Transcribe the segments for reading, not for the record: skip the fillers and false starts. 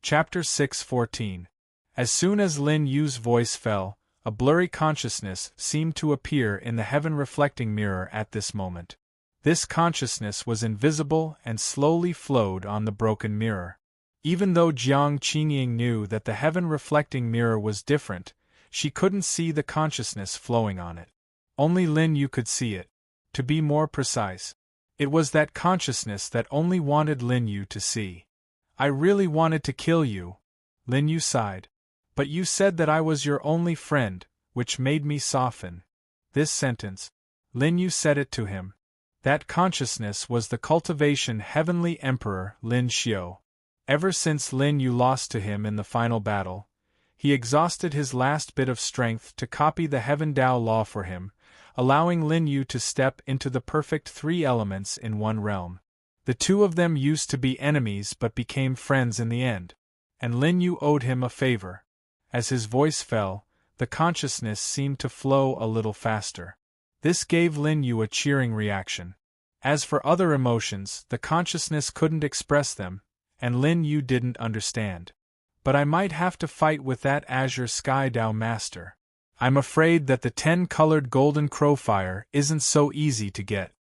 Chapter 6:14. As soon as Lin Yu's voice fell, a blurry consciousness seemed to appear in the heaven-reflecting mirror at this moment. This consciousness was invisible and slowly flowed on the broken mirror. Even though Jiang Qingying knew that the heaven-reflecting mirror was different, she couldn't see the consciousness flowing on it. Only Lin Yu could see it. To be more precise, it was that consciousness that only wanted Lin Yu to see. I really wanted to kill you, Lin Yu sighed. But you said that I was your only friend, which made me soften. This sentence, Lin Yu said it to him. That consciousness was the cultivation heavenly emperor Lin Xiu. Ever since Lin Yu lost to him in the final battle, he exhausted his last bit of strength to copy the Heaven Dao law for him, allowing Lin Yu to step into the perfect three elements in one realm. The two of them used to be enemies but became friends in the end, and Lin Yu owed him a favor. As his voice fell, the consciousness seemed to flow a little faster. This gave Lin Yu a cheering reaction. As for other emotions, the consciousness couldn't express them, and Lin Yu didn't understand. But I might have to fight with that Azure Sky Dao Master. I'm afraid that the 10-colored golden crow fire isn't so easy to get.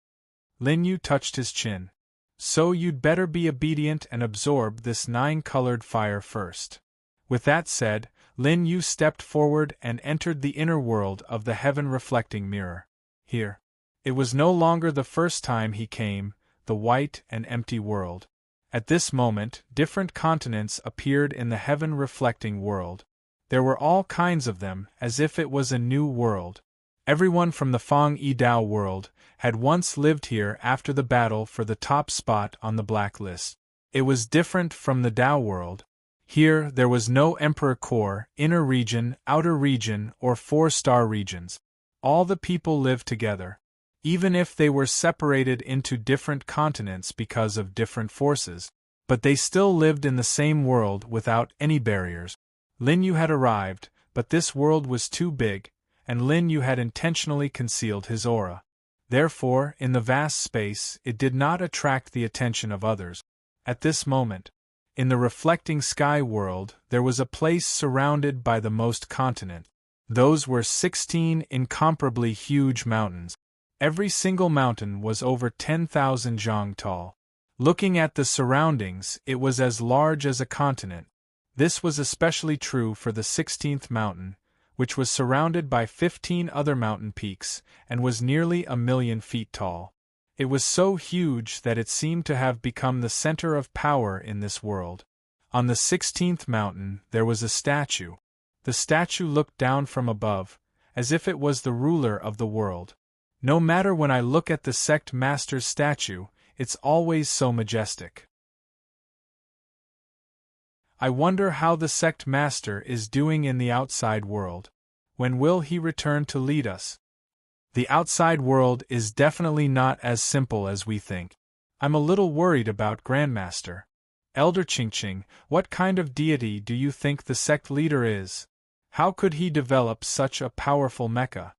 Lin Yu touched his chin. So you'd better be obedient and absorb this 9-colored fire first. With that said, Lin Yu stepped forward and entered the inner world of the heaven-reflecting mirror. Here, it was no longer the first time he came, the white and empty world. At this moment, different continents appeared in the heaven-reflecting world. There were all kinds of them, as if it was a new world. Everyone from the Fang Yi Dao world had once lived here after the battle for the top spot on the blacklist. It was different from the Dao world. Here there was no Emperor Core, inner region, outer region, or 4-star regions. All the people lived together. Even if they were separated into different continents because of different forces, but they still lived in the same world without any barriers. Lin Yu had arrived, but this world was too big, and Lin Yu had intentionally concealed his aura. Therefore, in the vast space, it did not attract the attention of others. At this moment, in the reflecting sky world, there was a place surrounded by the most continent. Those were 16 incomparably huge mountains. Every single mountain was over 10,000 zhang tall. Looking at the surroundings, it was as large as a continent. This was especially true for the 16th mountain, which was surrounded by 15 other mountain peaks, and was nearly 1,000,000 feet tall. It was so huge that it seemed to have become the center of power in this world. On the 16th mountain there was a statue. The statue looked down from above, as if it was the ruler of the world. No matter when I look at the sect master's statue, it's always so majestic. I wonder how the sect master is doing in the outside world. When will he return to lead us? The outside world is definitely not as simple as we think. I'm a little worried about Grandmaster. Elder Qingqing, what kind of deity do you think the sect leader is? How could he develop such a powerful mecha?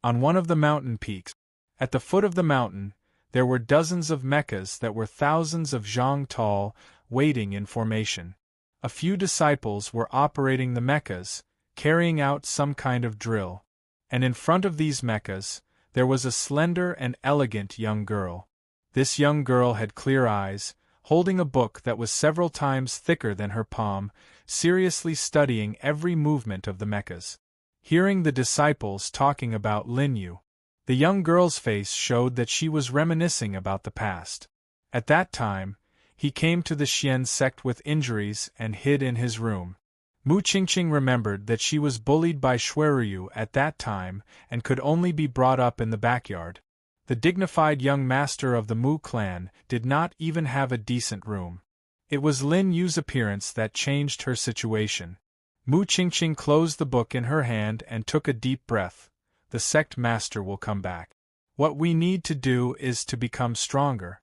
On one of the mountain peaks, at the foot of the mountain, there were dozens of mechas that were thousands of zhang tall, waiting in formation. A few disciples were operating the mechas, carrying out some kind of drill. And in front of these mechas, there was a slender and elegant young girl. This young girl had clear eyes, holding a book that was several times thicker than her palm, seriously studying every movement of the mechas. Hearing the disciples talking about Lin Yu, the young girl's face showed that she was reminiscing about the past. At that time, he came to the Xian sect with injuries and hid in his room. Mu Qingqing remembered that she was bullied by Xueryu at that time and could only be brought up in the backyard. The dignified young master of the Mu clan did not even have a decent room. It was Lin Yu's appearance that changed her situation. Mu Qingqing closed the book in her hand and took a deep breath. The sect master will come back. What we need to do is to become stronger.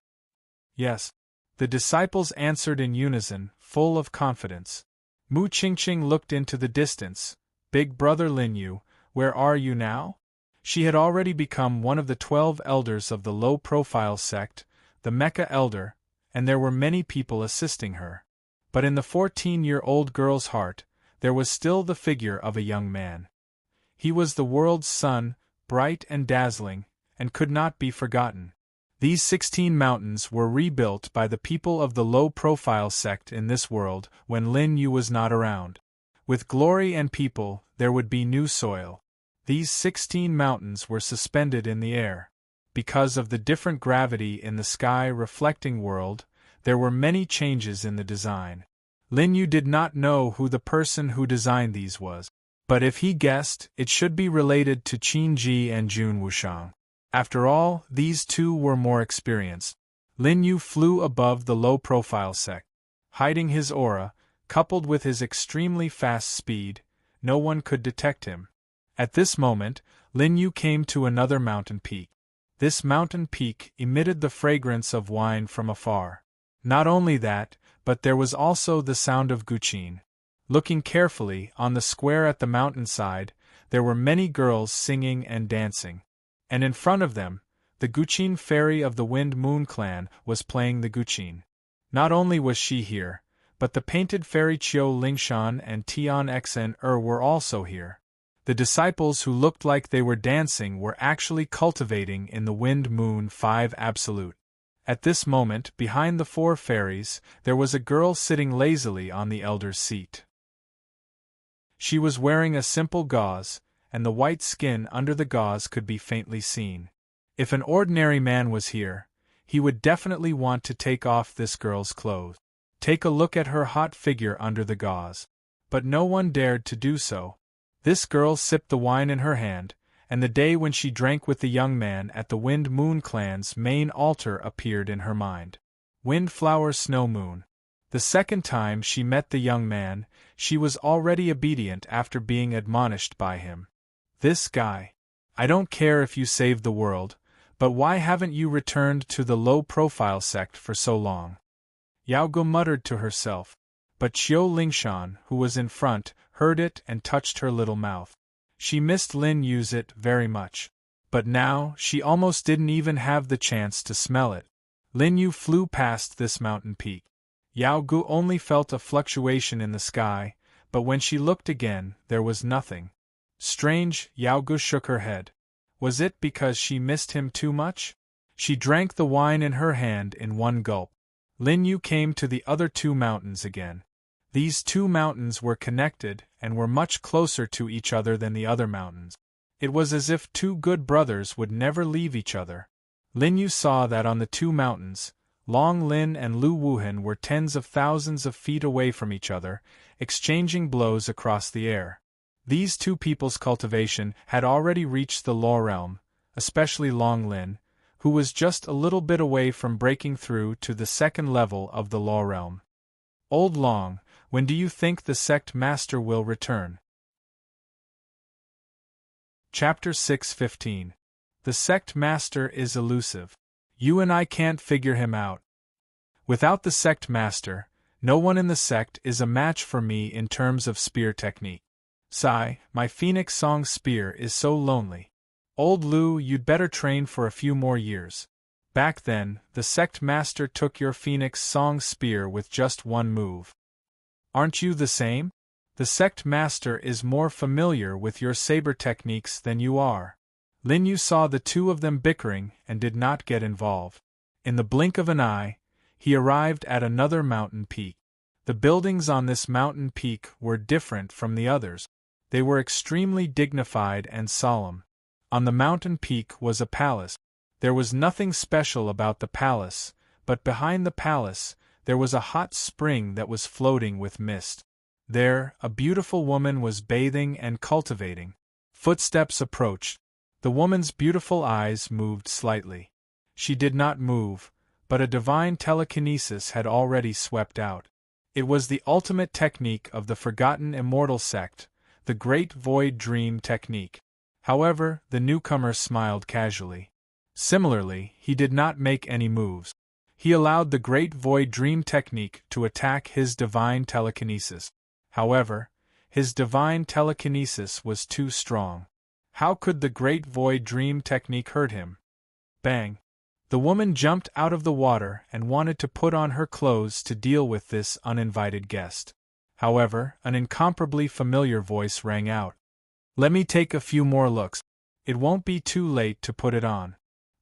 Yes. The disciples answered in unison, full of confidence. Mu Qingqing looked into the distance. Big brother Lin Yu, where are you now? She had already become one of the 12 elders of the low-profile sect, the Mecha Elder, and there were many people assisting her. But in the 14-year-old girl's heart, there was still the figure of a young man. He was the world's sun, bright and dazzling, and could not be forgotten. These 16 mountains were rebuilt by the people of the low-profile sect in this world when Lin Yu was not around. With glory and people, there would be new soil. These 16 mountains were suspended in the air. Because of the different gravity in the sky-reflecting world, there were many changes in the design. Lin Yu did not know who the person who designed these was, but if he guessed, it should be related to Qin Ji and Jun Wushang. After all, these two were more experienced. Lin Yu flew above the low-profile sect. Hiding his aura, coupled with his extremely fast speed, no one could detect him. At this moment, Lin Yu came to another mountain peak. This mountain peak emitted the fragrance of wine from afar. Not only that, but there was also the sound of guqin. Looking carefully, on the square at the mountainside, there were many girls singing and dancing. And in front of them, the guqin fairy of the Wind Moon clan was playing the guqin. Not only was she here, but the painted fairy Qiu Lingshan and Tian Xen were also here. The disciples who looked like they were dancing were actually cultivating in the Wind Moon 5 Absolute. At this moment, behind the 4 fairies, there was a girl sitting lazily on the elder's seat. She was wearing a simple gauze, and the white skin under the gauze could be faintly seen. If an ordinary man was here, he would definitely want to take off this girl's clothes. Take a look at her hot figure under the gauze. But no one dared to do so. This girl sipped the wine in her hand, and the day when she drank with the young man at the Wind Moon clan's main altar appeared in her mind. Windflower Snow Moon. The second time she met the young man, she was already obedient after being admonished by him. This guy. I don't care if you saved the world, but why haven't you returned to the low-profile sect for so long? Yao Gu muttered to herself, but Qiu Lingshan, who was in front, heard it and touched her little mouth. She missed Lin Yu's it very much. But now, she almost didn't even have the chance to smell it. Lin Yu flew past this mountain peak. Yao Gu only felt a fluctuation in the sky, but when she looked again, there was nothing. Strange, Yao Gu shook her head. Was it because she missed him too much? She drank the wine in her hand in one gulp. Lin Yu came to the other 2 mountains again. These 2 mountains were connected and were much closer to each other than the other mountains. It was as if 2 good brothers would never leave each other. Lin Yu saw that on the 2 mountains, Long Lin and Lu Wuhan were tens of thousands of feet away from each other, exchanging blows across the air. These 2 people's cultivation had already reached the law realm, especially Long Lin, who was just a little bit away from breaking through to the 2nd level of the law realm. Old Long, when do you think the sect master will return? Chapter 6:15. The sect master is elusive. You and I can't figure him out. Without the sect master, no one in the sect is a match for me in terms of spear technique. Sigh, my Phoenix Song spear is so lonely. Old Lu, you'd better train for a few more years. Back then, the sect master took your Phoenix Song spear with just one move. Aren't you the same? The sect master is more familiar with your saber techniques than you are. Lin Yu saw the 2 of them bickering and did not get involved. In the blink of an eye, he arrived at another mountain peak. The buildings on this mountain peak were different from the others. They were extremely dignified and solemn. On the mountain peak was a palace. There was nothing special about the palace, but behind the palace, there was a hot spring that was floating with mist. There, a beautiful woman was bathing and cultivating. Footsteps approached. The woman's beautiful eyes moved slightly. She did not move, but a divine telekinesis had already swept out. It was the ultimate technique of the forgotten immortal sect, the Great Void Dream technique. However, the newcomer smiled casually. Similarly, he did not make any moves. He allowed the Great Void Dream technique to attack his divine telekinesis. However, his divine telekinesis was too strong. How could the Great Void Dream technique hurt him? Bang! The woman jumped out of the water and wanted to put on her clothes to deal with this uninvited guest. However, an incomparably familiar voice rang out. "Let me take a few more looks. It won't be too late to put it on."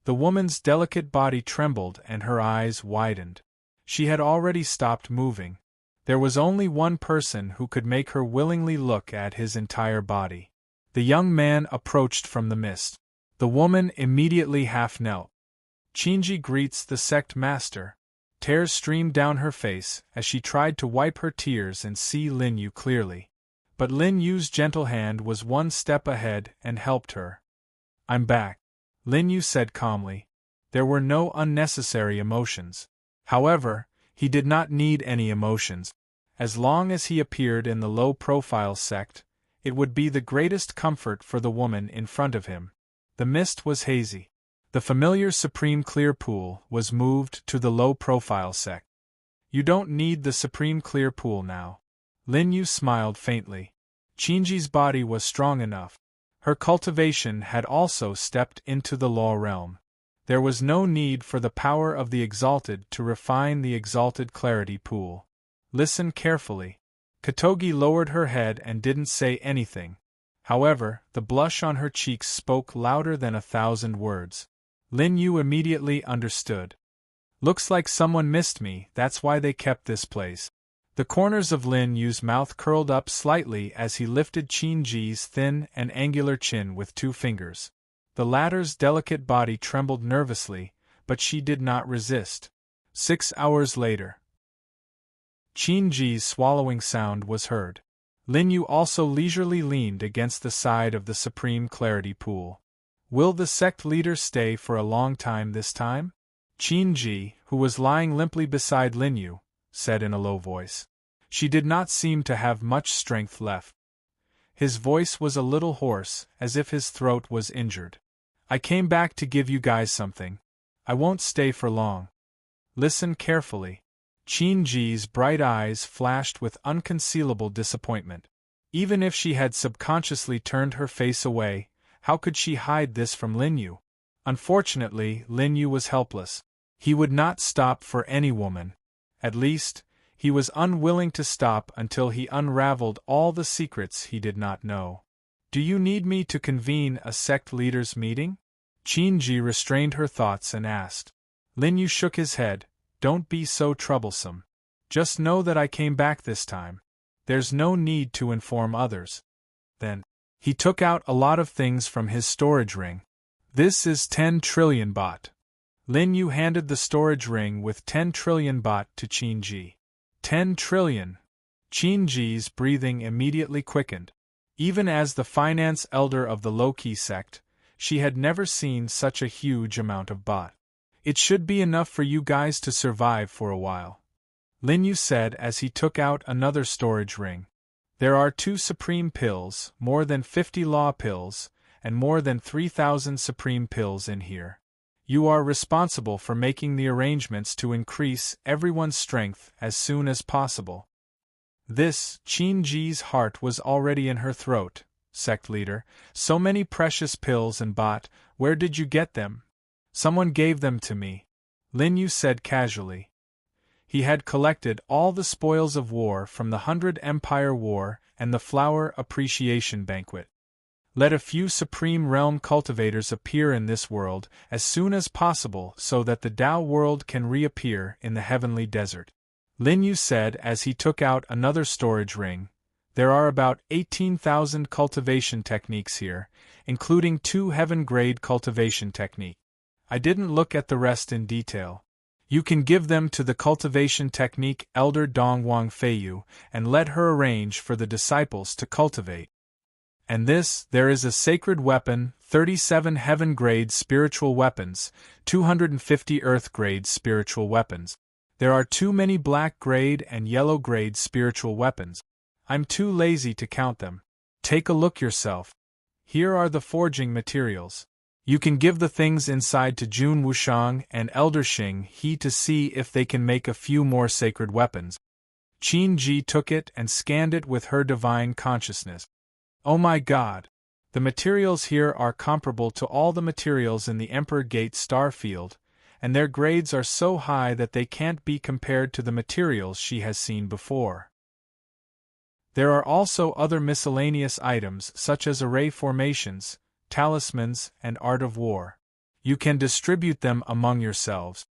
The woman's delicate body trembled and her eyes widened. She had already stopped moving. There was only one person who could make her willingly look at his entire body. The young man approached from the mist. The woman immediately half knelt. Chinji greets the sect master. Tears streamed down her face as she tried to wipe her tears and see Lin Yu clearly. But Lin Yu's gentle hand was one step ahead and helped her. "I'm back," Lin Yu said calmly. There were no unnecessary emotions. However, he did not need any emotions. As long as he appeared in the low-profile sect, it would be the greatest comfort for the woman in front of him. The mist was hazy. The familiar Supreme Clear Pool was moved to the low-profile sect. "You don't need the Supreme Clear Pool now." Lin Yu smiled faintly. Chinji's body was strong enough. Her cultivation had also stepped into the law realm. There was no need for the power of the Exalted to refine the Exalted Clarity Pool. "Listen carefully." Kotogi lowered her head and didn't say anything. However, the blush on her cheeks spoke louder than 1,000 words. Lin Yu immediately understood. "Looks like someone missed me, that's why they kept this place." The corners of Lin Yu's mouth curled up slightly as he lifted Chinji's thin and angular chin with 2 fingers. The latter's delicate body trembled nervously, but she did not resist. 6 hours later. Chinji's swallowing sound was heard. Lin Yu also leisurely leaned against the side of the Supreme Clarity Pool. "Will the sect leader stay for a long time this time?" Chinji, who was lying limply beside Lin Yu, said in a low voice. She did not seem to have much strength left. His voice was a little hoarse, as if his throat was injured. "I came back to give you guys something. I won't stay for long. Listen carefully." Chinji's bright eyes flashed with unconcealable disappointment. Even if she had subconsciously turned her face away, how could she hide this from Lin Yu? Unfortunately, Lin Yu was helpless. He would not stop for any woman. At least, he was unwilling to stop until he unraveled all the secrets he did not know. "Do you need me to convene a sect leaders' meeting?" Chinji restrained her thoughts and asked. Lin Yu shook his head. "Don't be so troublesome. Just know that I came back this time. There's no need to inform others." Then, he took out a lot of things from his storage ring. "This is 10 trillion baht." Lin Yu handed the storage ring with 10 trillion baht to Chinji. 10 trillion! Chinji's breathing immediately quickened. Even as the finance elder of the low-key sect, she had never seen such a huge amount of baht. "It should be enough for you guys to survive for a while," Lin Yu said as he took out another storage ring. "There are 2 supreme pills, more than 50 law pills, and more than 3,000 supreme pills in here. You are responsible for making the arrangements to increase everyone's strength as soon as possible." This, Chinji's heart was already in her throat. "Sect leader, so many precious pills and baht, where did you get them?" "Someone gave them to me," Lin Yu said casually. He had collected all the spoils of war from the 100 Empire War and the Flower Appreciation Banquet. "Let a few Supreme Realm cultivators appear in this world as soon as possible so that the Tao world can reappear in the heavenly desert," Lin Yu said as he took out another storage ring. "There are about 18,000 cultivation techniques here, including 2 heaven-grade cultivation techniques. I didn't look at the rest in detail. You can give them to the cultivation technique Elder Dongwang Feiyu and let her arrange for the disciples to cultivate. And there is a sacred weapon, 37 heaven-grade spiritual weapons, 250 earth-grade spiritual weapons. There are too many black-grade and yellow-grade spiritual weapons. I'm too lazy to count them. Take a look yourself. Here are the forging materials. You can give the things inside to Jun Wushang and Elder Xing He to see if they can make a few more sacred weapons." Qin Ji took it and scanned it with her divine consciousness. "Oh my God! The materials here are comparable to all the materials in the Emperor Gate star field, and their grades are so high that they can't be compared to the materials she has seen before. There are also other miscellaneous items such as array formations, talismans, and art of war. You can distribute them among yourselves,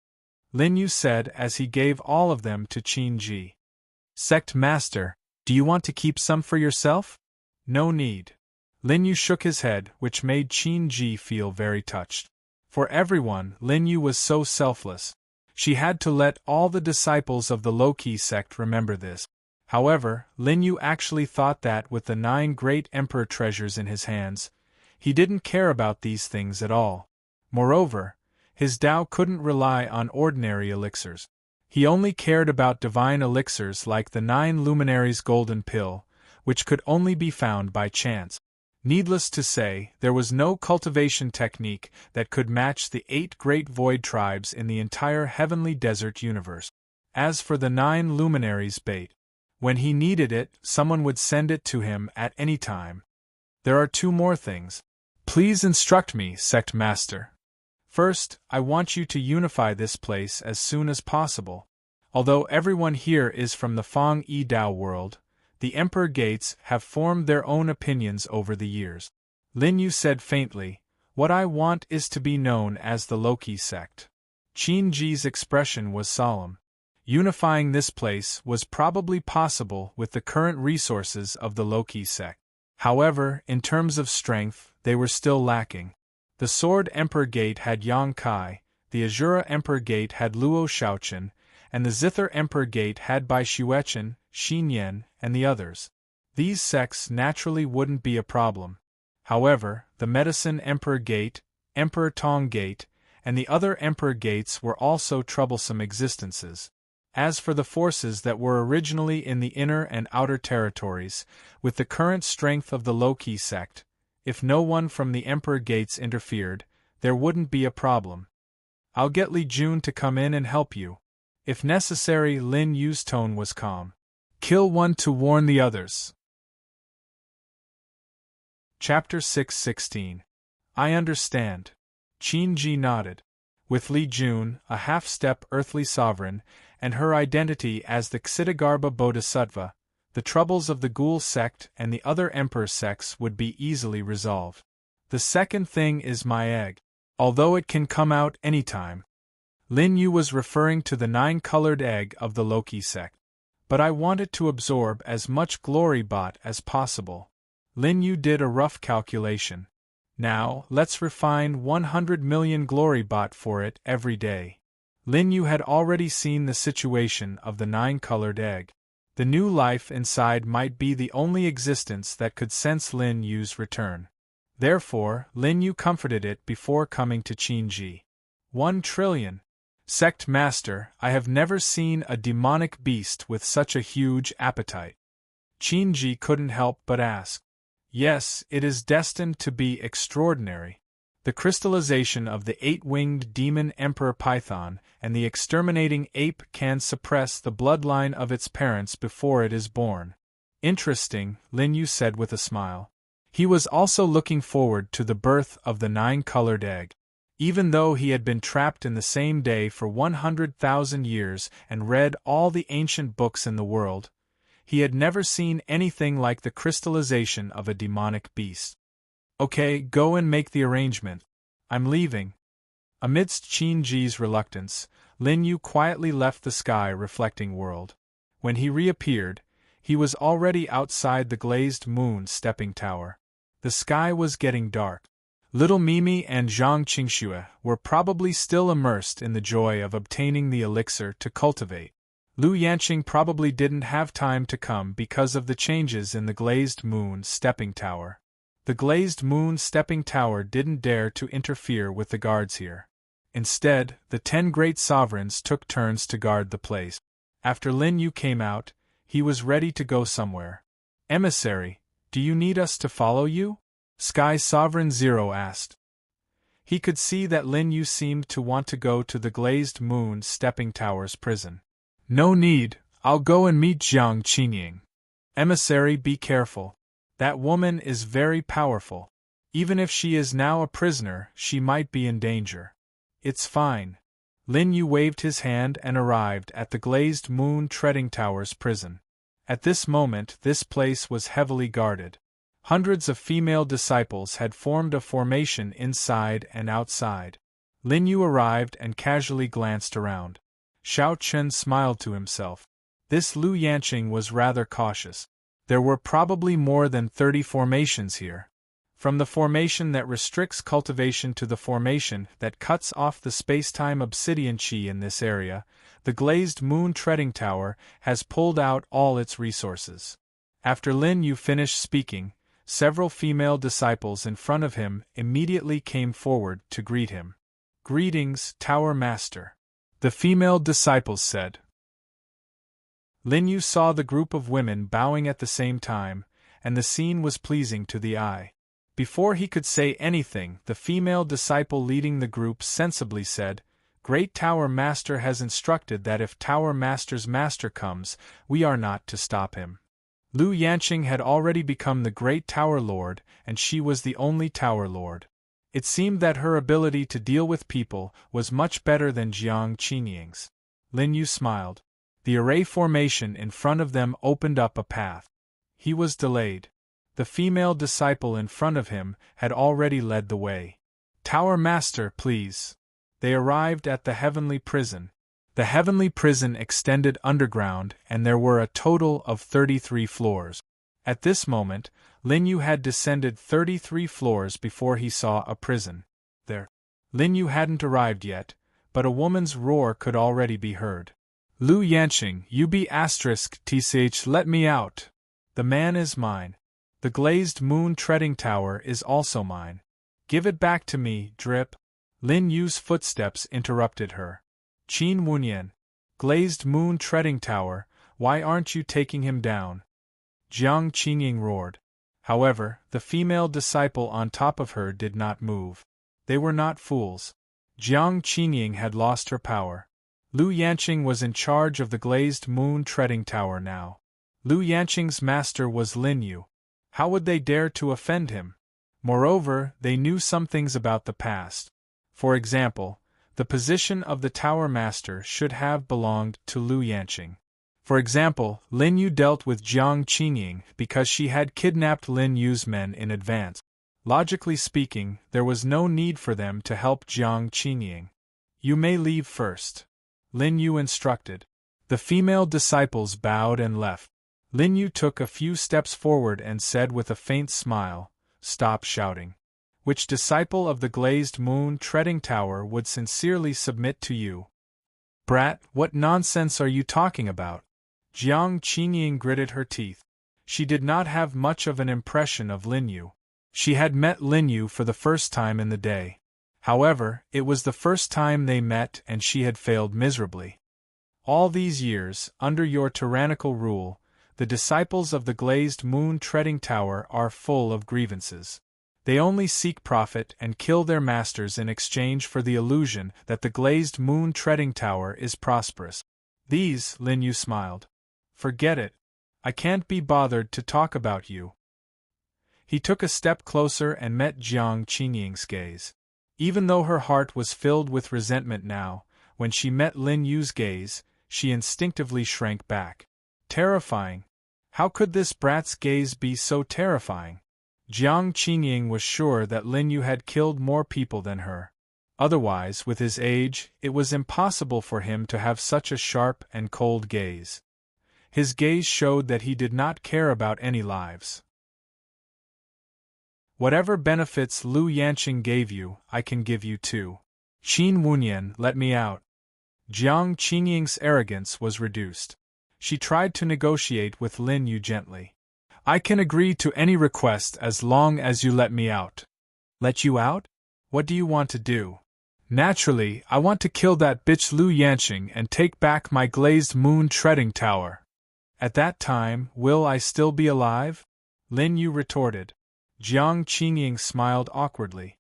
Lin Yu said as he gave all of them to Qin Ji. Sect Master, do you want to keep some for yourself? No need. Lin Yu shook his head, which made Qin Ji feel very touched. For everyone, Lin Yu was so selfless. She had to let all the disciples of the low-key sect remember this. However, Lin Yu actually thought that with the 9 great emperor treasures in his hands, he didn't care about these things at all. Moreover, his Tao couldn't rely on ordinary elixirs. He only cared about divine elixirs like the 9 luminaries' golden pill, which could only be found by chance. Needless to say, there was no cultivation technique that could match the 8 great void tribes in the entire heavenly desert universe. As for the 9 luminaries' bait, when he needed it, someone would send it to him at any time. There are 2 more things. Please instruct me, Sect Master. First, I want you to unify this place as soon as possible. Although everyone here is from the Feng-Yi Dao world, the Emperor Gates have formed their own opinions over the years. Lin Yu said faintly, what I want is to be known as the Loki sect. Qin Ji's expression was solemn. Unifying this place was probably possible with the current resources of the Loki sect. However, in terms of strength, they were still lacking. The Sword Emperor Gate had Yang Kai, the Azura Emperor Gate had Luo Shaochen, and the Zither Emperor Gate had Bai Xuechen, Xin Yan, and the others. These sects naturally wouldn't be a problem. However, the Medicine Emperor Gate, Emperor Tong Gate, and the other Emperor Gates were also troublesome existences. As for the forces that were originally in the inner and outer territories, with the current strength of the Loki sect, if no one from the Emperor Gates interfered, there wouldn't be a problem. I'll get Li Jun to come in and help you. If necessary, Lin Yu's tone was calm. Kill one to warn the others. Chapter 6:16. I understand. Qin Ji nodded. With Li Jun, a half-step earthly sovereign, and her identity as the Ksitigarbha Bodhisattva, the troubles of the Ghoul sect and the other emperor sects would be easily resolved. The second thing is my egg. Although it can come out anytime. Lin Yu was referring to the 9-colored egg of the Loki sect. But I want it to absorb as much glory bot as possible. Lin Yu did a rough calculation. Now, let's refine 100 million glory bot for it every day. Lin Yu had already seen the situation of the 9-colored egg. The new life inside might be the only existence that could sense Lin Yu's return. Therefore, Lin Yu comforted it before coming to Qin Ji. 1 trillion. Sect Master, I have never seen a demonic beast with such a huge appetite. Qin Ji couldn't help but ask. Yes, it is destined to be extraordinary. The crystallization of the 8-winged demon Emperor Python and the exterminating ape can suppress the bloodline of its parents before it is born. Interesting, Lin Yu said with a smile. He was also looking forward to the birth of the 9-colored egg. Even though he had been trapped in the same day for 100,000 years and read all the ancient books in the world, he had never seen anything like the crystallization of a demonic beast. Okay, go and make the arrangement. I'm leaving. Amidst Qin Ji's reluctance, Lin Yu quietly left the sky-reflecting world. When he reappeared, he was already outside the glazed moon stepping tower. The sky was getting dark. Little Mimi and Zhang Qingxue were probably still immersed in the joy of obtaining the elixir to cultivate. Lu Yanqing probably didn't have time to come because of the changes in the glazed moon stepping tower. The glazed moon stepping tower didn't dare to interfere with the guards here. Instead, the 10 great sovereigns took turns to guard the place. After Lin Yu came out, he was ready to go somewhere. Emissary, do you need us to follow you? Sky Sovereign Zero asked. He could see that Lin Yu seemed to want to go to the glazed moon stepping tower's prison. No need, I'll go and meet Jiang Qingying. Emissary, be careful. That woman is very powerful. Even if she is now a prisoner, she might be in danger. It's fine. Lin Yu waved his hand and arrived at the glazed moon treading tower's prison. At this moment this place was heavily guarded. Hundreds of female disciples had formed a formation inside and outside. Lin Yu arrived and casually glanced around. Xiao Chen smiled to himself. This Lu Yanqing was rather cautious. There were probably more than 30 formations here. From the formation that restricts cultivation to the formation that cuts off the space-time obsidian qi in this area, the glazed moon treading tower has pulled out all its resources. After Lin Yu finished speaking, several female disciples in front of him immediately came forward to greet him. "Greetings, Tower Master," the female disciples said. Lin Yu saw the group of women bowing at the same time, and the scene was pleasing to the eye. Before he could say anything, the female disciple leading the group sensibly said, "Great Tower Master has instructed that if Tower Master's master comes, we are not to stop him." Lu Yanqing had already become the Great Tower Lord, and she was the only Tower Lord. It seemed that her ability to deal with people was much better than Jiang Qingying's. Lin Yu smiled. The array formation in front of them opened up a path. He was delayed. The female disciple in front of him had already led the way. "Tower Master, please." They arrived at the heavenly prison. The heavenly prison extended underground, and there were a total of 33 floors. At this moment, Lin Yu had descended 33 floors before he saw a prison. There. Lin Yu hadn't arrived yet, but a woman's roar could already be heard. "Lu Yanqing, you be *tch, let me out. The man is mine. The glazed moon treading tower is also mine. Give it back to me, drip." Lin Yu's footsteps interrupted her. "Qin Wunyan, glazed moon treading tower, why aren't you taking him down?" Jiang Qingying roared. However, the female disciple on top of her did not move. They were not fools. Jiang Qingying had lost her power. Lu Yanqing was in charge of the glazed moon treading tower now. Lu Yanqing's master was Lin Yu. How would they dare to offend him? Moreover, they knew some things about the past. For example, the position of the Tower Master should have belonged to Lu Yanqing. For example, Lin Yu dealt with Jiang Qingying because she had kidnapped Lin Yu's men in advance. Logically speaking, there was no need for them to help Jiang Qingying. "You may leave first," Lin Yu instructed. The female disciples bowed and left. Lin Yu took a few steps forward and said with a faint smile, "Stop shouting. Which disciple of the glazed moon treading tower would sincerely submit to you?" "Brat, what nonsense are you talking about?" Jiang Qingying gritted her teeth. She did not have much of an impression of Lin Yu. She had met Lin Yu for the first time in the day. However, it was the first time they met and she had failed miserably. "All these years, under your tyrannical rule, the disciples of the glazed moon treading tower are full of grievances. They only seek profit and kill their masters in exchange for the illusion that the glazed moon treading tower is prosperous. These," Lin Yu smiled. "Forget it. I can't be bothered to talk about you." He took a step closer and met Jiang Qingying's gaze. Even though her heart was filled with resentment now, when she met Lin Yu's gaze, she instinctively shrank back. Terrifying. How could this brat's gaze be so terrifying? Jiang Qingying was sure that Lin Yu had killed more people than her. Otherwise, with his age, it was impossible for him to have such a sharp and cold gaze. His gaze showed that he did not care about any lives. "Whatever benefits Lu Yanqing gave you, I can give you too. Qin Wunyan, let me out." Jiang Qingying's arrogance was reduced. She tried to negotiate with Lin Yu gently. "I can agree to any request as long as you let me out." "Let you out? What do you want to do?" "Naturally, I want to kill that bitch Lu Yanqing and take back my glazed moon treading tower." "At that time, will I still be alive?" Lin Yu retorted. Jiang Qingying smiled awkwardly.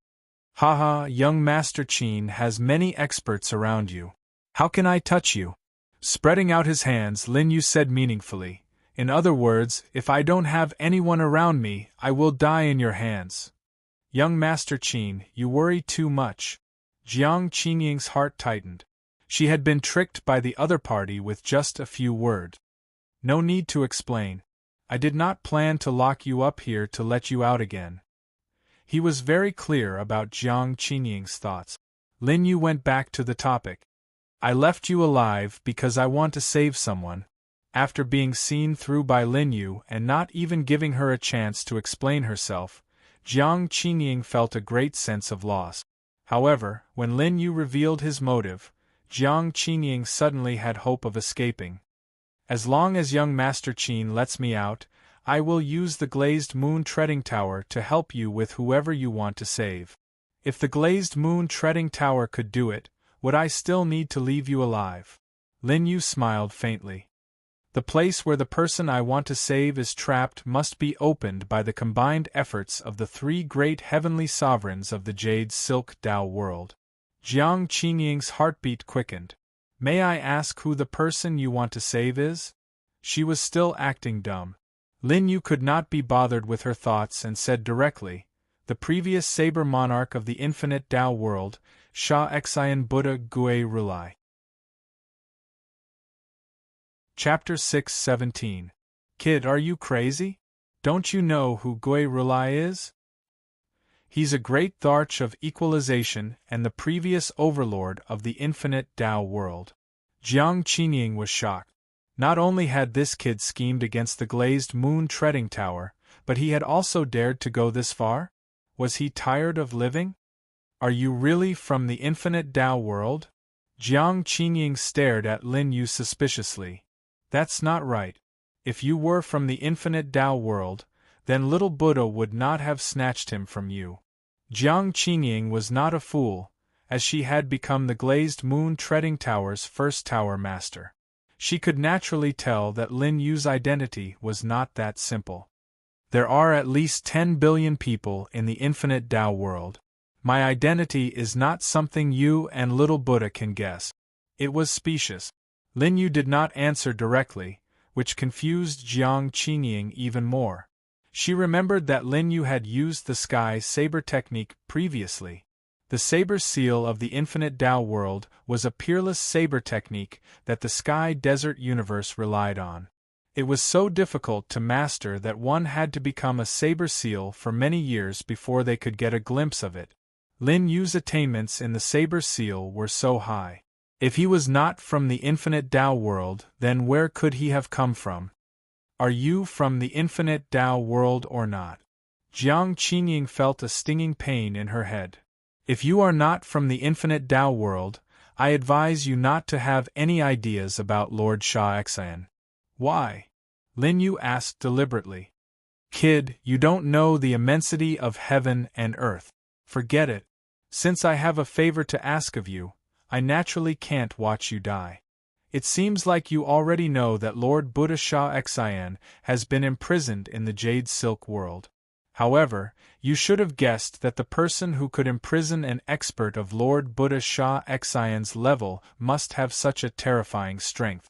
"Haha, young Master Qin has many experts around you. How can I touch you?" Spreading out his hands, Lin Yu said meaningfully, "In other words, if I don't have anyone around me, I will die in your hands." "Young Master Qin, you worry too much." Jiang Qingying's heart tightened. She had been tricked by the other party with just a few words. No need to explain. I did not plan to lock you up here to let you out again. He was very clear about Jiang Qingying's thoughts. Lin Yu went back to the topic. I left you alive because I want to save someone. After being seen through by Lin Yu and not even giving her a chance to explain herself, Jiang Qingying felt a great sense of loss. However, when Lin Yu revealed his motive, Jiang Qingying suddenly had hope of escaping. As long as young Master Qin lets me out, I will use the Glazed Moon Treading Tower to help you with whoever you want to save. If the Glazed Moon Treading Tower could do it, would I still need to leave you alive? Lin Yu smiled faintly. The place where the person I want to save is trapped must be opened by the combined efforts of the three great heavenly sovereigns of the Jade Silk Dao world. Jiang Qingying's heartbeat quickened. May I ask who the person you want to save is? She was still acting dumb. Lin Yu could not be bothered with her thoughts and said directly, the previous saber monarch of the infinite Dao world, Sha Xian Buddha Gui Rulai. Chapter 6:17. Kid, are you crazy? Don't you know who Gui Rulai is? He's a great Tharch of equalization and the previous overlord of the infinite Dao world. Jiang Qingying was shocked. Not only had this kid schemed against the Glazed Moon Treading Tower, but he had also dared to go this far? Was he tired of living? Are you really from the infinite Dao world? Jiang Qingying stared at Lin Yu suspiciously. That's not right. If you were from the infinite Dao world, then little Buddha would not have snatched him from you. Jiang Qingying was not a fool, as she had become the Glazed Moon Treading Tower's first tower master. She could naturally tell that Lin Yu's identity was not that simple. There are at least 10 billion people in the infinite Dao world. My identity is not something you and little Buddha can guess. It was specious. Lin Yu did not answer directly, which confused Jiang Qingying even more. She remembered that Lin Yu had used the Sky Saber technique previously. The Saber Seal of the Infinite Dao world was a peerless saber technique that the Sky Desert universe relied on. It was so difficult to master that one had to become a Saber Seal for many years before they could get a glimpse of it. Lin Yu's attainments in the Saber Seal were so high. If he was not from the Infinite Dao world, then where could he have come from? Are you from the Infinite Dao world or not? Jiang Qingying felt a stinging pain in her head. If you are not from the infinite Dao world, I advise you not to have any ideas about Lord Sha Xian. Why? Lin Yu asked deliberately. Kid, you don't know the immensity of heaven and earth. Forget it. Since I have a favor to ask of you, I naturally can't watch you die. It seems like you already know that Lord Buddha Sha Xian has been imprisoned in the Jade Silk world. However, you should have guessed that the person who could imprison an expert of Lord Buddha Sha Xian's level must have such a terrifying strength.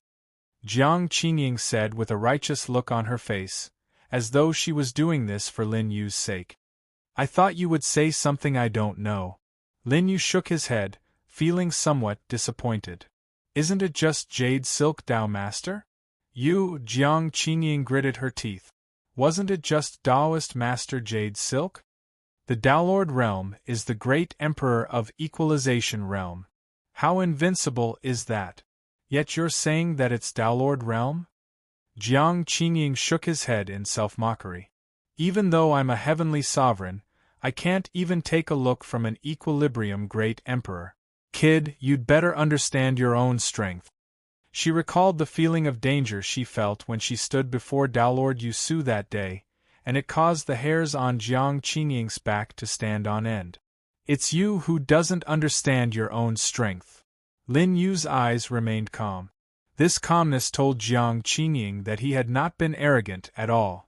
Jiang Qingying said with a righteous look on her face, as though she was doing this for Lin Yu's sake. I thought you would say something I don't know. Lin Yu shook his head, feeling somewhat disappointed. Isn't it just Jade Silk Dao Master? You, Jiang Qingying gritted her teeth. Wasn't it just Taoist Master Jade Silk? The Daolord realm is the great emperor of Equalization realm. How invincible is that? Yet you're saying that it's Daolord realm? Jiang Qingying shook his head in self-mockery. Even though I'm a heavenly sovereign, I can't even take a look from an equilibrium great emperor. Kid, you'd better understand your own strength. She recalled the feeling of danger she felt when she stood before Daolord Yusu that day, and it caused the hairs on Jiang Qingying's back to stand on end. It's you who doesn't understand your own strength. Lin Yu's eyes remained calm. This calmness told Jiang Qingying that he had not been arrogant at all.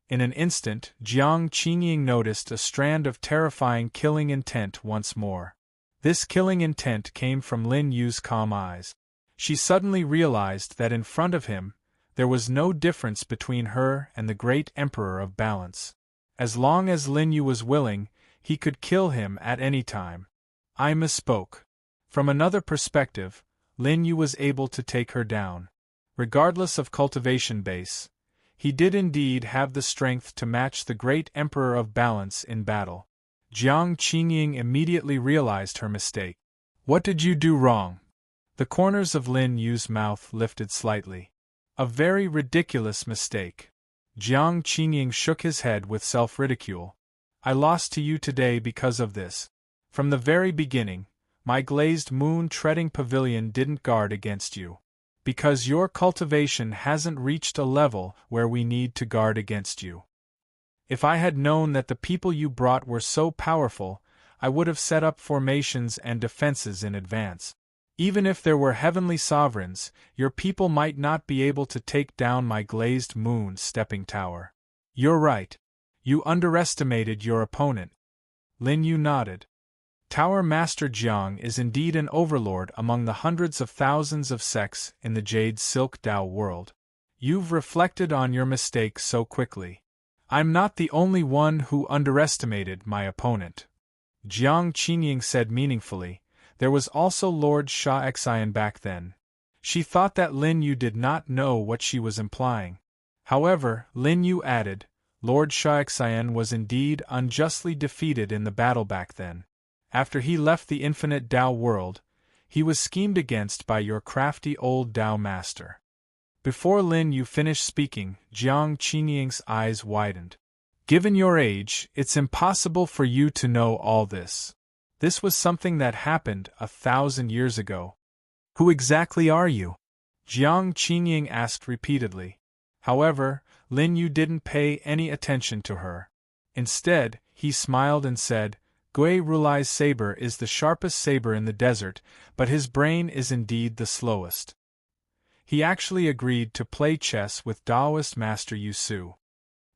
In an instant, Jiang Qingying noticed a strand of terrifying killing intent once more. This killing intent came from Lin Yu's calm eyes. She suddenly realized that in front of him, there was no difference between her and the great Emperor of Balance. As long as Lin Yu was willing, he could kill him at any time. I misspoke. From another perspective, Lin Yu was able to take her down. Regardless of cultivation base, he did indeed have the strength to match the great Emperor of Balance in battle. Jiang Qingying immediately realized her mistake. What did you do wrong? The corners of Lin Yu's mouth lifted slightly. A very ridiculous mistake. Jiang Qingying shook his head with self-ridicule. I lost to you today because of this. From the very beginning, my glazed moon-treading pavilion didn't guard against you. Because your cultivation hasn't reached a level where we need to guard against you. If I had known that the people you brought were so powerful, I would have set up formations and defenses in advance. Even if there were heavenly sovereigns, your people might not be able to take down my glazed moon stepping tower. You're right. You underestimated your opponent. Lin Yu nodded. Tower Master Jiang is indeed an overlord among the hundreds of thousands of sects in the Jade Silk Dao world. You've reflected on your mistake so quickly. I'm not the only one who underestimated my opponent. Jiang Qingying said meaningfully. There was also Lord Sha Xian back then. She thought that Lin Yu did not know what she was implying. However, Lin Yu added, Lord Sha Xian was indeed unjustly defeated in the battle back then. After he left the infinite Dao world, he was schemed against by your crafty old Dao master. Before Lin Yu finished speaking, Jiang Qingying's eyes widened. Given your age, it's impossible for you to know all this. This was something that happened 1,000 years ago. Who exactly are you? Jiang Qingying asked repeatedly. However, Lin Yu didn't pay any attention to her. Instead, he smiled and said, Gui Rulai's saber is the sharpest saber in the desert, but his brain is indeed the slowest. He actually agreed to play chess with Daoist Master Yu Su.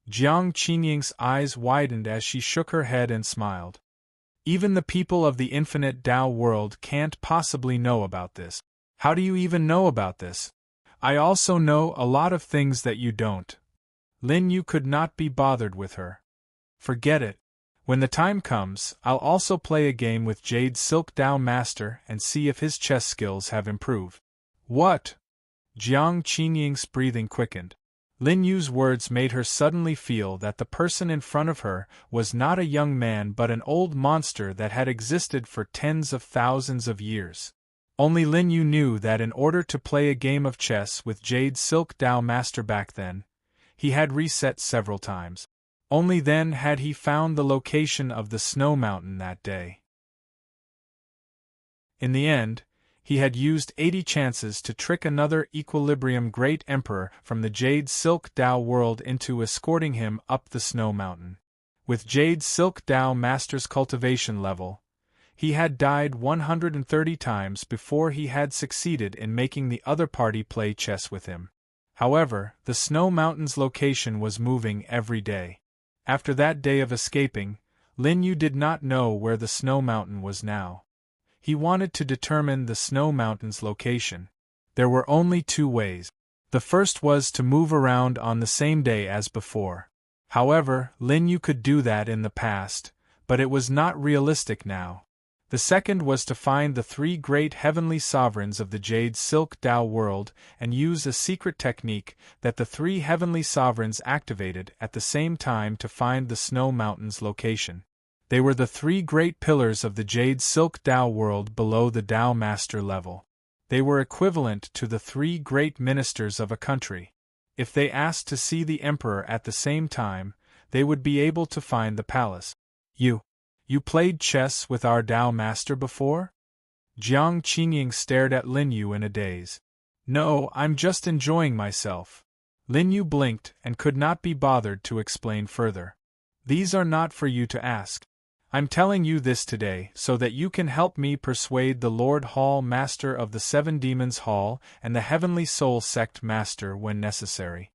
Jiang Qingying's eyes widened as she shook her head and smiled. Even the people of the infinite Dao world can't possibly know about this. How do you even know about this? I also know a lot of things that you don't. Lin Yu could not be bothered with her. Forget it. When the time comes, I'll also play a game with Jade Silk Dao Master and see if his chess skills have improved. What? Jiang Qingying's breathing quickened. Lin Yu's words made her suddenly feel that the person in front of her was not a young man but an old monster that had existed for tens of thousands of years. Only Lin Yu knew that in order to play a game of chess with Jade Silk Dao Master back then, he had reset several times. Only then had he found the location of the snow mountain that day. In the end, he had used 80 chances to trick another Equilibrium Great Emperor from the Jade Silk Dao world into escorting him up the snow mountain. With Jade Silk Dao Master's cultivation level, he had died 130 times before he had succeeded in making the other party play chess with him. However, the snow mountain's location was moving every day. After that day of escaping, Lin Yu did not know where the snow mountain was now. He wanted to determine the snow mountain's location. There were only two ways. The first was to move around on the same day as before. However, Lin Yu could do that in the past, but it was not realistic now. The second was to find the three great heavenly sovereigns of the Jade Silk Dao world and use a secret technique that the three heavenly sovereigns activated at the same time to find the snow mountain's location. They were the three great pillars of the Jade Silk Dao world below the Dao Master level. They were equivalent to the three great ministers of a country. If they asked to see the emperor at the same time, they would be able to find the palace. You played chess with our Dao Master before? Jiang Qingying stared at Lin Yu in a daze. No, I'm just enjoying myself. Lin Yu blinked and could not be bothered to explain further. These are not for you to ask. I'm telling you this today so that you can help me persuade the Lord Hall Master of the Seven Demons Hall and the Heavenly Soul Sect Master when necessary.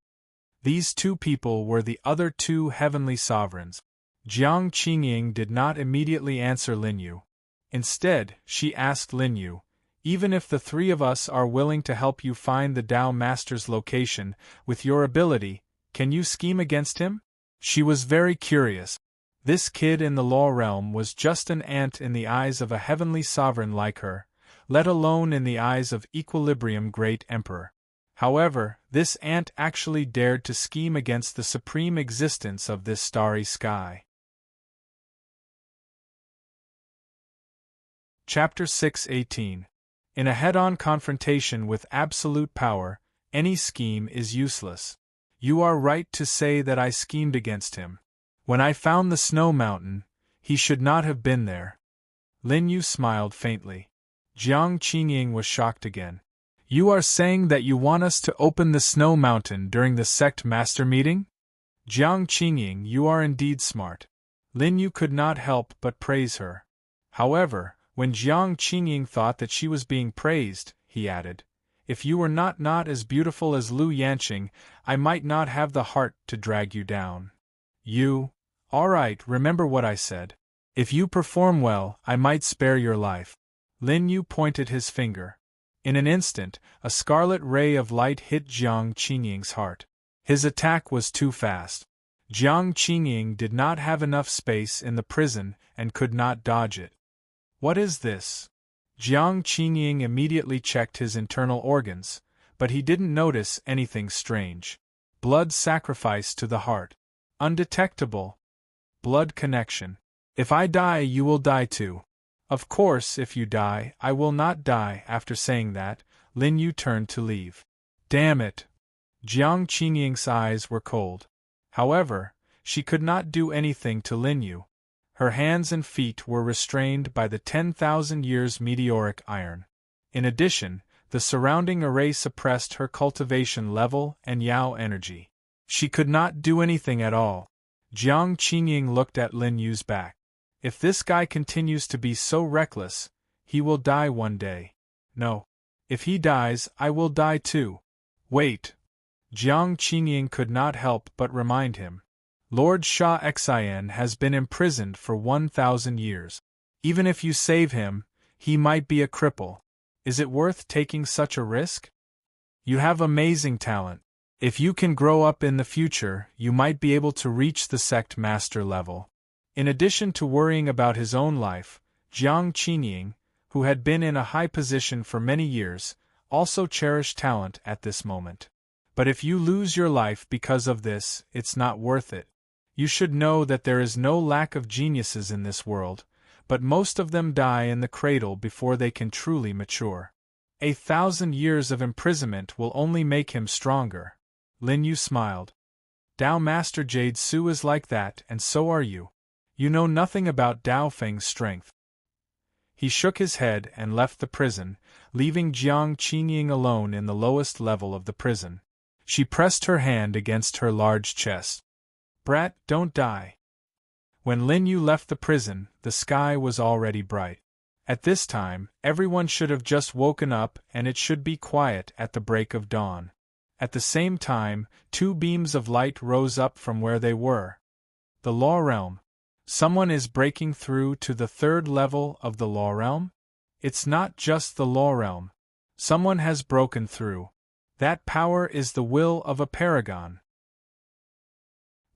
These two people were the other two heavenly sovereigns. Jiang Qingying did not immediately answer Lin Yu. Instead, she asked Lin Yu, even if the three of us are willing to help you find the Dao Master's location, with your ability, can you scheme against him? She was very curious. This kid in the law realm was just an ant in the eyes of a heavenly sovereign like her, let alone in the eyes of Equilibrium Great Emperor. However, this ant actually dared to scheme against the supreme existence of this starry sky. Chapter 6:18. In a head-on confrontation with absolute power, any scheme is useless. You are right to say that I schemed against him. When I found the snow mountain, he should not have been there. Lin Yu smiled faintly. Jiang Qingying was shocked again. You are saying that you want us to open the snow mountain during the sect master meeting? Jiang Qingying, you are indeed smart. Lin Yu could not help but praise her. However, when Jiang Qingying thought that she was being praised, he added, if you were not as beautiful as Lu Yanqing, I might not have the heart to drag you down. You? All right, remember what I said. If you perform well, I might spare your life. Lin Yu pointed his finger. In an instant, a scarlet ray of light hit Jiang Qingying's heart. His attack was too fast. Jiang Qingying did not have enough space in the prison and could not dodge it. What is this? Jiang Qingying immediately checked his internal organs, but he didn't notice anything strange. Blood sacrifice to the heart. Undetectable. Blood connection. If I die, you will die too. Of course, if you die, I will not die. After saying that, Lin Yu turned to leave. Damn it! Jiang Qingying's eyes were cold. However, she could not do anything to Lin Yu. Her hands and feet were restrained by the 10,000 years meteoric iron. In addition, the surrounding array suppressed her cultivation level and Yao energy. She could not do anything at all. Jiang Qingying looked at Lin Yu's back. If this guy continues to be so reckless, he will die one day. No. If he dies, I will die too. Wait. Jiang Qingying could not help but remind him. Lord Sha Xian has been imprisoned for 1,000 years. Even if you save him, he might be a cripple. Is it worth taking such a risk? You have amazing talent. If you can grow up in the future, you might be able to reach the sect master level. In addition to worrying about his own life, Jiang Qingying, who had been in a high position for many years, also cherished talent at this moment. But if you lose your life because of this, it's not worth it. You should know that there is no lack of geniuses in this world, but most of them die in the cradle before they can truly mature. 1,000 years of imprisonment will only make him stronger. Lin Yu smiled. Dao Master Jade Su is like that, and so are you. You know nothing about Dao Feng's strength. He shook his head and left the prison, leaving Jiang Qingying alone in the lowest level of the prison. She pressed her hand against her large chest. Brat, don't die. When Lin Yu left the prison, the sky was already bright. At this time, everyone should have just woken up and it should be quiet at the break of dawn. At the same time, two beams of light rose up from where they were. The Law Realm. Someone is breaking through to the third level of the Law Realm? It's not just the Law Realm. Someone has broken through. That power is the will of a paragon.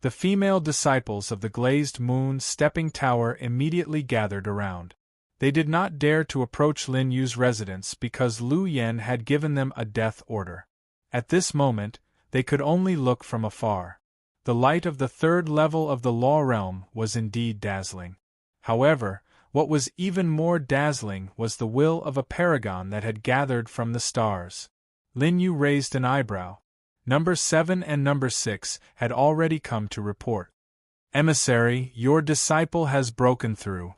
The female disciples of the Glazed Moon Stepping Tower immediately gathered around. They did not dare to approach Lin Yu's residence because Lu Yen had given them a death order. At this moment, they could only look from afar. The light of the third level of the Law Realm was indeed dazzling. However, what was even more dazzling was the will of a paragon that had gathered from the stars. Lin Yu raised an eyebrow. Number 7 and Number 6 had already come to report. Emissary, your disciple has broken through.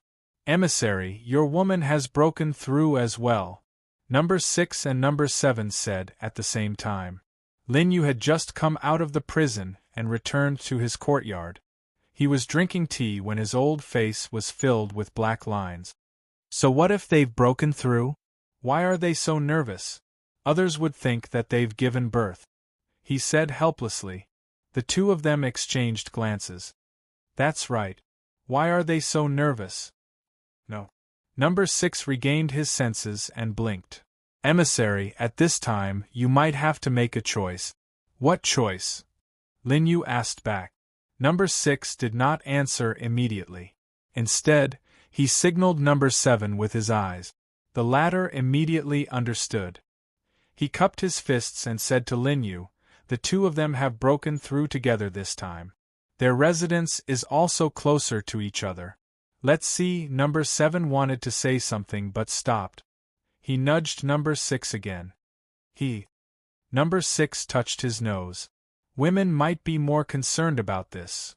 Emissary, your woman has broken through as well. Number 6 and Number 7 said at the same time. Lin Yu had just come out of the prison and returned to his courtyard. He was drinking tea when his old face was filled with black lines. So what if they've broken through? Why are they so nervous? Others would think that they've given birth. He said helplessly. The two of them exchanged glances. That's right. Why are they so nervous? No. Number 6 regained his senses and blinked. Emissary, at this time, you might have to make a choice. What choice? Lin Yu asked back. Number 6 did not answer immediately. Instead, he signaled Number 7 with his eyes. The latter immediately understood. He cupped his fists and said to Lin Yu, "The two of them have broken through together this time. Their residence is also closer to each other. Let's see." Number 7 wanted to say something but stopped. He nudged Number 6 again. Number 6 touched his nose. Women might be more concerned about this.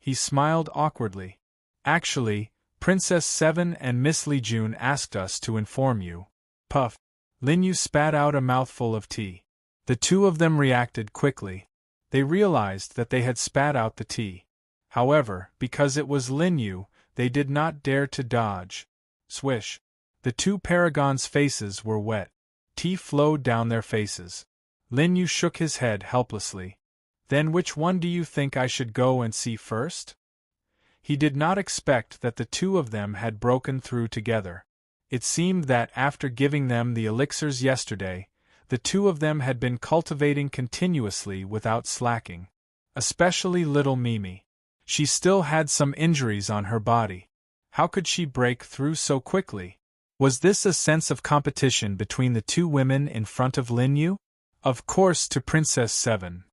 He smiled awkwardly. "Actually, Princess 7 and Miss Li Jun asked us to inform you." Puff. Lin Yu spat out a mouthful of tea. The two of them reacted quickly. They realized that they had spat out the tea. However, because it was Lin Yu, they did not dare to dodge. Swish. The two paragons' faces were wet. Tea flowed down their faces. Lin Yu shook his head helplessly. "Then which one do you think I should go and see first?" He did not expect that the two of them had broken through together. It seemed that after giving them the elixirs yesterday, the two of them had been cultivating continuously without slacking. Especially little Mimi. She still had some injuries on her body. How could she break through so quickly? Was this a sense of competition between the two women in front of Lin Yu? Of course to Princess 7.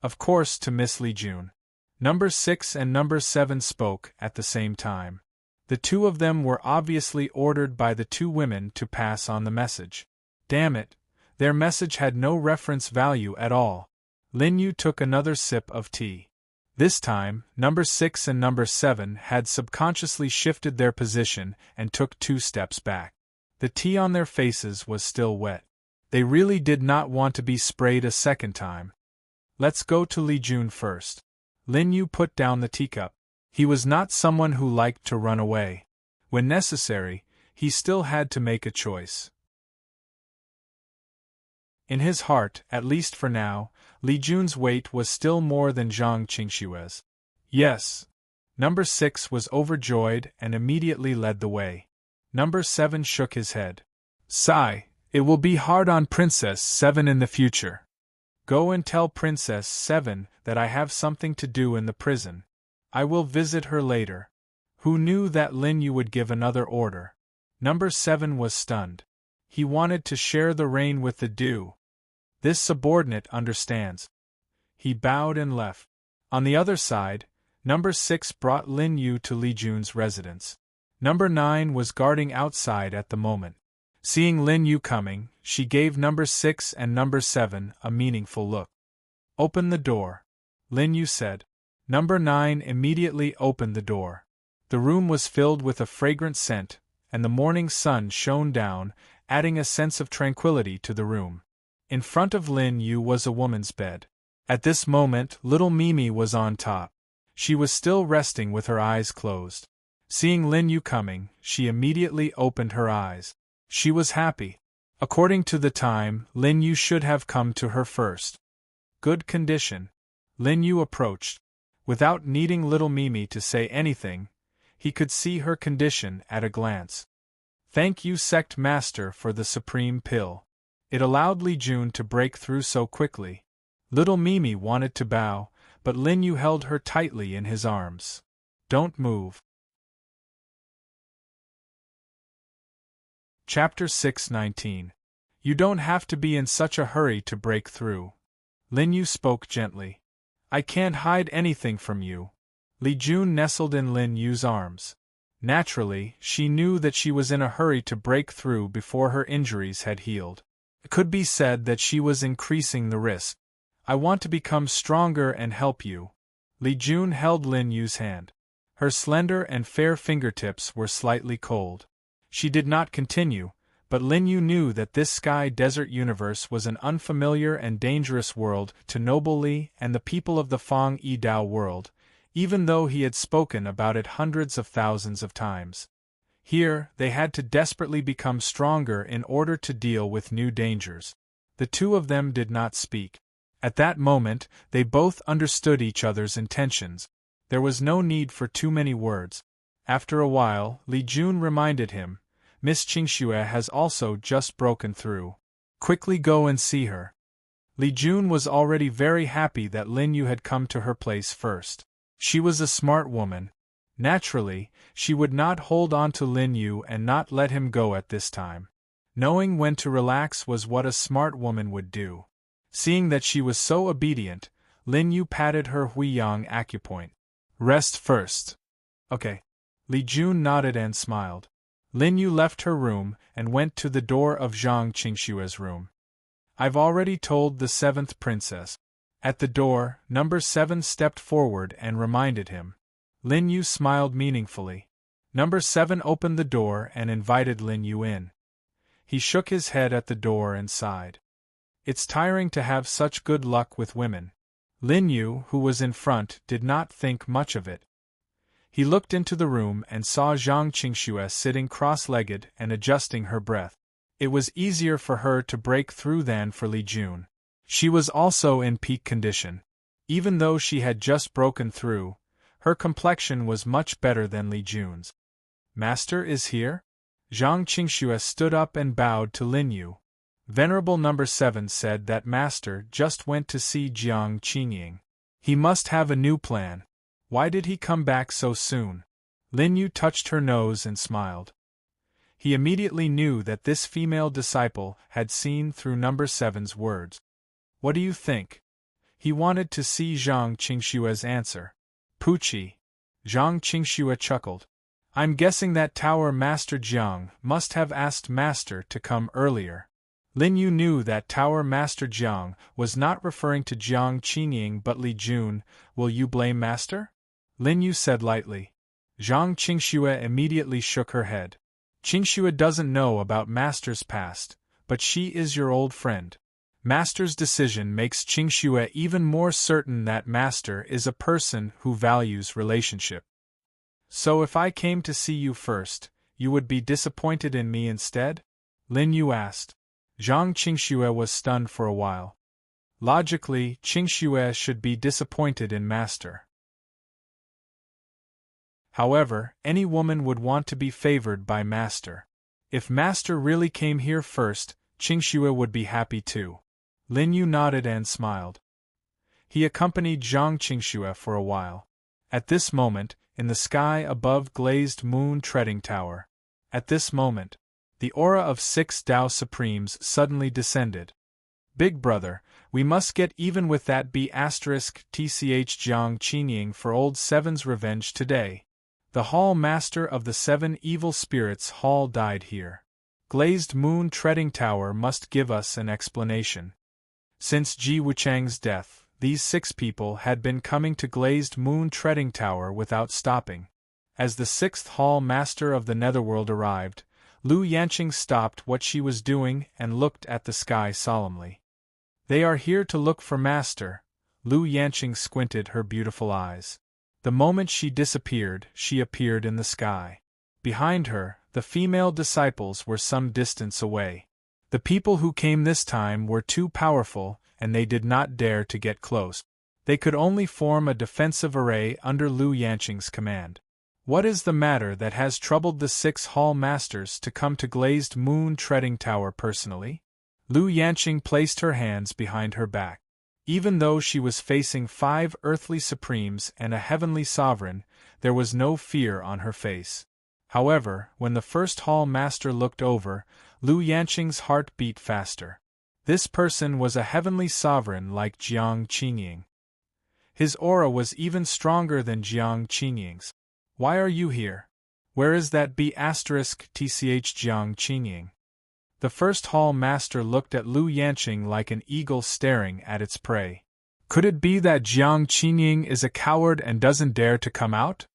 Of course to Miss Li Jun. Number 6 and Number 7 spoke at the same time. The two of them were obviously ordered by the two women to pass on the message. Damn it, their message had no reference value at all. Lin Yu took another sip of tea. This time, Number 6 and Number 7 had subconsciously shifted their position and took 2 steps back. The tea on their faces was still wet. They really did not want to be sprayed a second time. "Let's go to Li Jun first." Lin Yu put down the teacup. He was not someone who liked to run away. When necessary, he still had to make a choice. In his heart, at least for now, Li Jun's weight was still more than Zhang Qingshue's. Yes. Number 6 was overjoyed and immediately led the way. Number 7 shook his head. "Sigh, it will be hard on Princess 7 in the future. Go and tell Princess 7 that I have something to do in the prison. I will visit her later." Who knew that Lin Yu would give another order? Number 7 was stunned. He wanted to share the reign with the dew. This subordinate understands. He bowed and left. On the other side, Number 6 brought Lin Yu to Li Jun's residence. Number 9 was guarding outside at the moment. Seeing Lin Yu coming, she gave Number 6 and Number 7 a meaningful look. "Open the door," Lin Yu said. Number 9 immediately opened the door. The room was filled with a fragrant scent, and the morning sun shone down, adding a sense of tranquility to the room. In front of Lin Yu was a woman's bed. At this moment, little Mimi was on top. She was still resting with her eyes closed. Seeing Lin Yu coming, she immediately opened her eyes. She was happy. According to the time, Lin Yu should have come to her first. Good condition. Lin Yu approached. Without needing little Mimi to say anything, he could see her condition at a glance. "Thank you, Sect Master, for the supreme pill. It allowed Li Jun to break through so quickly." Little Mimi wanted to bow, but Lin Yu held her tightly in his arms. "Don't move." Chapter 619. You don't have to be in such a hurry to break through. Lin Yu spoke gently. "I can't hide anything from you." Li Jun nestled in Lin Yu's arms. Naturally, she knew that she was in a hurry to break through before her injuries had healed. It could be said that she was increasing the risk. "I want to become stronger and help you." Li Jun held Lin Yu's hand. Her slender and fair fingertips were slightly cold. She did not continue, but Lin Yu knew that this sky desert universe was an unfamiliar and dangerous world to Noble Li and the people of the Fang Yi Dao world, even though he had spoken about it hundreds of thousands of times. Here, they had to desperately become stronger in order to deal with new dangers. The two of them did not speak. At that moment, they both understood each other's intentions. There was no need for too many words. After a while, Li Jun reminded him, "Miss Qingxue has also just broken through. Quickly go and see her." Li Jun was already very happy that Lin Yu had come to her place first. She was a smart woman. Naturally, she would not hold on to Lin Yu and not let him go at this time. Knowing when to relax was what a smart woman would do. Seeing that she was so obedient, Lin Yu patted her Huiyang acupoint. Rest first. Okay. Li Jun nodded and smiled. Lin Yu left her room and went to the door of Zhang Qingshue's room. I've already told the 7th princess. At the door, number 7 stepped forward and reminded him. Lin Yu smiled meaningfully. Number 7 opened the door and invited Lin Yu in. He shook his head at the door and sighed. It's tiring to have such good luck with women. Lin Yu, who was in front, did not think much of it. He looked into the room and saw Zhang Qingxue sitting cross-legged and adjusting her breath. It was easier for her to break through than for Li Jun. She was also in peak condition. Even though she had just broken through, her complexion was much better than Li Jun's. Master is here? Zhang Qingxue stood up and bowed to Lin Yu. Venerable number 7 said that Master just went to see Jiang Qingying. He must have a new plan. Why did he come back so soon? Lin Yu touched her nose and smiled. He immediately knew that this female disciple had seen through number 7's words. What do you think? He wanted to see Zhang Qingshue's answer. Puchi. Zhang Qingxue chuckled. I'm guessing that Tower Master Jiang must have asked Master to come earlier. Lin Yu knew that Tower Master Jiang was not referring to Jiang Qingying but Li Jun. Will you blame Master? Lin Yu said lightly. Zhang Qingxue immediately shook her head. Qingxue doesn't know about Master's past, but she is your old friend. Master's decision makes Qingxue even more certain that Master is a person who values relationship. So if I came to see you first, you would be disappointed in me instead? Lin Yu asked. Zhang Qingxue was stunned for a while. Logically, Qingxue should be disappointed in Master. However, any woman would want to be favored by Master. If Master really came here first, Qingxue would be happy too. Lin Yu nodded and smiled. He accompanied Zhang Qingxue for a while. At this moment, in the sky above glazed moon treading tower. At this moment, the aura of 6 Tao Supremes suddenly descended. Big brother, we must get even with that B***tch Jiang Qingying for old 7's revenge today. The Hall Master of the 7 Evil Spirits Hall died here. Glazed Moon Treading Tower must give us an explanation. Since Ji Wuchang's death, these 6 people had been coming to Glazed Moon Treading Tower without stopping. As the 6th Hall Master of the Netherworld arrived, Lu Yanqing stopped what she was doing and looked at the sky solemnly. They are here to look for Master. Lu Yanqing squinted her beautiful eyes. The moment she disappeared, she appeared in the sky. Behind her, the female disciples were some distance away. The people who came this time were too powerful, and they did not dare to get close. They could only form a defensive array under Lu Yanqing's command. What is the matter that has troubled the 6 Hall Masters to come to Glazed Moon Treading Tower personally? Lu Yanqing placed her hands behind her back. Even though she was facing 5 earthly supremes and a heavenly sovereign, there was no fear on her face. However, when the 1st Hall Master looked over, Lu Yanqing's heart beat faster. This person was a heavenly sovereign like Jiang Qingying. His aura was even stronger than Jiang Qingying's. Why are you here? Where is that B***tch Jiang Qingying? The 1st Hall Master looked at Lu Yanqing like an eagle staring at its prey. Could it be that Jiang Qingying is a coward and doesn't dare to come out?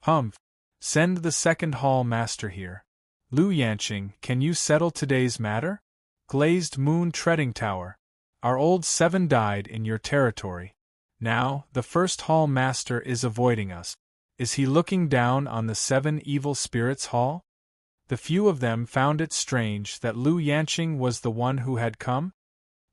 Humph. Send the 2nd Hall Master here. Lu Yanqing, can you settle today's matter? Glazed Moon Treading Tower. Our old 7 died in your territory. Now, the 1st Hall Master is avoiding us. Is he looking down on the 7 Evil Spirits Hall? The few of them found it strange that Lu Yanqing was the one who had come.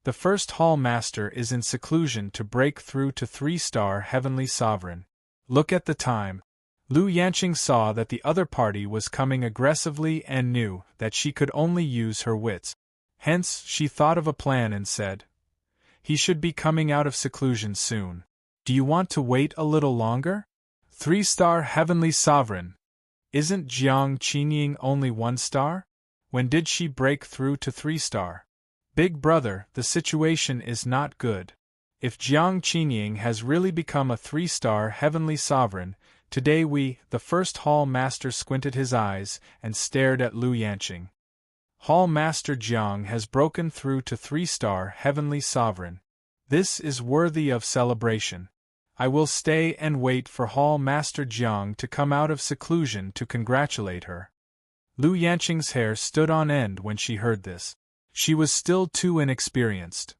The 1st Hall Master is in seclusion to break through to 3-star Heavenly Sovereign. Look at the time. Lu Yanqing saw that the other party was coming aggressively and knew that she could only use her wits. Hence, she thought of a plan and said, he should be coming out of seclusion soon. Do you want to wait a little longer? 3-star Heavenly Sovereign. Isn't Jiang Qingying only 1 star? When did she break through to 3-star? Big brother, the situation is not good. If Jiang Qingying has really become a 3-star heavenly sovereign, today the first Hall Master squinted his eyes and stared at Lu Yanqing. Hall Master Jiang has broken through to 3-star heavenly sovereign. This is worthy of celebration. I will stay and wait for Hall Master Jiang to come out of seclusion to congratulate her. Lu Yanqing's hair stood on end when she heard this. She was still too inexperienced.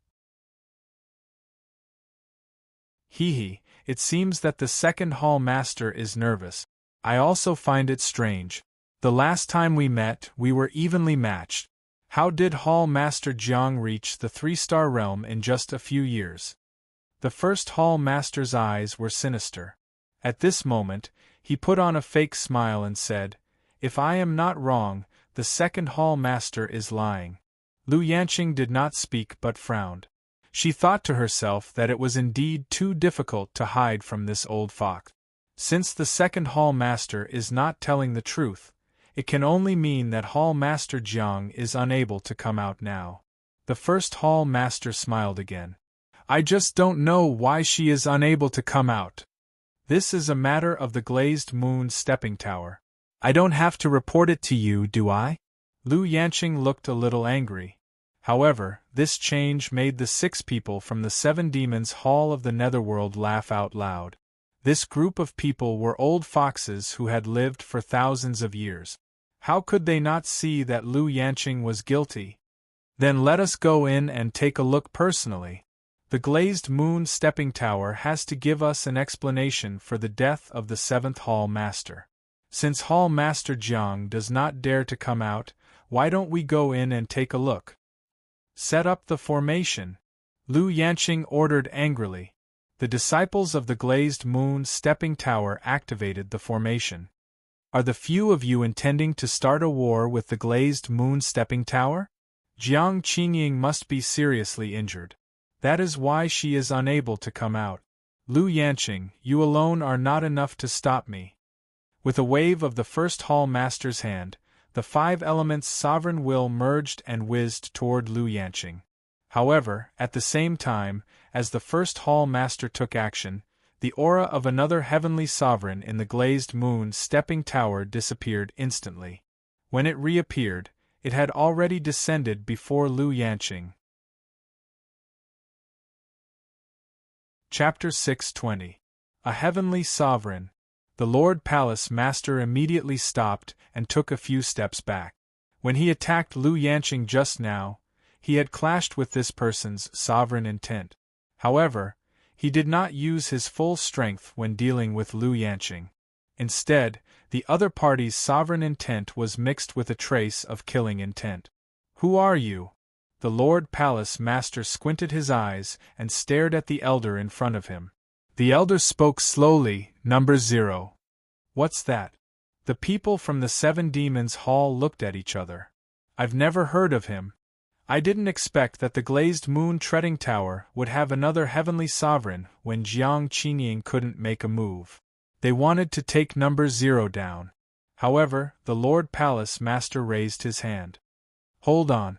Hee, it seems that the second Hall Master is nervous. I also find it strange. The last time we met, we were evenly matched. How did Hall Master Jiang reach the 3-star realm in just a few years? The first Hall Master's eyes were sinister. At this moment, he put on a fake smile and said, "If I am not wrong, the second Hall Master is lying." Lu Yanqing did not speak but frowned. She thought to herself that it was indeed too difficult to hide from this old fox. Since the second Hall Master is not telling the truth, it can only mean that Hall Master Jiang is unable to come out now. The first Hall Master smiled again. "I just don't know why she is unable to come out. This is a matter of the Glazed Moon Stepping Tower. I don't have to report it to you, do I?" Lu Yanqing looked a little angry. However, this change made the 6 people from the 7 Demons Hall of the Netherworld laugh out loud. This group of people were old foxes who had lived for thousands of years. How could they not see that Lu Yanqing was guilty? "Then let us go in and take a look personally. The Glazed Moon Stepping Tower has to give us an explanation for the death of the 7th Hall Master. Since Hall Master Jiang does not dare to come out, why don't we go in and take a look?" "Set up the formation," Lu Yanqing ordered angrily. The disciples of the Glazed Moon Stepping Tower activated the formation. "Are the few of you intending to start a war with the Glazed Moon Stepping Tower? Jiang Qingying must be seriously injured. That is why she is unable to come out. Lu Yanqing, you alone are not enough to stop me." With a wave of the first Hall Master's hand, the 5 elements' sovereign will merged and whizzed toward Lu Yanqing. However, at the same time, as the first Hall Master took action, the aura of another heavenly sovereign in the Glazed Moon Stepping Tower disappeared instantly. When it reappeared, it had already descended before Lu Yanqing. Chapter 620. A Heavenly Sovereign. The Lord Palace Master immediately stopped and took a few steps back. When he attacked Lu Yanqing just now, he had clashed with this person's sovereign intent. However, he did not use his full strength when dealing with Lu Yanqing. Instead, the other party's sovereign intent was mixed with a trace of killing intent. "Who are you?" The Lord Palace Master squinted his eyes and stared at the elder in front of him. The elder spoke slowly, "Number 0. What's that?" The people from the 7 Demons Hall looked at each other. "I've never heard of him. I didn't expect that the Glazed Moon Treading Tower would have another heavenly sovereign when Jiang Qingying couldn't make a move. They wanted to take number 0 down." However, the Lord Palace Master raised his hand. "Hold on."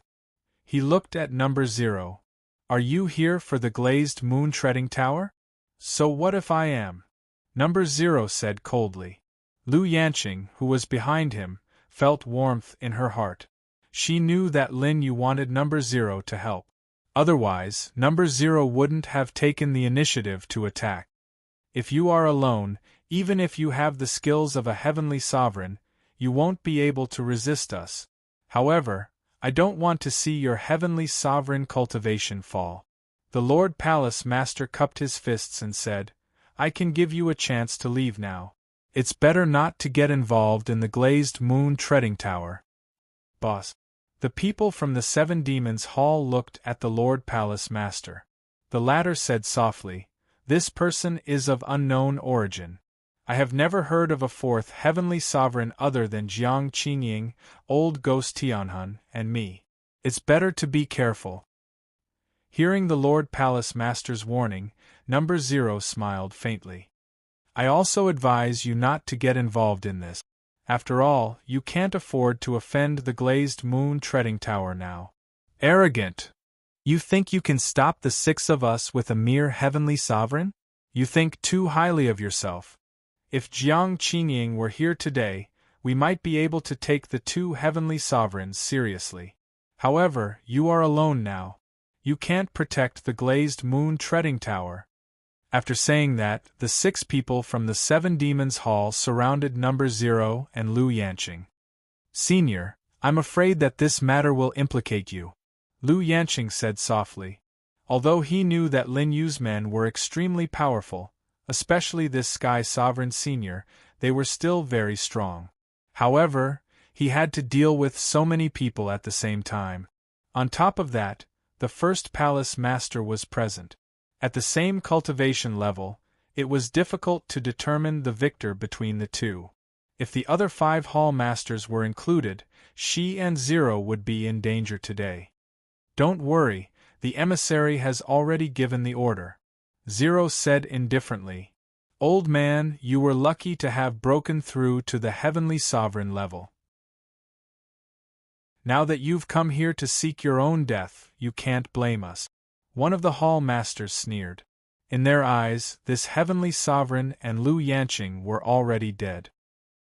He looked at number 0. "Are you here for the Glazed Moon Treading Tower?" "So what if I am?" Number 0 said coldly. Lu Yanqing, who was behind him, felt warmth in her heart. She knew that Lin Yu wanted number 0 to help. Otherwise, number 0 wouldn't have taken the initiative to attack. "If you are alone, even if you have the skills of a heavenly sovereign, you won't be able to resist us. However, I don't want to see your heavenly sovereign cultivation fall." The Lord Palace Master cupped his fists and said, "I can give you a chance to leave now. It's better not to get involved in the Glazed Moon Treading Tower." "Boss." The people from the 7 Demons Hall looked at the Lord Palace Master. The latter said softly, "This person is of unknown origin. I have never heard of a 4th heavenly sovereign other than Jiang Qingying, Old Ghost Tianhun, and me. It's better to be careful." Hearing the Lord Palace Master's warning, number 0 smiled faintly. "I also advise you not to get involved in this. After all, you can't afford to offend the glazed moon treading tower now. Arrogant! You think you can stop the 6 of us with a mere heavenly sovereign? You think too highly of yourself. If Jiang Qingying were here today, we might be able to take the 2 heavenly sovereigns seriously. However, you are alone now. You can't protect the glazed moon treading tower. After saying that, the 6 people from the 7 Demons Hall surrounded number 0 and Lu Yanqing. Senior, I'm afraid that this matter will implicate you, Lu Yanqing said softly. Although he knew that Lin Yu's men were extremely powerful, especially this Sky Sovereign Senior, they were still very strong. However, he had to deal with so many people at the same time. On top of that, the first Palace Master was present. At the same cultivation level, it was difficult to determine the victor between the two. If the other 5 Hall Masters were included, Shi and Zero would be in danger today. Don't worry, the emissary has already given the order, Zero said indifferently. Old man, you were lucky to have broken through to the Heavenly Sovereign level. Now that you've come here to seek your own death, you can't blame us. One of the Hall Masters sneered. In their eyes, this Heavenly Sovereign and Lu Yanqing were already dead.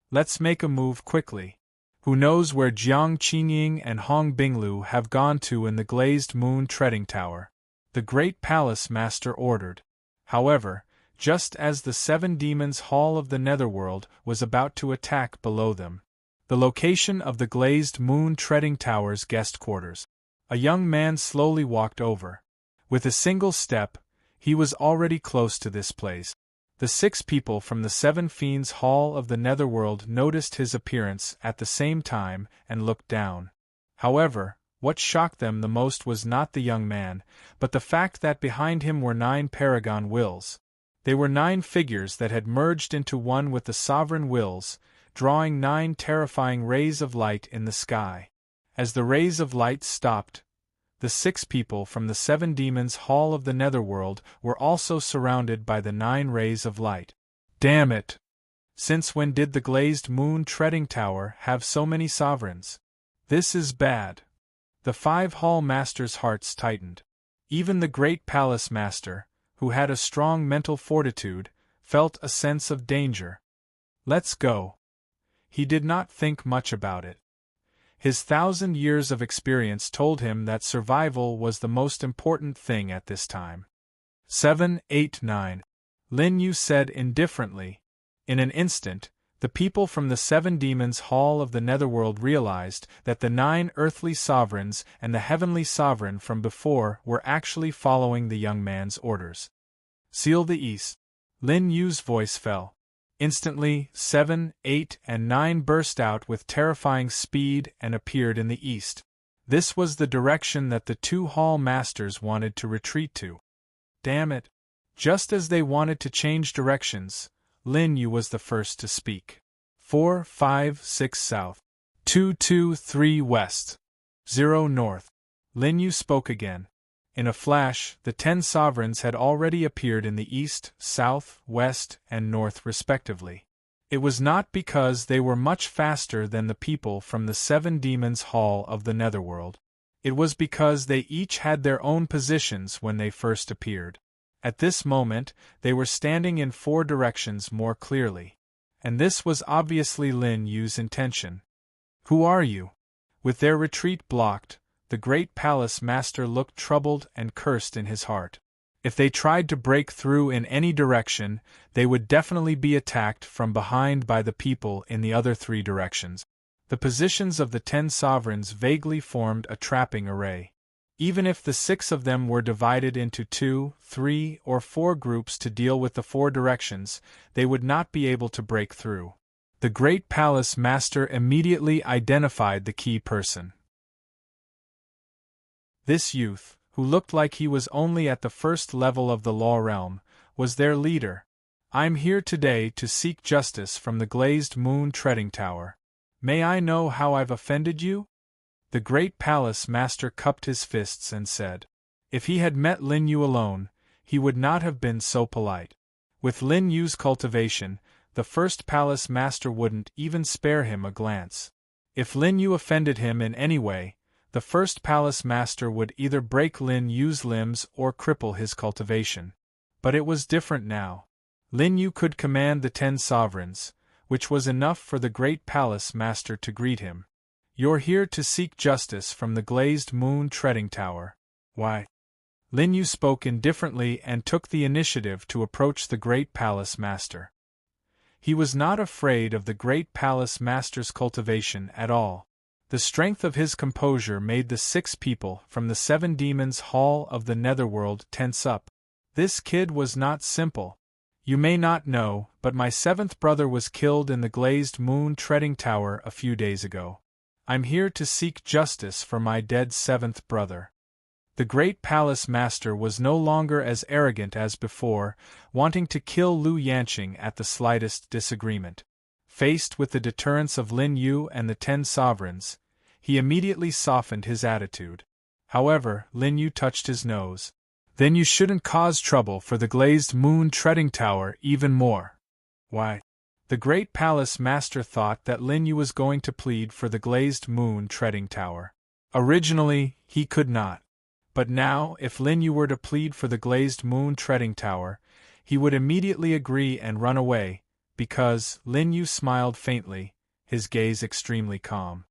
Let's make a move quickly. Who knows where Jiang Qingying and Hong Binglu have gone to in the glazed moon treading tower? The Great Palace Master ordered. However, just as the 7 Demons Hall of the Netherworld was about to attack below them, the location of the glazed moon treading tower's guest quarters, a young man slowly walked over. With a single step, he was already close to this place. The 6 people from the 7 Fiends Hall of the Netherworld noticed his appearance at the same time and looked down. However, what shocked them the most was not the young man, but the fact that behind him were 9 Paragon Wills. They were 9 figures that had merged into one with the Sovereign Wills, drawing 9 terrifying rays of light in the sky. As the rays of light stopped, the 6 people from the 7 Demons Hall of the Netherworld were also surrounded by the 9 rays of light. Damn it! Since when did the glazed moon treading tower have so many sovereigns? This is bad. The 5 Hall Masters' hearts tightened. Even the Great Palace Master, who had a strong mental fortitude, felt a sense of danger. Let's go. He did not think much about it. His 1,000 years of experience told him that survival was the most important thing at this time. 7, 8, 9. Lin Yu said indifferently. In an instant, the people from the 7 Demons Hall of the Netherworld realized that the 9 earthly sovereigns and the heavenly sovereign from before were actually following the young man's orders. Seal the east. Lin Yu's voice fell. Instantly, 7, 8, and 9 burst out with terrifying speed and appeared in the east. This was the direction that the 2 Hall Masters wanted to retreat to. Damn it! Just as they wanted to change directions, Lin Yu was the first to speak. 4, 5, 6 south. 2, 2, 3 west. 0 north. Lin Yu spoke again. In a flash, the 10 sovereigns had already appeared in the east, south, west, and north respectively. It was not because they were much faster than the people from the 7 Demons Hall of the Netherworld. It was because they each had their own positions when they first appeared. At this moment, they were standing in 4 directions more clearly. And this was obviously Lin Yu's intention. Who are you? With their retreat blocked, the Great Palace Master looked troubled and cursed in his heart. If they tried to break through in any direction, they would definitely be attacked from behind by the people in the other 3 directions. The positions of the 10 sovereigns vaguely formed a trapping array. Even if the 6 of them were divided into 2, 3, or 4 groups to deal with the 4 directions, they would not be able to break through. The Great Palace Master immediately identified the key person. This youth, who looked like he was only at the first level of the law realm, was their leader. I'm here today to seek justice from the glazed moon treading tower. May I know how I've offended you? The Great Palace Master cupped his fists and said. If he had met Lin Yu alone, he would not have been so polite. With Lin Yu's cultivation, the first palace master wouldn't even spare him a glance. If Lin Yu offended him in any way, the first palace master would either break Lin Yu's limbs or cripple his cultivation. But it was different now. Lin Yu could command the 10 sovereigns, which was enough for the great palace master to greet him. "You're here to seek justice from the glazed moon treading tower. Why?" Lin Yu spoke indifferently and took the initiative to approach the great palace master. He was not afraid of the great palace master's cultivation at all. The strength of his composure made the 6 people from the 7 demons' hall of the netherworld tense up. "This kid was not simple. You may not know, but my 7th brother was killed in the glazed moon treading tower a few days ago. I'm here to seek justice for my dead 7th brother." The great palace master was no longer as arrogant as before, wanting to kill Lu Yanqing at the slightest disagreement. Faced with the deterrence of Lin Yu and the 10 sovereigns, he immediately softened his attitude. However, Lin Yu touched his nose. "Then you shouldn't cause trouble for the glazed moon treading tower even more." "Why?" The great palace master thought that Lin Yu was going to plead for the glazed moon treading tower. Originally, he could not. But now, if Lin Yu were to plead for the glazed moon treading tower, he would immediately agree and run away, because Lin Yu smiled faintly, his gaze extremely calm.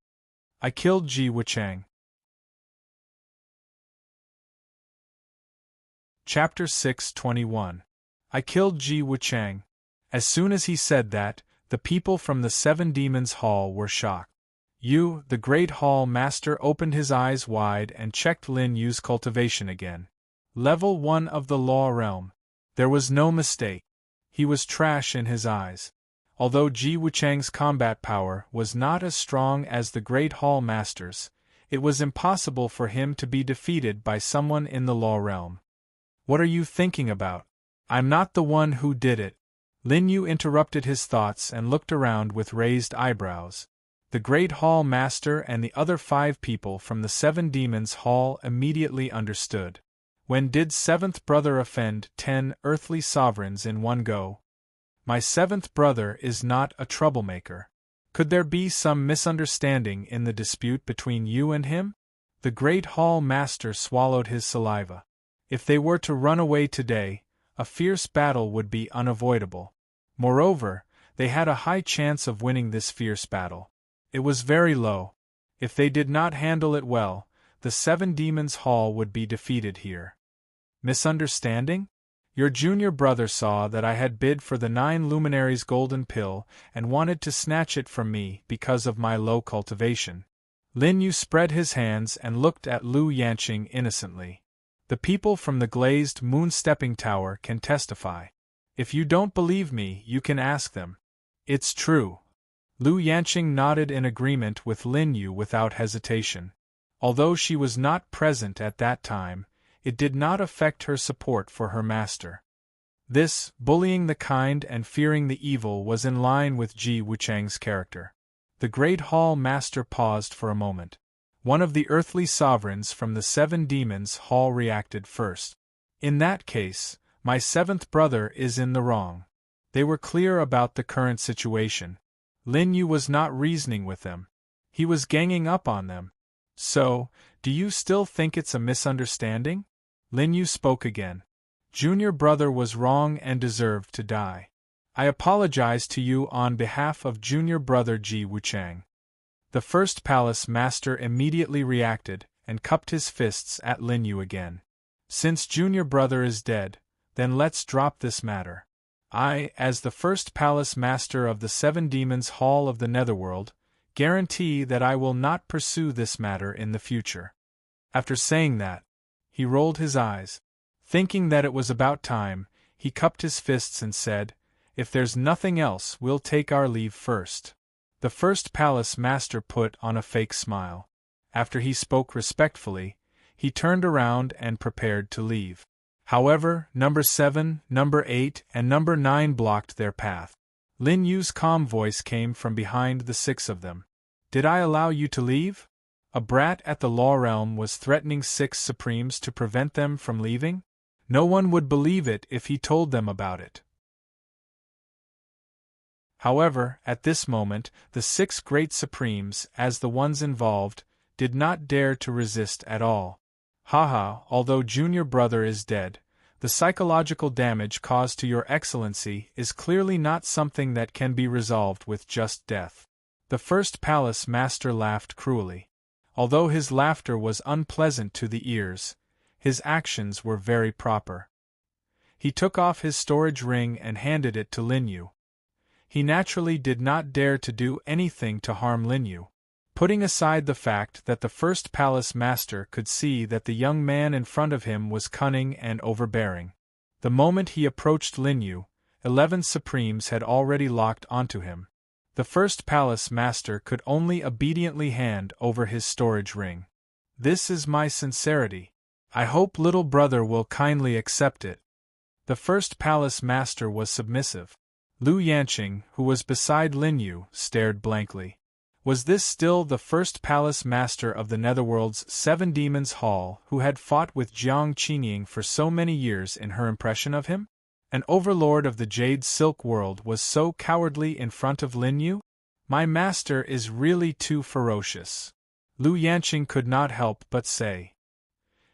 "I killed Ji Wuchang." Chapter 621. I killed Ji Wuchang. As soon as he said that, the people from the 7 demons' hall were shocked. Yu, the great hall master, opened his eyes wide and checked Lin Yu's cultivation again. Level 1 of the law realm. There was no mistake. He was trash in his eyes. Although Ji Wuchang's combat power was not as strong as the great hall master's, it was impossible for him to be defeated by someone in the law realm. "What are you thinking about? I'm not the one who did it." Lin Yu interrupted his thoughts and looked around with raised eyebrows. The great hall master and the other 5 people from the 7 demons' hall immediately understood. When did 7th brother offend 10 earthly sovereigns in one go? My 7th brother is not a troublemaker. Could there be some misunderstanding in the dispute between you and him? The great hall master swallowed his saliva. If they were to run away today, a fierce battle would be unavoidable. Moreover, they had a high chance of winning this fierce battle. It was very low. If they did not handle it well, the 7 demons' hall would be defeated here. Misunderstanding? Your junior brother saw that I had bid for the 9 luminaries' golden pill and wanted to snatch it from me because of my low cultivation. Lin Yu spread his hands and looked at Lu Yanqing innocently. The people from the glazed moon-stepping tower can testify. If you don't believe me, you can ask them. It's true. Lu Yanqing nodded in agreement with Lin Yu without hesitation. Although she was not present at that time, it did not affect her support for her master. This, bullying the kind and fearing the evil, was in line with Ji Wuchang's character. The great hall master paused for a moment. One of the earthly sovereigns from the 7 demons' hall reacted first. "In that case, my 7th brother is in the wrong." They were clear about the current situation. Lin Yu was not reasoning with them. He was ganging up on them. "So, do you still think it's a misunderstanding?" Lin Yu spoke again. "Junior brother was wrong and deserved to die. I apologize to you on behalf of junior brother Ji Wuchang." The first palace master immediately reacted and cupped his fists at Lin Yu again. "Since junior brother is dead, then let's drop this matter. I, as the first palace master of the 7 demons' hall of the netherworld, guarantee that I will not pursue this matter in the future." After saying that, he rolled his eyes. Thinking that it was about time, he cupped his fists and said, "If there's nothing else, we'll take our leave first." The first palace master put on a fake smile. After he spoke respectfully, he turned around and prepared to leave. However, number 7, number 8, and number 9 blocked their path. Lin Yu's calm voice came from behind the 6 of them. "Did I allow you to leave?" A brat at the law realm was threatening 6 supremes to prevent them from leaving? No one would believe it if he told them about it. However, at this moment, the 6 great supremes, as the ones involved, did not dare to resist at all. Haha, although junior brother is dead, the psychological damage caused to your excellency is clearly not something that can be resolved with just death. The first palace master laughed cruelly. Although his laughter was unpleasant to the ears, his actions were very proper. He took off his storage ring and handed it to Lin Yu. He naturally did not dare to do anything to harm Lin Yu. Putting aside the fact that the first palace master could see that the young man in front of him was cunning and overbearing. The moment he approached Lin Yu, 11 supremes had already locked onto him. The first palace master could only obediently hand over his storage ring. This is my sincerity. I hope little brother will kindly accept it. The first palace master was submissive. Lu Yanqing, who was beside Lin Yu, stared blankly. Was this still the first palace master of the Netherworld's 7 Demons Hall who had fought with Jiang Qinying for so many years in her impression of him? An overlord of the Jade Silk world was so cowardly in front of Lin Yu? My master is really too ferocious. Lu Yanqing could not help but say.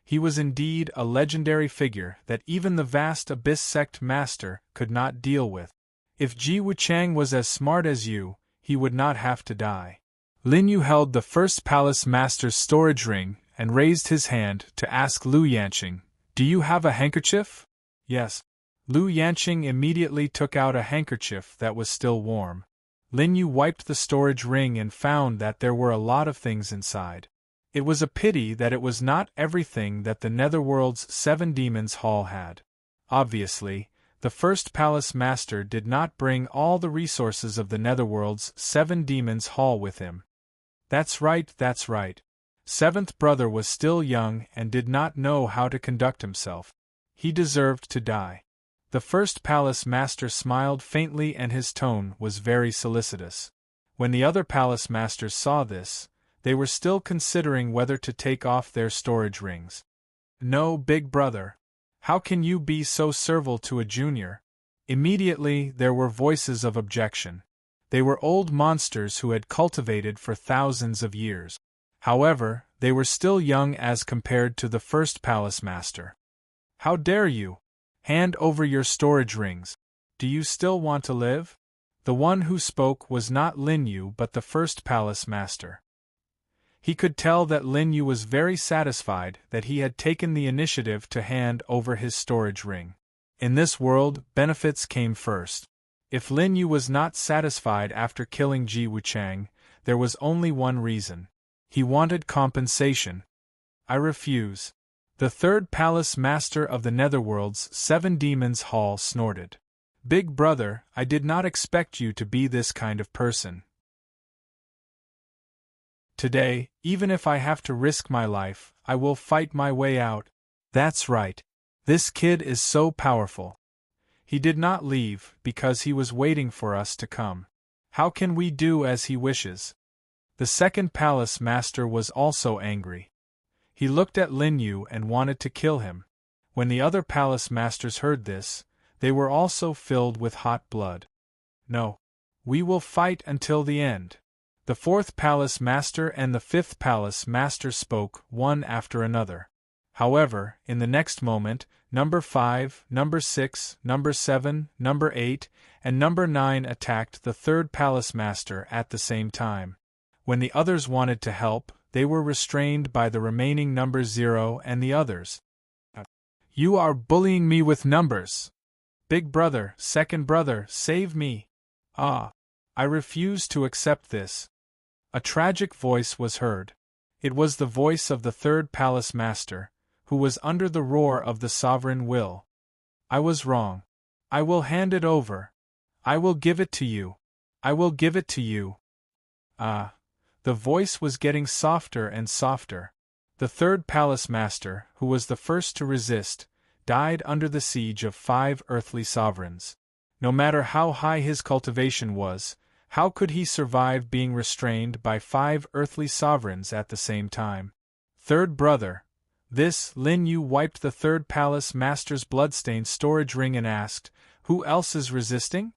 He was indeed a legendary figure that even the vast Abyss Sect master could not deal with. If Ji Wuchang was as smart as you, he would not have to die. Lin Yu held the first palace master's storage ring and raised his hand to ask Lu Yanqing, "Do you have a handkerchief?" "Yes." Lu Yanqing immediately took out a handkerchief that was still warm. Lin Yu wiped the storage ring and found that there were a lot of things inside. It was a pity that it was not everything that the Netherworld's 7 Demons Hall had. Obviously, the first palace master did not bring all the resources of the Netherworld's 7 Demons Hall with him. That's right, that's right. 7th brother was still young and did not know how to conduct himself. He deserved to die. The first palace master smiled faintly and his tone was very solicitous. When the other palace masters saw this, they were still considering whether to take off their storage rings. "No, big brother. How can you be so servile to a junior?" Immediately there were voices of objection. They were old monsters who had cultivated for thousands of years. However, they were still young as compared to the first palace master. "How dare you? Hand over your storage rings. Do you still want to live?" The one who spoke was not Lin Yu but the first palace master. He could tell that Lin Yu was very satisfied that he had taken the initiative to hand over his storage ring. In this world, benefits came first. If Lin Yu was not satisfied after killing Ji Wuchang, there was only one reason. He wanted compensation. "I refuse." The third palace master of the Netherworld's 7 Demons Hall snorted. "Big brother, I did not expect you to be this kind of person. Today, even if I have to risk my life, I will fight my way out." "That's right. This kid is so powerful. He did not leave because he was waiting for us to come. How can we do as he wishes?" The second palace master was also angry. He looked at Lin Yu and wanted to kill him. When the other palace masters heard this, they were also filled with hot blood. "No. We will fight until the end." The fourth palace master and the fifth palace master spoke one after another. However, in the next moment, number 5, number 6, number 7, number 8, and number 9 attacked the third palace master at the same time. When the others wanted to help, they were restrained by the remaining number 0 and the others. "You are bullying me with numbers! Big brother, second brother, save me! Ah! I refuse to accept this." A tragic voice was heard. It was the voice of the third palace master, who was under the roar of the sovereign will. "I was wrong. I will hand it over. I will give it to you. I will give it to you." Ah! The voice was getting softer and softer. The third palace master, who was the first to resist, died under the siege of 5 earthly sovereigns. No matter how high his cultivation was, how could he survive being restrained by 5 earthly sovereigns at the same time? "Third brother." This, Lin Yu wiped the third palace master's bloodstained storage ring and asked, "Who else is resisting?"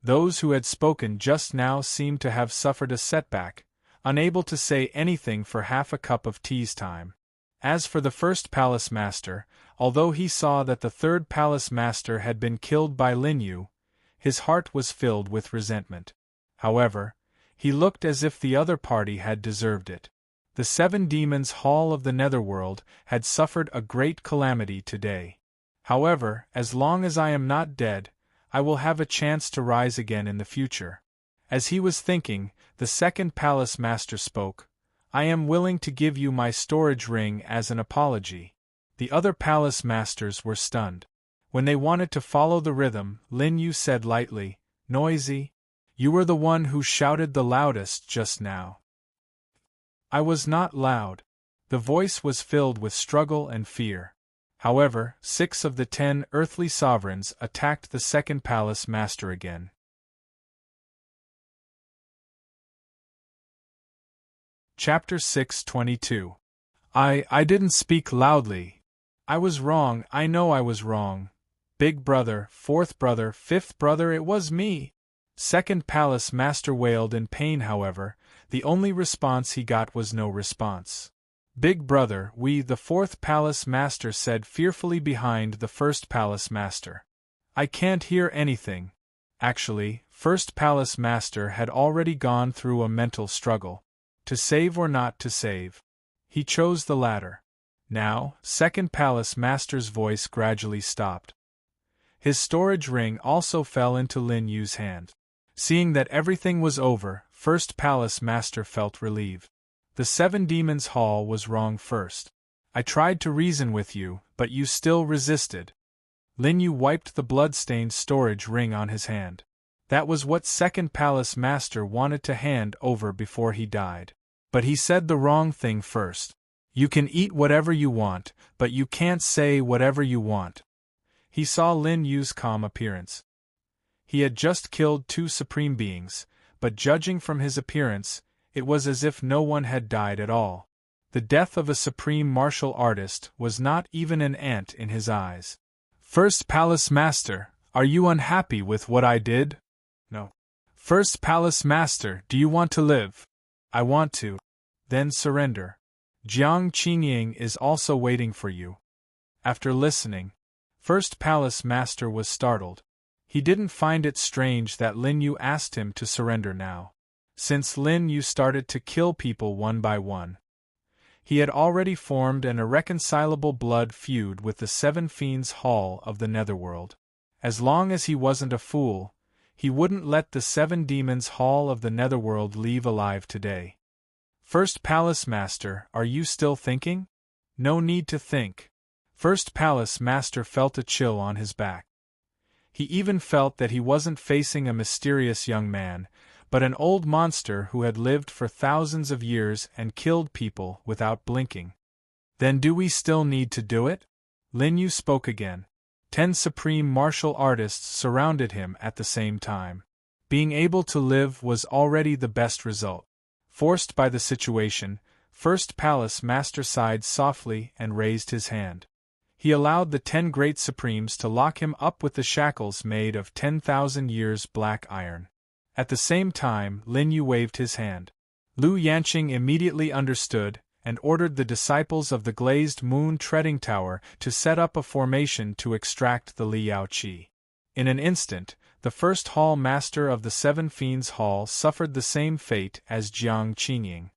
Those who had spoken just now seemed to have suffered a setback, unable to say anything for half a cup of tea's time. As for the first palace master, although he saw that the third palace master had been killed by Lin Yu, his heart was filled with resentment. However, he looked as if the other party had deserved it. The Seven Demons' Hall of the Netherworld had suffered a great calamity today. However, as long as I am not dead, I will have a chance to rise again in the future. As he was thinking, the second palace master spoke. I am willing to give you my storage ring as an apology. The other palace masters were stunned. When they wanted to follow the rhythm, Lin Yu said lightly, Noisy, you were the one who shouted the loudest just now. I was not loud. The voice was filled with struggle and fear. However, 6 of the 10 earthly sovereigns attacked the second palace master again. Chapter 6:22. I didn't speak loudly. I was wrong, I know I was wrong. Big brother, fourth brother, fifth brother, it was me. Second palace master wailed in pain. However, the only response he got was no response. Big brother, the fourth palace master said fearfully behind the first palace master. I can't hear anything. Actually, first palace master had already gone through a mental struggle. To save or not to save? He chose the latter. Now, second palace master's voice gradually stopped. His storage ring also fell into Lin Yu's hand. Seeing that everything was over, first palace master felt relieved. The Seven Demons' Hall was wrong first. I tried to reason with you, but you still resisted. Lin Yu wiped the blood-stained storage ring on his hand. That was what second palace master wanted to hand over before he died. But he said the wrong thing first. You can eat whatever you want, but you can't say whatever you want. He saw Lin Yu's calm appearance. He had just killed 2 supreme beings, but judging from his appearance, it was as if no one had died at all. The death of a supreme martial artist was not even an ant in his eyes. First palace master, are you unhappy with what I did? No. First palace master, do you want to live? I want to. Then surrender. Jiang Qingying is also waiting for you. After listening, first palace master was startled. He didn't find it strange that Lin Yu asked him to surrender now, since Lin Yu started to kill people one by one. He had already formed an irreconcilable blood feud with the Seven Fiends' Hall of the Netherworld. As long as he wasn't a fool, he wouldn't let the Seven Demons' Hall of the Netherworld leave alive today. First Palace Master, are you still thinking? No need to think. First Palace Master felt a chill on his back. He even felt that he wasn't facing a mysterious young man, but an old monster who had lived for thousands of years and killed people without blinking. Then do we still need to do it? Lin Yu spoke again. 10 supreme martial artists surrounded him at the same time. Being able to live was already the best result. Forced by the situation, First Palace Master sighed softly and raised his hand. He allowed the 10 great supremes to lock him up with the shackles made of 10,000 years black iron. At the same time, Lin Yu waved his hand. Lu Yanqing immediately understood, and ordered the disciples of the glazed moon treading tower to set up a formation to extract the Liao Qi. In an instant, the first hall master of the Seven Fiends Hall suffered the same fate as Jiang Qingying.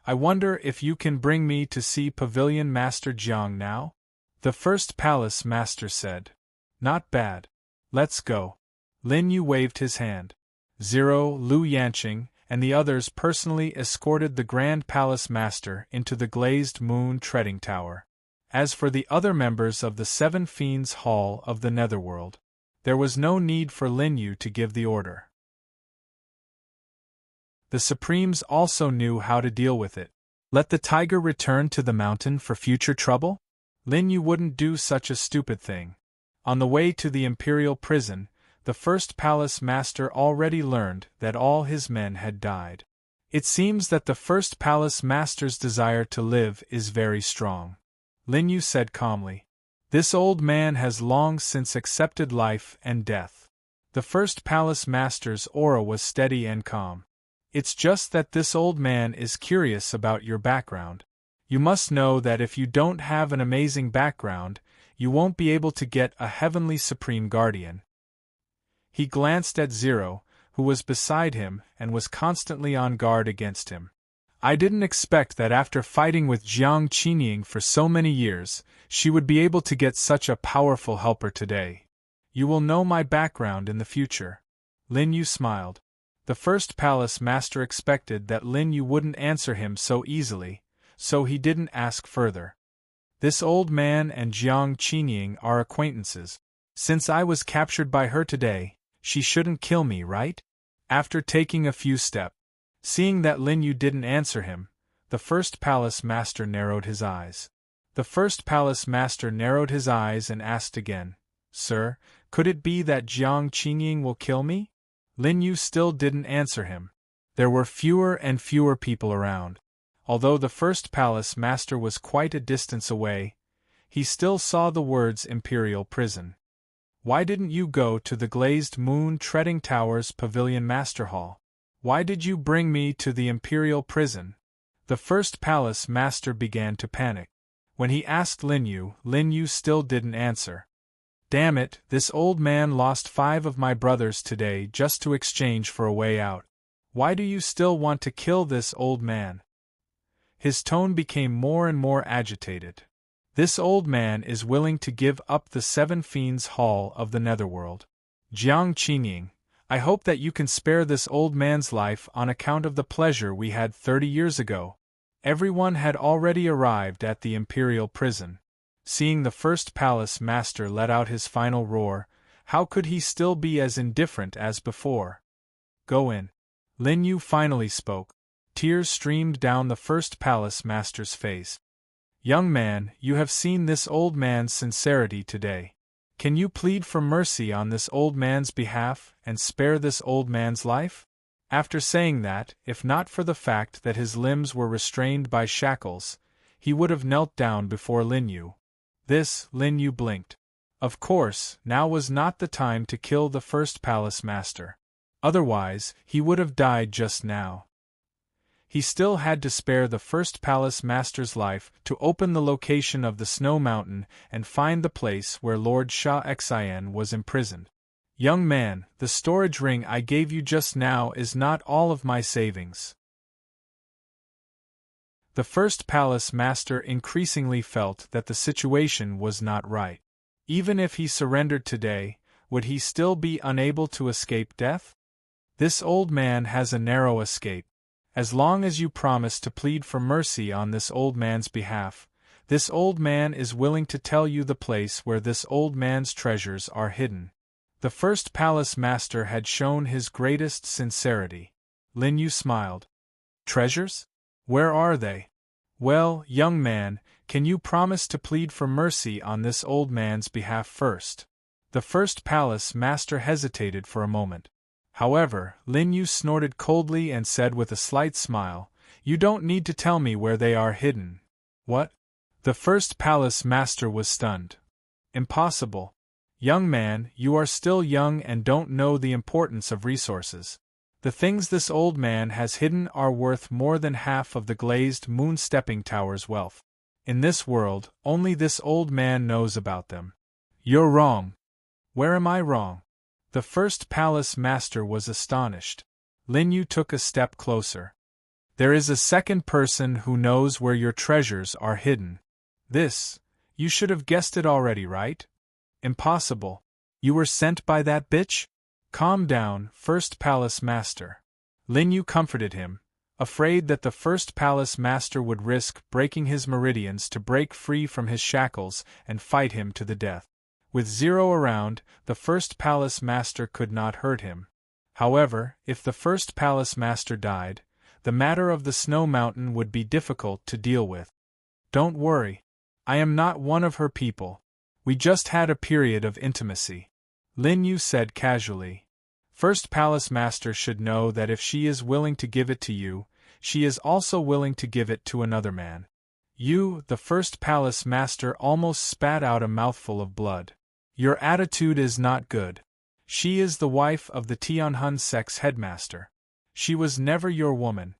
I wonder if you can bring me to see Pavilion Master Jiang now? The first palace master said. Not bad. Let's go. Lin Yu waved his hand. Zero, Lu Yanqing, and the others personally escorted the Grand Palace Master into the glazed moon treading tower. As for the other members of the Seven Fiends Hall of the Netherworld, there was no need for Lin Yu to give the order. The Supremes also knew how to deal with it. Let the tiger return to the mountain for future trouble? Lin Yu wouldn't do such a stupid thing. On the way to the Imperial prison, the first palace master already learned that all his men had died. It seems that the first palace master's desire to live is very strong. Lin Yu said calmly. This old man has long since accepted life and death. The first palace master's aura was steady and calm. It's just that this old man is curious about your background. You must know that if you don't have an amazing background, you won't be able to get a heavenly supreme guardian. He glanced at Zero, who was beside him and was constantly on guard against him. I didn't expect that after fighting with Jiang Qingying for so many years, she would be able to get such a powerful helper today. You will know my background in the future. Lin Yu smiled. The first palace master expected that Lin Yu wouldn't answer him so easily, so he didn't ask further. This old man and Jiang Qingying are acquaintances. Since I was captured by her today, she shouldn't kill me, right? After taking a few steps, seeing that Lin Yu didn't answer him, the first palace master narrowed his eyes. The first palace master narrowed his eyes and asked again, "Sir, could it be that Jiang Qingying will kill me?" Lin Yu still didn't answer him. There were fewer and fewer people around. Although the first palace master was quite a distance away, he still saw the words Imperial Prison. Why didn't you go to the glazed moon treading towers pavilion master hall? Why did you bring me to the Imperial Prison? The first palace master began to panic. When he asked Lin Yu still didn't answer. Damn it, this old man lost 5 of my brothers today just to exchange for a way out. Why do you still want to kill this old man? His tone became more and more agitated. This old man is willing to give up the 7 Fiends Hall of the Netherworld. Jiang Qingying, I hope that you can spare this old man's life on account of the pleasure we had 30 years ago. Everyone had already arrived at the Imperial Prison. Seeing the first palace master let out his final roar, how could he still be as indifferent as before? Go in. Lin Yu finally spoke. Tears streamed down the first palace master's face. Young man, you have seen this old man's sincerity today. Can you plead for mercy on this old man's behalf and spare this old man's life? After saying that, if not for the fact that his limbs were restrained by shackles, he would have knelt down before Lin Yu. Lin Yu blinked. Of course, now was not the time to kill the first palace master. Otherwise, he would have died just now. He still had to spare the first palace master's life to open the location of the snow mountain and find the place where Lord Sha Xian was imprisoned. Young man, the storage ring I gave you just now is not all of my savings. The first palace master increasingly felt that the situation was not right. Even if he surrendered today, would he still be unable to escape death? This old man has a narrow escape. As long as you promise to plead for mercy on this old man's behalf, this old man is willing to tell you the place where this old man's treasures are hidden. The first palace master had shown his greatest sincerity. Lin Yu smiled. Treasures? Where are they? Well, young man, can you promise to plead for mercy on this old man's behalf first? The first palace master hesitated for a moment. However, Lin Yu snorted coldly and said with a slight smile, You don't need to tell me where they are hidden. What? The first palace master was stunned. Impossible. Young man, you are still young and don't know the importance of resources. The things this old man has hidden are worth more than half of the glazed moon stepping tower's wealth. In this world, only this old man knows about them. You're wrong. Where am I wrong? The first palace master was astonished. Lin Yu took a step closer. There is a second person who knows where your treasures are hidden. You should have guessed it already, right? Impossible. You were sent by that bitch? Calm down, first palace master. Lin Yu comforted him, afraid that the first palace master would risk breaking his meridians to break free from his shackles and fight him to the death. With Zero around, the first palace master could not hurt him. However, if the first palace master died, the matter of the snow mountain would be difficult to deal with. Don't worry. I am not one of her people. We just had a period of intimacy. Lin Yu said casually. First palace master should know that if she is willing to give it to you, she is also willing to give it to another man. The first palace master almost spat out a mouthful of blood. Your attitude is not good. She is the wife of the Tianhun Sect's headmaster. She was never your woman.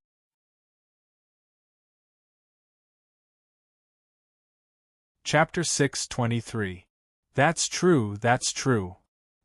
Chapter 623. That's true, that's true.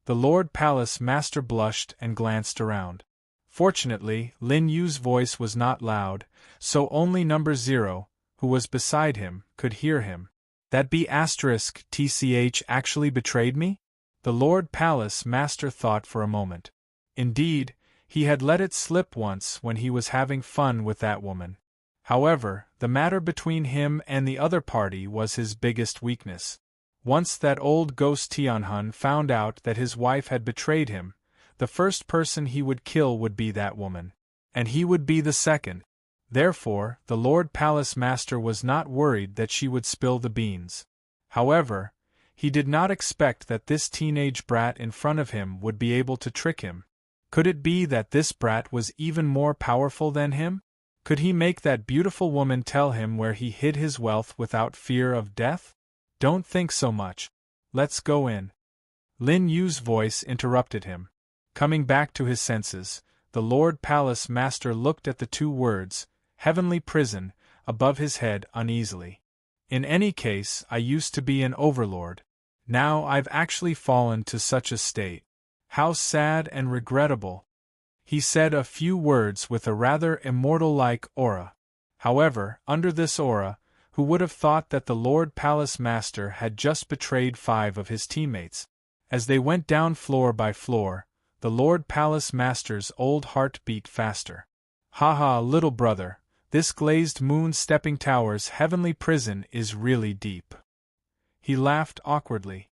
The Lord Palace Master blushed and glanced around. Fortunately, Lin Yu's voice was not loud, so only number 0, who was beside him, could hear him. That B***TCH actually betrayed me? The Lord Palace Master thought for a moment. Indeed, he had let it slip once when he was having fun with that woman. However, the matter between him and the other party was his biggest weakness. Once that old ghost Tianhun found out that his wife had betrayed him, the first person he would kill would be that woman. And he would be the second. Therefore, the Lord Palace Master was not worried that she would spill the beans. However, he did not expect that this teenage brat in front of him would be able to trick him. Could it be that this brat was even more powerful than him? Could he make that beautiful woman tell him where he hid his wealth without fear of death? Don't think so much. Let's go in. Lin Yu's voice interrupted him. Coming back to his senses, the Lord Palace Master looked at the two words, heavenly prison, above his head uneasily. In any case, I used to be an overlord. Now I've actually fallen to such a state. How sad and regrettable. He said a few words with a rather immortal-like aura. However, under this aura, who would have thought that the Lord Palace Master had just betrayed 5 of his teammates? As they went down floor by floor, the Lord Palace Master's old heart beat faster. Haha, little brother, this glazed moon stepping tower's heavenly prison is really deep. He laughed awkwardly.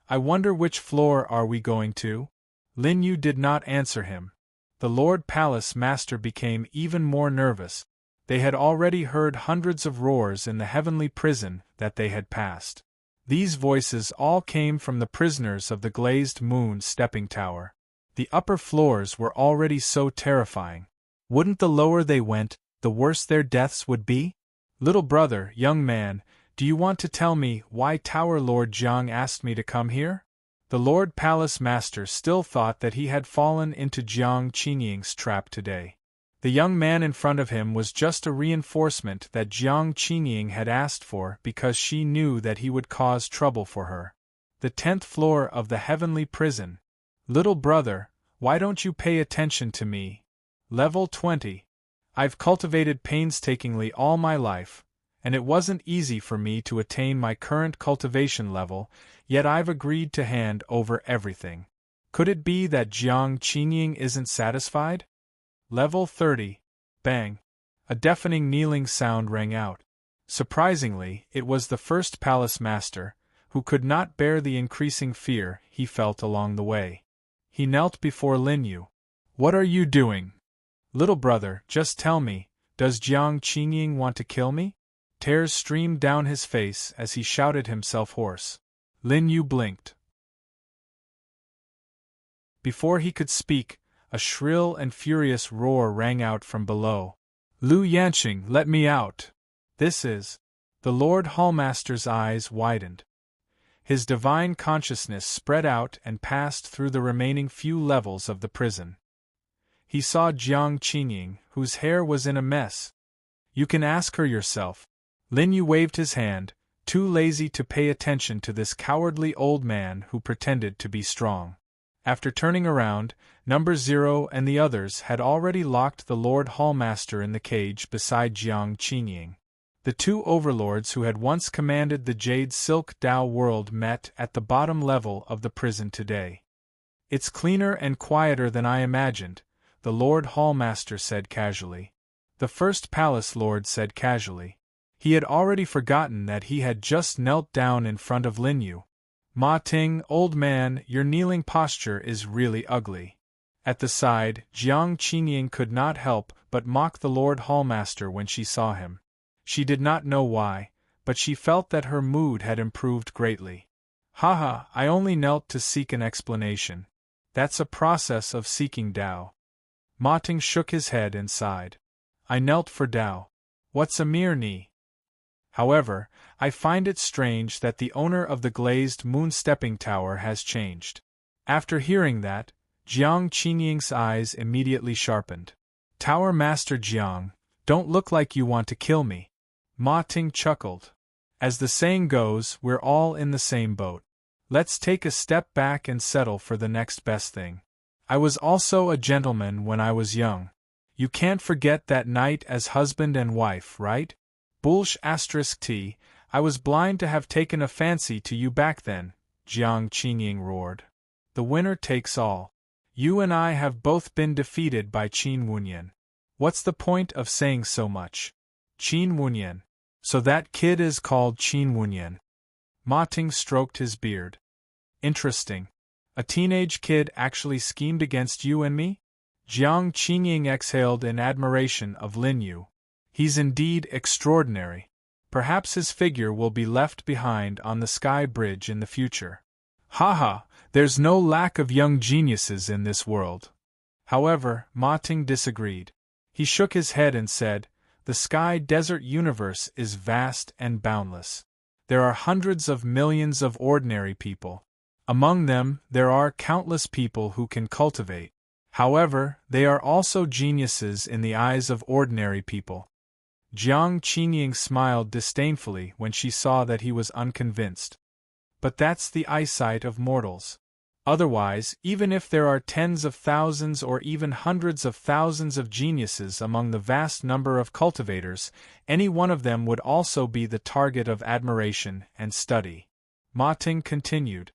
I wonder which floor are we going to? Lin Yu did not answer him. The Lord Palace Master became even more nervous. They had already heard hundreds of roars in the heavenly prison that they had passed. These voices all came from the prisoners of the glazed moon stepping tower. The upper floors were already so terrifying. Wouldn't the lower they went, the worse their deaths would be? Little brother, young man, do you want to tell me why Tower Lord Jiang asked me to come here? The Lord Palace Master still thought that he had fallen into Jiang Qingying's trap today. The young man in front of him was just a reinforcement that Jiang Qingying had asked for because she knew that he would cause trouble for her. The 10th floor of the heavenly prison. Little brother, why don't you pay attention to me? Level 20. I've cultivated painstakingly all my life, and it wasn't easy for me to attain my current cultivation level, yet I've agreed to hand over everything. Could it be that Jiang Qingying isn't satisfied? Level 30. Bang. A deafening kneeling sound rang out. Surprisingly, it was the first palace master, who could not bear the increasing fear he felt along the way. He knelt before Lin Yu. What are you doing? Little brother, just tell me, does Jiang Qingying want to kill me? Tears streamed down his face as he shouted himself hoarse. Lin Yu blinked. Before he could speak, a shrill and furious roar rang out from below. Lu Yanqing, let me out! This is... The Lord Hallmaster's eyes widened. His divine consciousness spread out and passed through the remaining few levels of the prison. He saw Jiang Qingying, whose hair was in a mess. You can ask her yourself. Lin Yu waved his hand, too lazy to pay attention to this cowardly old man who pretended to be strong. After turning around, Number 0 and the others had already locked the Lord Hallmaster in the cage beside Jiang Qingying. The two overlords who had once commanded the Jade Silk Dao world met at the bottom level of the prison today. It's cleaner and quieter than I imagined, the Lord Hallmaster said casually. The first palace lord said casually. He had already forgotten that he had just knelt down in front of Lin Yu. Ma Ting, old man, your kneeling posture is really ugly. At the side, Jiang Qingying could not help but mock the Lord Hallmaster when she saw him. She did not know why, but she felt that her mood had improved greatly. Haha, I only knelt to seek an explanation. That's a process of seeking Dao. Ma Ting shook his head and sighed. I knelt for Dao. What's a mere knee? However, I find it strange that the owner of the glazed moon stepping tower has changed. After hearing that, Jiang Qingying's eyes immediately sharpened. Tower Master Jiang, don't look like you want to kill me. Ma Ting chuckled. As the saying goes, we're all in the same boat. Let's take a step back and settle for the next best thing. I was also a gentleman when I was young. You can't forget that night as husband and wife, right? Bullsh *T, I was blind to have taken a fancy to you back then, Jiang Qingying roared. The winner takes all. You and I have both been defeated by Qin Wunyan. What's the point of saying so much? Qin Wunyan. So that kid is called Qin Wunyan. Ma Ting stroked his beard. Interesting. A teenage kid actually schemed against you and me? Jiang Qingying exhaled in admiration of Lin Yu. He's indeed extraordinary. Perhaps his figure will be left behind on the Sky Bridge in the future. Haha, there's no lack of young geniuses in this world. However, Ma Ting disagreed. He shook his head and said, the Sky Desert universe is vast and boundless. There are hundreds of millions of ordinary people. Among them, there are countless people who can cultivate. However, they are also geniuses in the eyes of ordinary people. Jiang Qingying smiled disdainfully when she saw that he was unconvinced. But that's the eyesight of mortals. Otherwise, even if there are tens of thousands or even hundreds of thousands of geniuses among the vast number of cultivators, any one of them would also be the target of admiration and study. Ma Ting continued.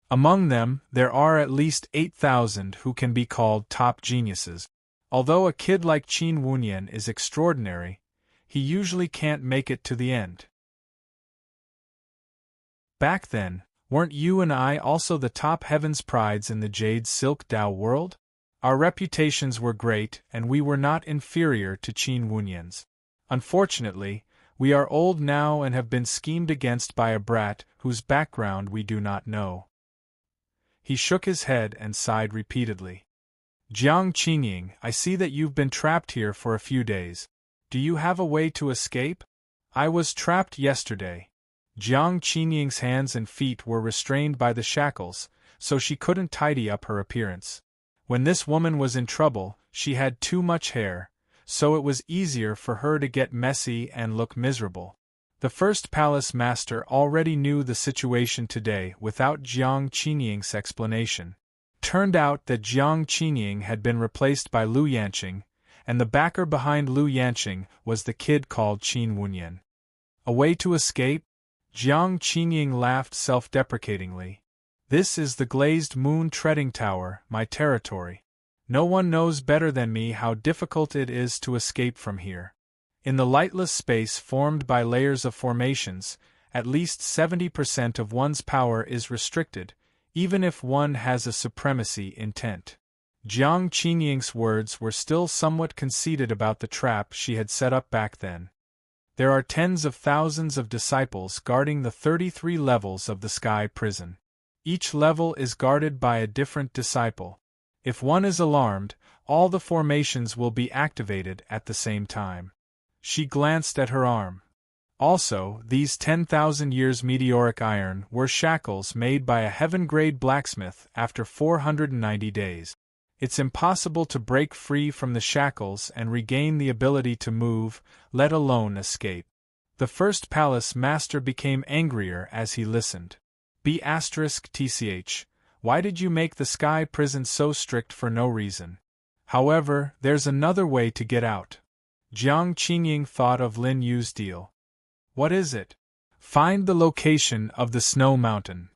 Among them, there are at least 8,000 who can be called top geniuses. Although a kid like Qin Wunyan is extraordinary, he usually can't make it to the end. Back then, weren't you and I also the top heavens prides in the Jade Silk Dao world? Our reputations were great, and we were not inferior to Qin Wunyan's. Unfortunately, we are old now and have been schemed against by a brat whose background we do not know. He shook his head and sighed repeatedly. Jiang Qingying, I see that you've been trapped here for a few days. Do you have a way to escape? I was trapped yesterday. Jiang Qingying's hands and feet were restrained by the shackles, so she couldn't tidy up her appearance. When this woman was in trouble, she had too much hair, so it was easier for her to get messy and look miserable. The first palace master already knew the situation today without Jiang Qingying's explanation. Turned out that Jiang Qingying had been replaced by Lu Yanqing, and the backer behind Lu Yanqing was the kid called Qin Wunyan. A way to escape? Jiang Qingying laughed self-deprecatingly. This is the glazed moon treading tower, my territory. No one knows better than me how difficult it is to escape from here. In the lightless space formed by layers of formations, at least 70% of one's power is restricted, even if one has a supremacy intent. Jiang Qingying's words were still somewhat conceited about the trap she had set up back then. There are tens of thousands of disciples guarding the 33 levels of the Sky Prison. Each level is guarded by a different disciple. If one is alarmed, all the formations will be activated at the same time. She glanced at her arm. Also, these 10,000 years meteoric iron were shackles made by a heaven-grade blacksmith after 490 days. It's impossible to break free from the shackles and regain the ability to move, let alone escape. The first palace master became angrier as he listened. *tch, why did you make the Sky Prison so strict for no reason? However, there's another way to get out. Jiang Qingying thought of Lin Yu's deal. What is it? Find the location of the snow mountain.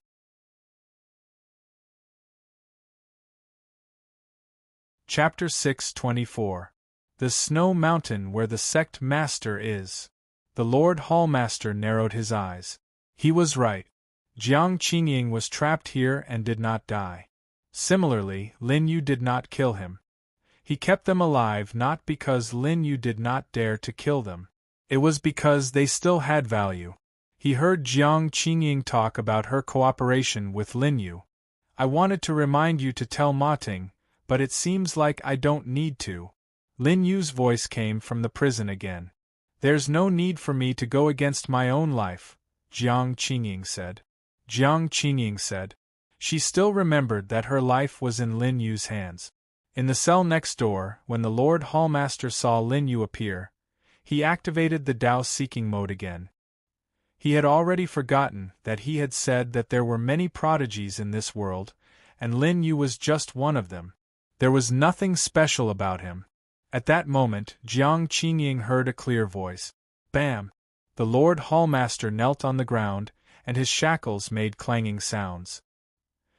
Chapter 624. The Snow Mountain where the sect master is. The Lord Hallmaster narrowed his eyes. He was right. Jiang Qingying was trapped here and did not die. Similarly, Lin Yu did not kill him. He kept them alive not because Lin Yu did not dare to kill them. It was because they still had value. He heard Jiang Qingying talk about her cooperation with Lin Yu. I wanted to remind you to tell Ma Ting, but it seems like I don't need to. Lin Yu's voice came from the prison again. There's no need for me to go against my own life, Jiang Qingying said. Jiang Qingying said. She still remembered that her life was in Lin Yu's hands. In the cell next door, when the Lord Hallmaster saw Lin Yu appear, he activated the Dao-seeking mode again. He had already forgotten that he had said that there were many prodigies in this world, and Lin Yu was just one of them. There was nothing special about him. At that moment, Jiang Qingying heard a clear voice. Bam! The Lord Hallmaster knelt on the ground, and his shackles made clanging sounds.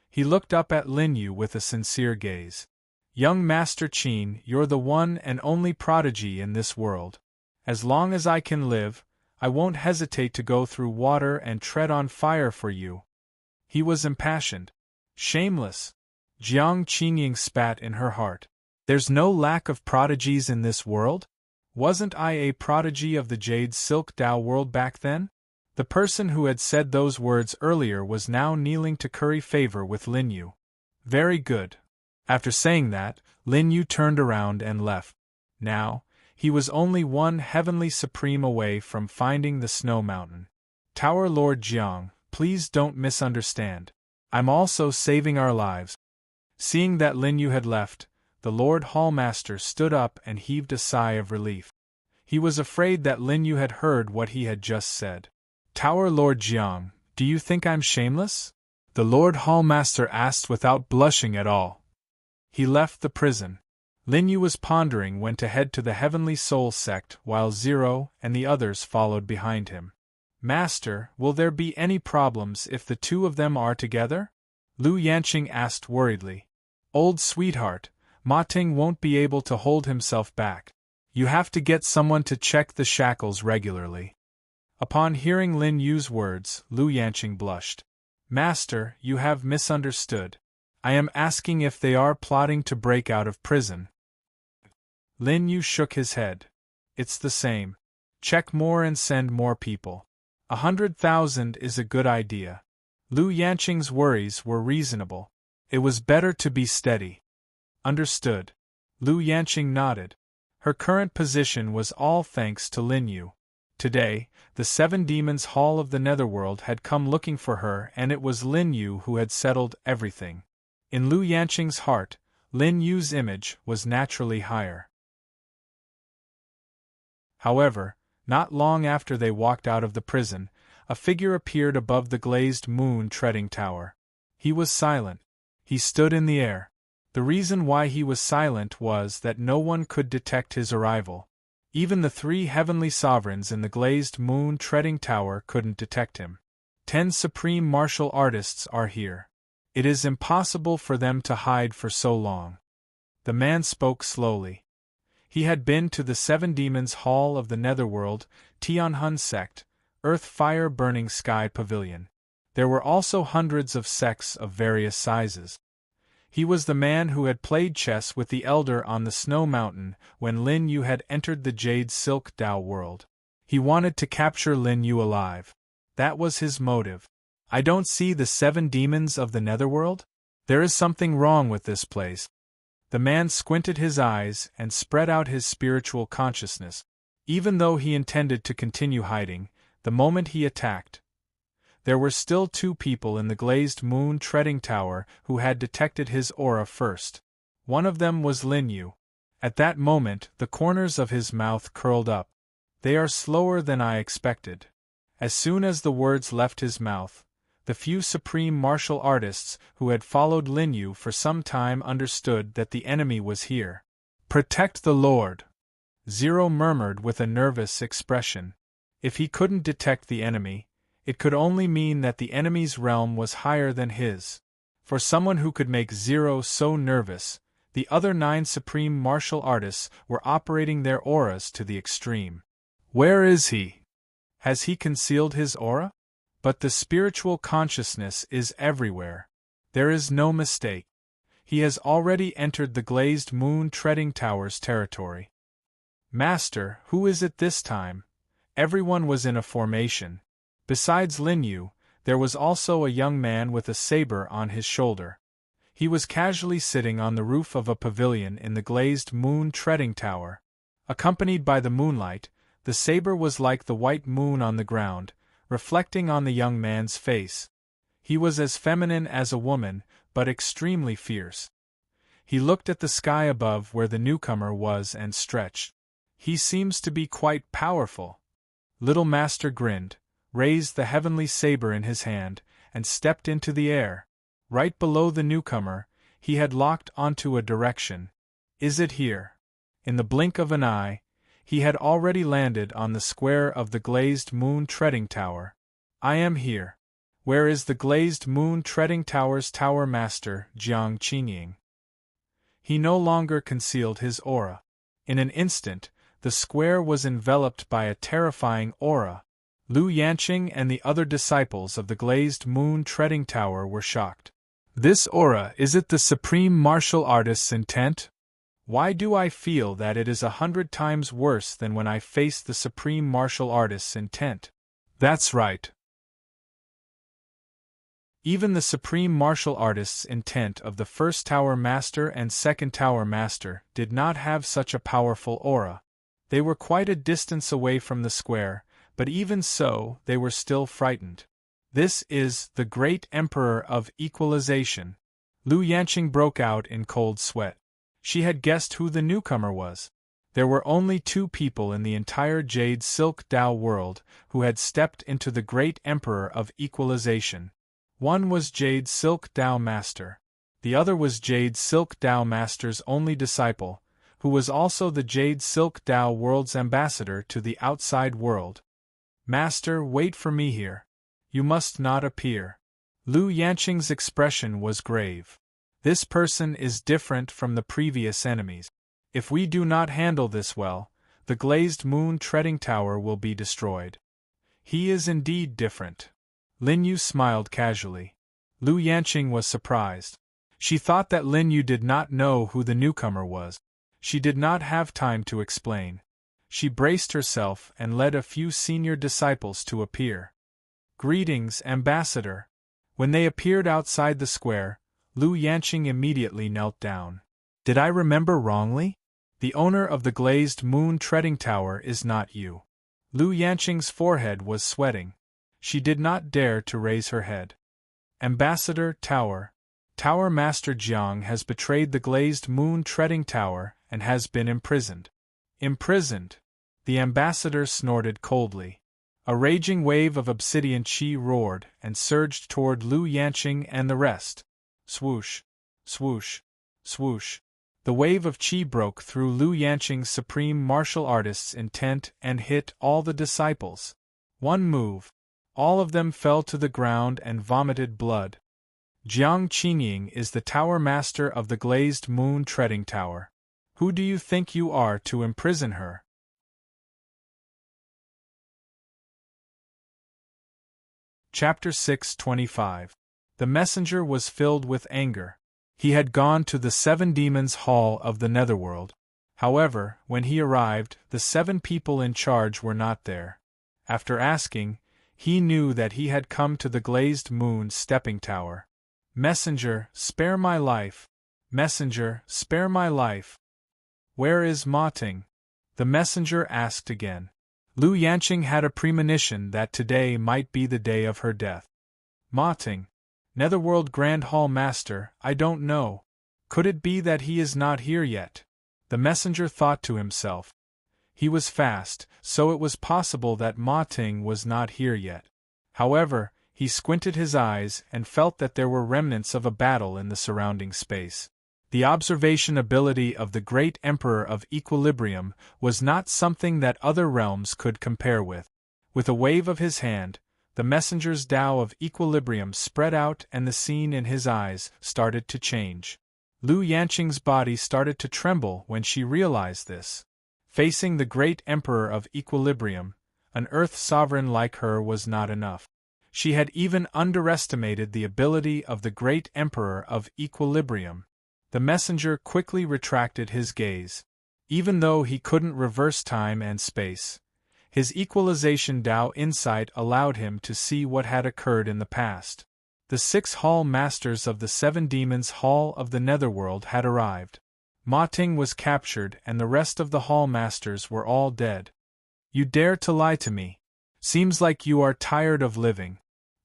He looked up at Lin Yu with a sincere gaze. Young Master Qin, you're the one and only prodigy in this world. As long as I can live, I won't hesitate to go through water and tread on fire for you. He was impassioned. Shameless! Jiang Qingying spat in her heart. There's no lack of prodigies in this world? Wasn't I a prodigy of the Jade Silk Dao world back then? The person who had said those words earlier was now kneeling to curry favor with Lin Yu. Very good. After saying that, Lin Yu turned around and left. Now, he was only one heavenly supreme away from finding the snow mountain. Tower Lord Jiang, please don't misunderstand. I'm also saving our lives. Seeing that Lin Yu had left, the Lord Hallmaster stood up and heaved a sigh of relief. He was afraid that Lin Yu had heard what he had just said. Tower Lord Jiang, do you think I'm shameless? The Lord Hallmaster asked without blushing at all. He left the prison. Lin Yu was pondering when to head to the Heavenly Soul sect while Zero and the others followed behind him. Master, will there be any problems if the two of them are together? Lu Yanqing asked worriedly. Old sweetheart, Ma Ting won't be able to hold himself back. You have to get someone to check the shackles regularly. Upon hearing Lin Yu's words, Lu Yanqing blushed. Master, you have misunderstood. I am asking if they are plotting to break out of prison. Lin Yu shook his head. It's the same. Check more and send more people. 100,000 is a good idea. Lu Yanqing's worries were reasonable. It was better to be steady. Understood. Lu Yanqing nodded. Her current position was all thanks to Lin Yu. Today, the Seven Demons Hall of the Netherworld had come looking for her, and it was Lin Yu who had settled everything. In Lu Yanqing's heart, Lin Yu's image was naturally higher. However, not long after they walked out of the prison, a figure appeared above the glazed moon treading tower. He was silent. He stood in the air. The reason why he was silent was that no one could detect his arrival. Even the 3 heavenly sovereigns in the glazed moon treading tower couldn't detect him. 10 supreme martial artists are here. It is impossible for them to hide for so long. The man spoke slowly. He had been to the Seven Demons Hall of the Netherworld, Tianhun Sect, Earth Fire Burning Sky Pavilion. There were also hundreds of sects of various sizes. He was the man who had played chess with the Elder on the Snow Mountain when Lin Yu had entered the Jade Silk Dao world. He wanted to capture Lin Yu alive. That was his motive. I don't see the 7 demons of the Netherworld? There is something wrong with this place. The man squinted his eyes and spread out his spiritual consciousness. Even though he intended to continue hiding, the moment he attacked, there were still 2 people in the glazed moon treading tower who had detected his aura first. One of them was Lin Yu. At that moment, the corners of his mouth curled up. They are slower than I expected. As soon as the words left his mouth, the few supreme martial artists who had followed Lin Yu for some time understood that the enemy was here. Protect the Lord! Zero murmured with a nervous expression. If he couldn't detect the enemy, it could only mean that the enemy's realm was higher than his. For someone who could make Zero so nervous, the other 9 supreme martial artists were operating their auras to the extreme. Where is he? Has he concealed his aura? But the spiritual consciousness is everywhere. There is no mistake. He has already entered the glazed moon treading tower's territory. Master, who is it this time? Everyone was in a formation. Besides Lin Yu, there was also a young man with a saber on his shoulder. He was casually sitting on the roof of a pavilion in the glazed moon treading tower. Accompanied by the moonlight, the saber was like the white moon on the ground, reflecting on the young man's face. He was as feminine as a woman, but extremely fierce. He looked at the sky above where the newcomer was and stretched. He seems to be quite powerful. Little Master grinned, raised the heavenly saber in his hand, and stepped into the air. Right below the newcomer, he had locked onto a direction. Is it here? In the blink of an eye, he had already landed on the square of the glazed moon treading tower. I am here. Where is the glazed moon treading tower's tower master, Jiang Qingying? He no longer concealed his aura. In an instant, the square was enveloped by a terrifying aura. Lu Yanqing and the other disciples of the glazed moon treading tower were shocked. This aura, is it the supreme martial artist's intent? Why do I feel that it is 100 times worse than when I faced the supreme martial artist's intent? That's right. Even the supreme martial artist's intent of the first tower master and second tower master did not have such a powerful aura. They were quite a distance away from the square, but even so, they were still frightened. This is the great emperor of equalization. Lu Yanqing broke out in cold sweat. She had guessed who the newcomer was. There were only 2 people in the entire Jade Silk Dao world who had stepped into the great emperor of equalization. One was Jade Silk Dao Master. The other was Jade Silk Dao Master's only disciple, who was also the Jade Silk Dao world's ambassador to the outside world. Master, wait for me here. You must not appear. Lu Yanqing's expression was grave. This person is different from the previous enemies. If we do not handle this well, the glazed moon treading tower will be destroyed. He is indeed different. Lin Yu smiled casually. Lu Yanqing was surprised. She thought that Lin Yu did not know who the newcomer was. She did not have time to explain. She braced herself and led a few senior disciples to appear. Greetings, Ambassador. When they appeared outside the square, Lu Yanqing immediately knelt down. Did I remember wrongly? The owner of the glazed moon treading tower is not you. Lu Yanqing's forehead was sweating. She did not dare to raise her head. Ambassador, Tower Master Jiang has betrayed the glazed moon treading tower and has been imprisoned. Imprisoned? The ambassador snorted coldly. A raging wave of obsidian qi roared and surged toward Lu Yanqing and the rest. Swoosh, swoosh, swoosh. The wave of qi broke through Lu Yanqing's supreme martial artist's intent and hit all the disciples. One move. All of them fell to the ground and vomited blood. Jiang Qingying is the tower master of the glazed moon treading tower. Who do you think you are to imprison her? Chapter 6:25. The messenger was filled with anger. He had gone to the 7 demons' hall of the netherworld. However, when he arrived, the 7 people in charge were not there. After asking, he knew that he had come to the glazed moon stepping tower. Messenger, spare my life. Messenger, spare my life. Where is Ma Ting? The messenger asked again. Lu Yanqing had a premonition that today might be the day of her death. Ma Ting. Netherworld Grand Hall Master, I don't know. Could it be that he is not here yet? The messenger thought to himself. He was fast, so it was possible that Ma Ting was not here yet. However, he squinted his eyes and felt that there were remnants of a battle in the surrounding space. The observation ability of the great Emperor of Equilibrium was not something that other realms could compare with. With a wave of his hand, the messenger's Tao of Equilibrium spread out and the scene in his eyes started to change. Lu Yanqing's body started to tremble when she realized this. Facing the great Emperor of Equilibrium, an Earth sovereign like her was not enough. She had even underestimated the ability of the great Emperor of Equilibrium. The messenger quickly retracted his gaze. Even though he couldn't reverse time and space, his equalization Tao insight allowed him to see what had occurred in the past. The 6 hall masters of the 7 demons' hall of the netherworld had arrived. Ma Ting was captured and the rest of the hall masters were all dead. You dare to lie to me. Seems like you are tired of living.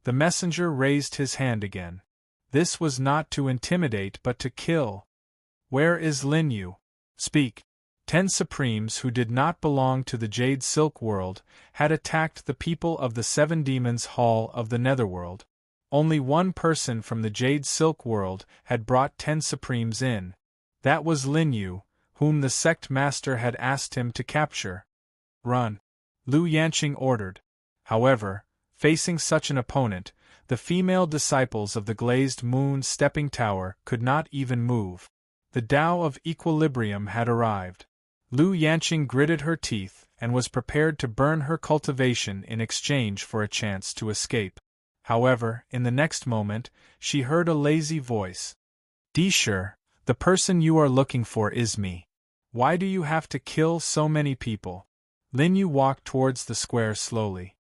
The messenger raised his hand again. This was not to intimidate but to kill. Where is Lin Yu? Speak. 10 Supremes who did not belong to the Jade Silk world had attacked the people of the 7 Demons Hall of the Netherworld. Only one person from the Jade Silk world had brought 10 Supremes in. That was Lin Yu, whom the sect master had asked him to capture. Run! Lu Yanqing ordered. However, facing such an opponent, the female disciples of the Glazed Moon Stepping Tower could not even move. The Tao of Equilibrium had arrived. Lu Yanqing gritted her teeth and was prepared to burn her cultivation in exchange for a chance to escape. However, in the next moment, she heard a lazy voice. "Disher, the person you are looking for is me. Why do you have to kill so many people?" Lin Yu walked towards the square slowly.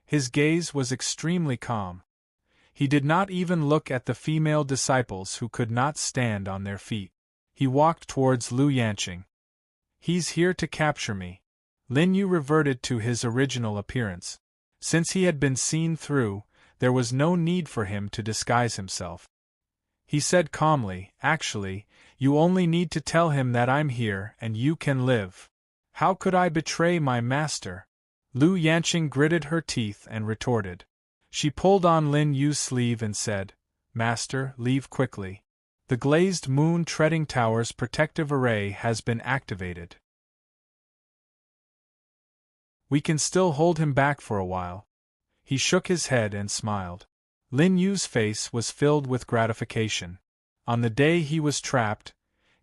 His gaze was extremely calm. He did not even look at the female disciples who could not stand on their feet. He walked towards Lu Yanqing. "He's here to capture me." Lin Yu reverted to his original appearance. Since he had been seen through, there was no need for him to disguise himself. He said calmly, "Actually, you only need to tell him that I'm here and you can live." "How could I betray my master?" Lu Yanqing gritted her teeth and retorted. She pulled on Lin Yu's sleeve and said, "Master, leave quickly. The Glazed Moon Treading Tower's protective array has been activated. We can still hold him back for a while." He shook his head and smiled. Lin Yu's face was filled with gratification. On the day he was trapped,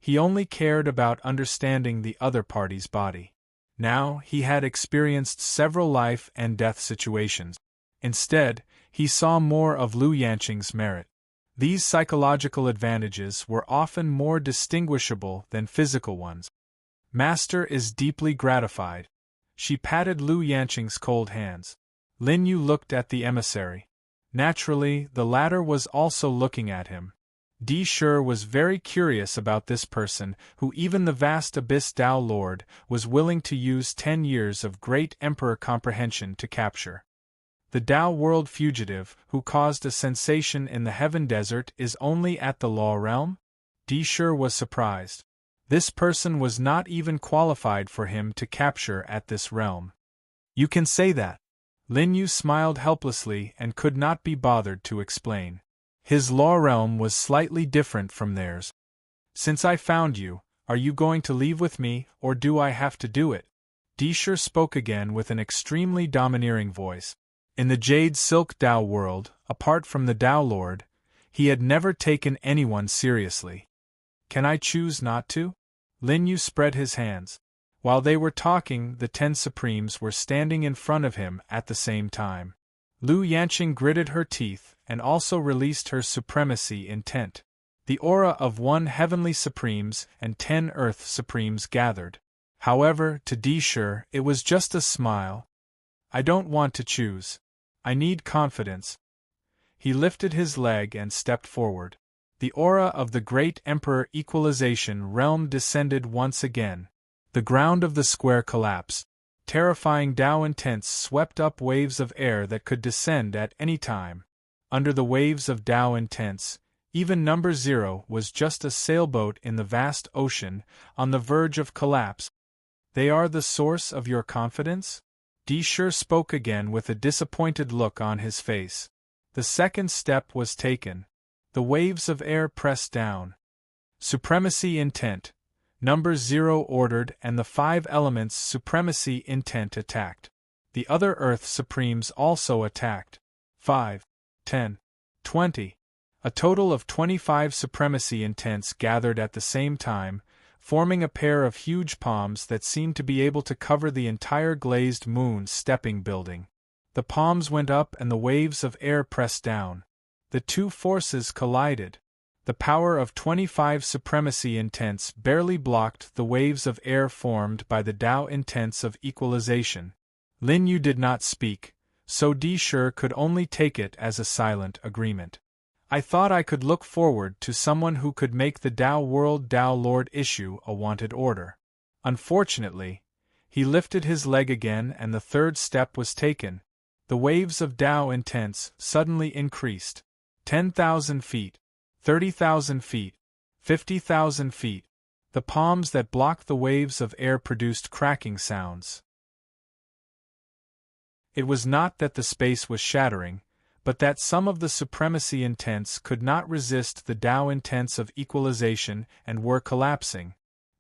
he only cared about understanding the other party's body. Now he had experienced several life and death situations. Instead, he saw more of Lu Yanqing's merit. These psychological advantages were often more distinguishable than physical ones. "Master is deeply gratified." She patted Lu Yanqing's cold hands. Lin Yu looked at the emissary. Naturally, the latter was also looking at him. Disher was very curious about this person who even the vast Abyss Tao Lord was willing to use 10 years of great Emperor comprehension to capture. The Tao world fugitive who caused a sensation in the Heaven Desert is only at the Law Realm? Disher was surprised. This person was not even qualified for him to capture at this realm. "You can say that." Lin Yu smiled helplessly and could not be bothered to explain. His law realm was slightly different from theirs. "Since I found you, are you going to leave with me, or do I have to do it?" Disher spoke again with an extremely domineering voice. In the Jade Silk Tao world, apart from the Tao Lord, he had never taken anyone seriously. "Can I choose not to?" Lin Yu spread his hands. While they were talking, the 10 Supremes were standing in front of him at the same time. Lu Yanqing gritted her teeth and also released her supremacy intent. The aura of 1 Heavenly Supremes and 10 Earth Supremes gathered. However, to Disher, it was just a smile. "I don't want to choose. I need confidence." He lifted his leg and stepped forward. The aura of the Great Emperor Equalization Realm descended once again. The ground of the square collapsed. Terrifying Tao intents swept up waves of air that could descend at any time. Under the waves of Tao intents, even number 0 was just a sailboat in the vast ocean, on the verge of collapse. "They are the source of your confidence?" Disher spoke again with a disappointed look on his face. The second step was taken. The waves of air pressed down. Supremacy intent. Number 0 ordered and the 5 elements supremacy intent attacked. The other Earth Supremes also attacked. 5, 10, 20. A total of 25 supremacy intents gathered at the same time, forming a pair of huge palms that seemed to be able to cover the entire Glazed Moon stepping building. The palms went up and the waves of air pressed down. The two forces collided. The power of 25 supremacy intents barely blocked the waves of air formed by the Tao intents of equalization. Lin Yu did not speak, so Disher could only take it as a silent agreement. "I thought I could look forward to someone who could make the Tao World Tao Lord issue a wanted order. Unfortunately," he lifted his leg again and the third step was taken. The waves of Tao intense suddenly increased. 10,000 feet, 30,000 feet, 50,000 feet. The palms that blocked the waves of air produced cracking sounds. It was not that the space was shattering, but that some of the supremacy intents could not resist the Tao intents of equalization and were collapsing.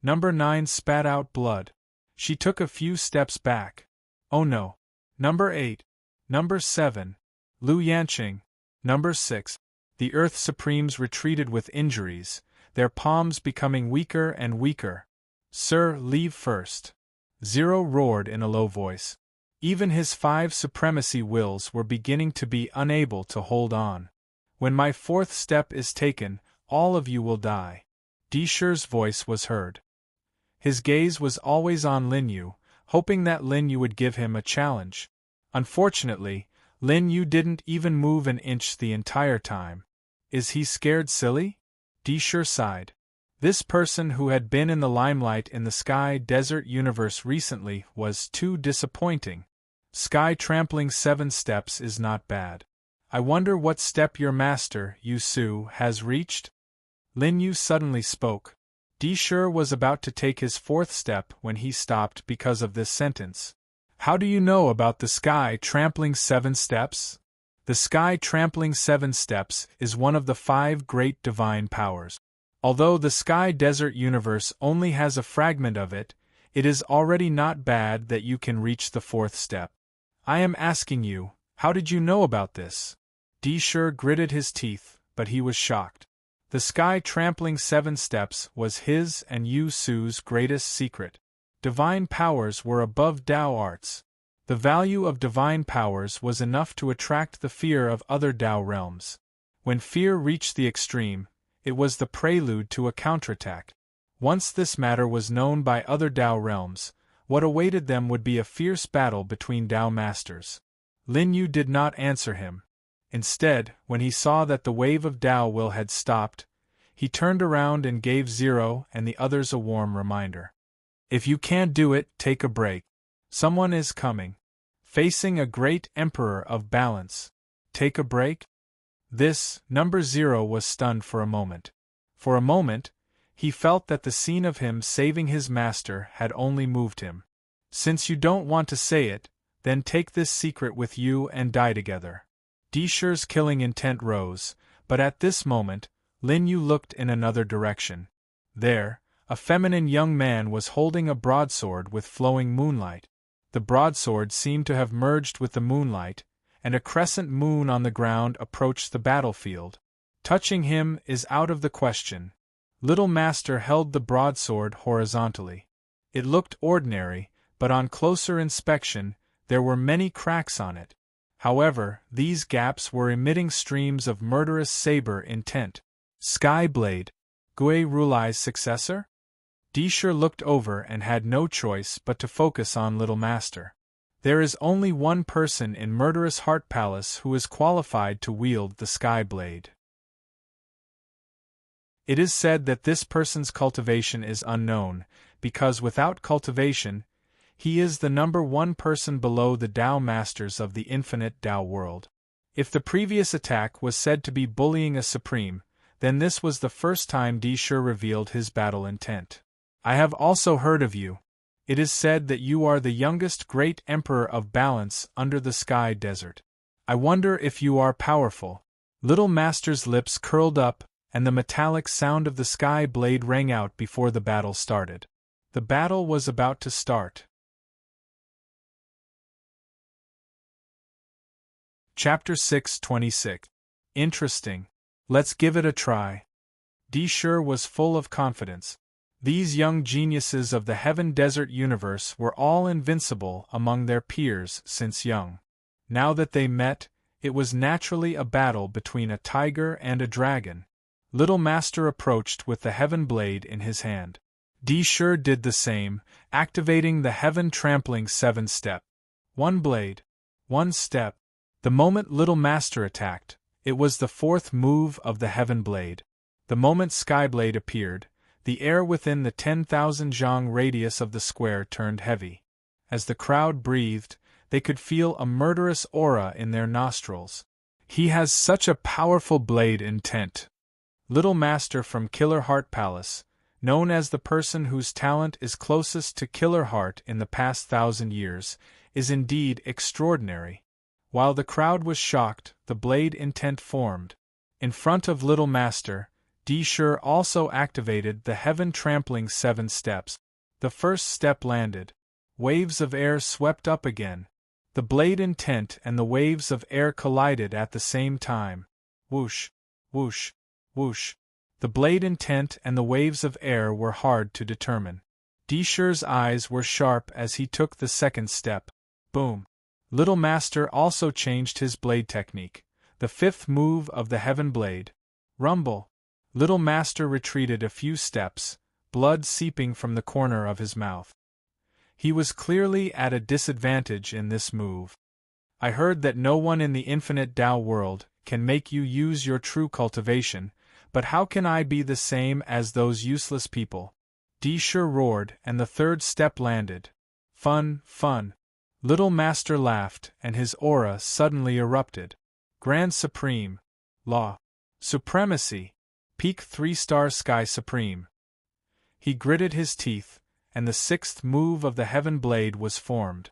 Number 9 spat out blood. She took a few steps back. Oh no. Number 8. Number 7. Lu Yanqing. Number 6. The Earth Supremes retreated with injuries, their palms becoming weaker and weaker. Sir, leave first. Zero roared in a low voice. Even his 5 supremacy wills were beginning to be unable to hold on. When my 4th step is taken, all of you will die. Di Shi's voice was heard. His gaze was always on Lin Yu, hoping that Lin Yu would give him a challenge. Unfortunately, Lin Yu didn't even move an inch the entire time. Is he scared silly? Di Shi sighed. This person who had been in the limelight in the Sky Desert universe recently was too disappointing. Sky trampling 7 steps is not bad. I wonder what step your master, Yu Su, has reached? Lin Yu suddenly spoke. Di Shi was about to take his 4th step when he stopped because of this sentence. How do you know about the Sky trampling 7 steps? The Sky trampling 7 steps is one of the 5 great divine powers. Although the Sky Desert universe only has a fragment of it, it is already not bad that you can reach the 4th step. I am asking you, how did you know about this? Di Shi gritted his teeth, but he was shocked. The Sky trampling 7 steps was his and Yu Su's greatest secret. Divine powers were above Tao arts. The value of divine powers was enough to attract the fear of other Tao realms. When fear reached the extreme, it was the prelude to a counterattack. Once this matter was known by other Tao realms, what awaited them would be a fierce battle between Tao masters. Lin Yu did not answer him. Instead, when he saw that the wave of Tao will had stopped, he turned around and gave Zero and the others a warm reminder. If you can't do it, take a break. Someone is coming. Facing a great emperor of balance. Take a break? This, number 0 was stunned for a moment. For a moment, he felt that the scene of him saving his master had only moved him. Since you don't want to say it, then take this secret with you and die together. Di Shi's killing intent rose, but at this moment, Lin Yu looked in another direction. There, a feminine young man was holding a broadsword with flowing moonlight. The broadsword seemed to have merged with the moonlight, and a crescent moon on the ground approached the battlefield. Touching him is out of the question. Little Master held the broadsword horizontally. It looked ordinary, but on closer inspection, there were many cracks on it. However, these gaps were emitting streams of murderous saber intent. Skyblade, Gui Rulai's successor? Di Shi looked over and had no choice but to focus on Little Master. There is only one person in Murderous Heart Palace who is qualified to wield the Skyblade. It is said that this person's cultivation is unknown, because without cultivation, he is the number 1 person below the Tao Masters of the infinite Tao world. If the previous attack was said to be bullying a supreme, then this was the first time Di Shi revealed his battle intent. I have also heard of you. It is said that you are the youngest great emperor of balance under the Sky Desert. I wonder if you are powerful. Little Master's lips curled up, and the metallic sound of the Sky Blade rang out before the battle started. The battle was about to start. Chapter 6:26. Interesting. Let's give it a try. Di Shi was full of confidence. These young geniuses of the Heaven Desert universe were all invincible among their peers since young. Now that they met, it was naturally a battle between a tiger and a dragon. Little Master approached with the Heaven Blade in his hand. Di Shi did the same, activating the Heaven Trampling 7-step. 1 blade. 1 step. The moment Little Master attacked, it was the 4th move of the Heaven Blade. The moment Skyblade appeared, the air within the 10,000 zhang radius of the square turned heavy. As the crowd breathed, They could feel a murderous aura in their nostrils. He has such a powerful blade intent. Little Master from Killer Heart Palace, known as the person whose talent is closest to Killer Heart in the past 1,000 years, is indeed extraordinary. While the crowd was shocked, the blade intent formed. In front of Little Master, Deshur also activated the heaven-trampling 7 steps. The first step landed. Waves of air swept up again. The blade intent and the waves of air collided at the same time. Whoosh, whoosh, whoosh. The blade intent and the waves of air were hard to determine. Deshur's eyes were sharp as he took the second step. Boom. Little Master also changed his blade technique. The 5th move of the Heaven Blade. Rumble. Little Master retreated a few steps, blood seeping from the corner of his mouth. He was clearly at a disadvantage in this move. I heard that no one in the infinite Tao world can make you use your true cultivation, but how can I be the same as those useless people? Deshur roared, and the 3rd step landed. Fun, fun. Little Master laughed, and his aura suddenly erupted. Grand Supreme. Law. Supremacy. Peak 3-star Sky Supreme. He gritted his teeth, and the 6th move of the Heaven Blade was formed.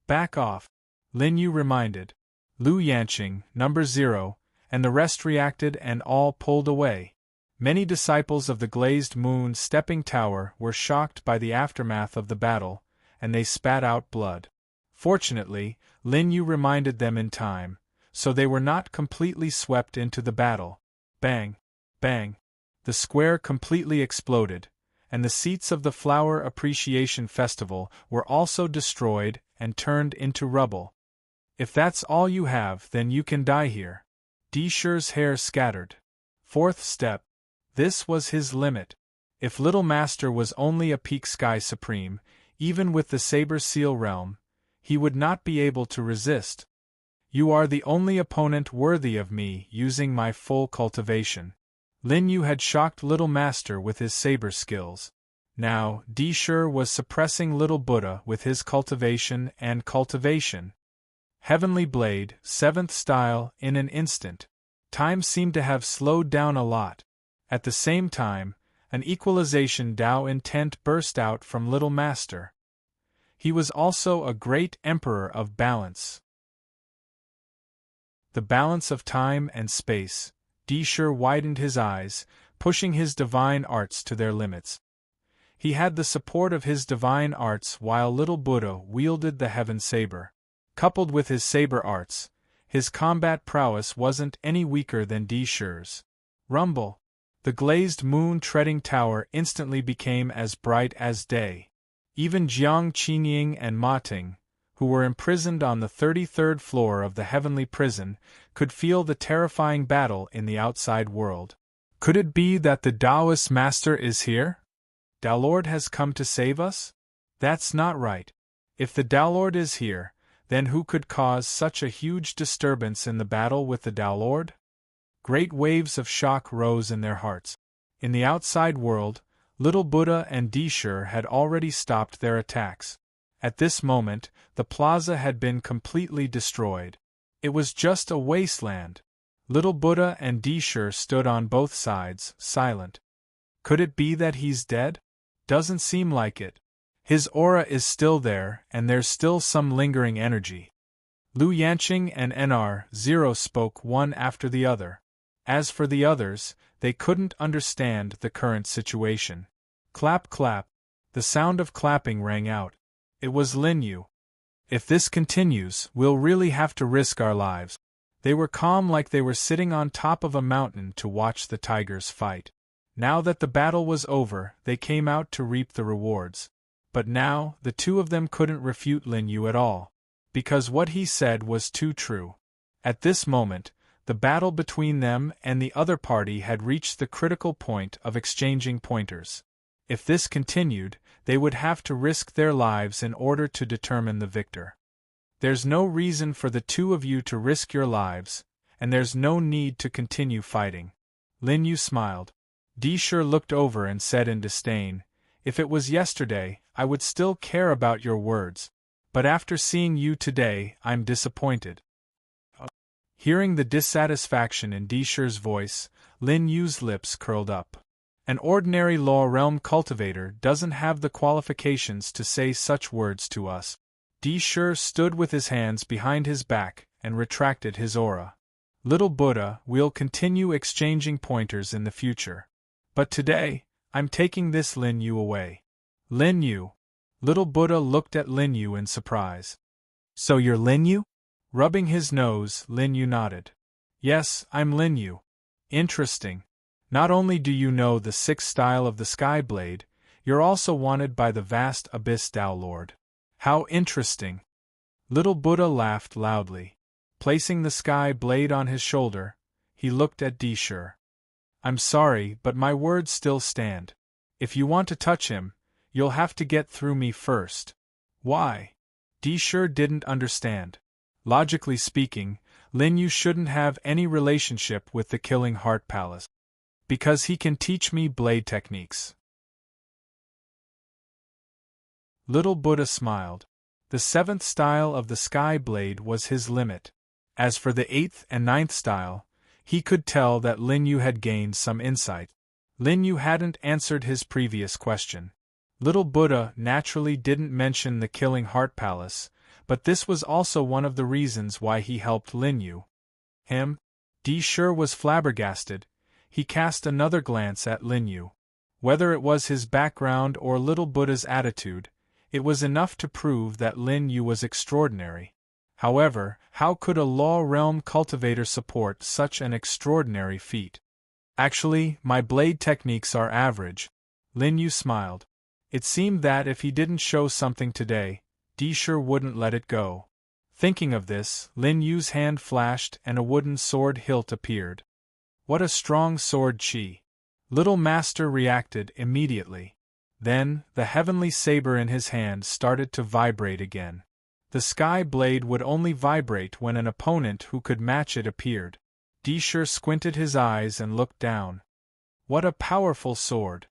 Back off, Lin Yu reminded. Lu Yanqing, number 0, and the rest reacted and all pulled away. Many disciples of the Glazed Moon Stepping Tower were shocked by the aftermath of the battle, and they spat out blood. Fortunately, Lin Yu reminded them in time, so they were not completely swept into the battle. Bang! Bang! The square completely exploded, and the seats of the Flower Appreciation Festival were also destroyed and turned into rubble. If that's all you have, then you can die here. Deshur's hair scattered. 4th step. This was his limit. If Little Master was only a Peak Sky Supreme, even with the Saber Seal Realm, he would not be able to resist. You are the only opponent worthy of me using my full cultivation. Lin Yu had shocked Little Master with his saber skills. Now, Deshur was suppressing Little Buddha with his cultivation and cultivation. Heavenly Blade, 7th style, in an instant. Time seemed to have slowed down a lot. At the same time, an equalization Tao intent burst out from Little Master. He was also a great emperor of balance. The balance of time and space. Deshur widened his eyes, pushing his divine arts to their limits. He had the support of his divine arts while Little Buddha wielded the Heaven Saber. Coupled with his saber arts, his combat prowess wasn't any weaker than Deshur's. Rumble! The Glazed Moon Treading Tower instantly became as bright as day. Even Jiang Qinying and Ma Ting, who were imprisoned on the 33rd floor of the heavenly prison, could feel the terrifying battle in the outside world. Could it be that the Taoist master is here? Tao Lord has come to save us? That's not right. If the Tao Lord is here, then who could cause such a huge disturbance in the battle with the Tao Lord? Great waves of shock rose in their hearts. In the outside world, Little Buddha and Deshur had already stopped their attacks. At this moment, the plaza had been completely destroyed. It was just a wasteland. Little Buddha and Deshur stood on both sides, silent. Could it be that he's dead? Doesn't seem like it. His aura is still there, and there's still some lingering energy. Lu Yanqing and NR0 spoke one after the other. As for the others, they couldn't understand the current situation. Clap clap. The sound of clapping rang out. It was Lin Yu. If this continues, we'll really have to risk our lives. They were calm like they were sitting on top of a mountain to watch the tigers fight. Now that the battle was over, they came out to reap the rewards. But now, the two of them couldn't refute Lin Yu at all, because what he said was too true. At this moment, the battle between them and the other party had reached the critical point of exchanging pointers. If this continued, they would have to risk their lives in order to determine the victor. There's no reason for the two of you to risk your lives, and there's no need to continue fighting. Lin Yu smiled. Deshur looked over and said in disdain, "If it was yesterday, I would still care about your words. But after seeing you today, I'm disappointed. Hearing the dissatisfaction in Disher's voice, Lin Yu's lips curled up. An ordinary Law Realm cultivator doesn't have the qualifications to say such words to us. Disher stood with his hands behind his back and retracted his aura. Little Buddha, we'll continue exchanging pointers in the future. But today, I'm taking this Lin Yu away. Lin Yu. Little Buddha looked at Lin Yu in surprise. So you're Lin Yu? Rubbing his nose, Lin Yu nodded. Yes, I'm Lin Yu. Interesting. Not only do you know the sixth style of the Sky Blade, you're also wanted by the vast Abyss Tao Lord. How interesting. Little Buddha laughed loudly. Placing the Sky Blade on his shoulder, he looked at Disher. I'm sorry, but my words still stand. If you want to touch him, you'll have to get through me first. Why? Disher didn't understand. Logically speaking, Lin Yu shouldn't have any relationship with the Killing Heart Palace. Because he can teach me blade techniques. Little Buddha smiled. The seventh style of the Sky Blade was his limit. As for the eighth and ninth style, he could tell that Lin Yu had gained some insight. Lin Yu hadn't answered his previous question. Little Buddha naturally didn't mention the Killing Heart Palace, but this was also one of the reasons why he helped Lin Yu. Disher was flabbergasted. He cast another glance at Lin Yu. Whether it was his background or Little Buddha's attitude, it was enough to prove that Lin Yu was extraordinary. However, how could a Law Realm cultivator support such an extraordinary feat? Actually, my blade techniques are average. Lin Yu smiled. It seemed that if he didn't show something today, Disher wouldn't let it go. Thinking of this, Lin Yu's hand flashed and a wooden sword hilt appeared. What a strong sword chi! Little Master reacted immediately. Then, the heavenly saber in his hand started to vibrate again. The Sky Blade would only vibrate when an opponent who could match it appeared. Disher squinted his eyes and looked down. What a powerful sword!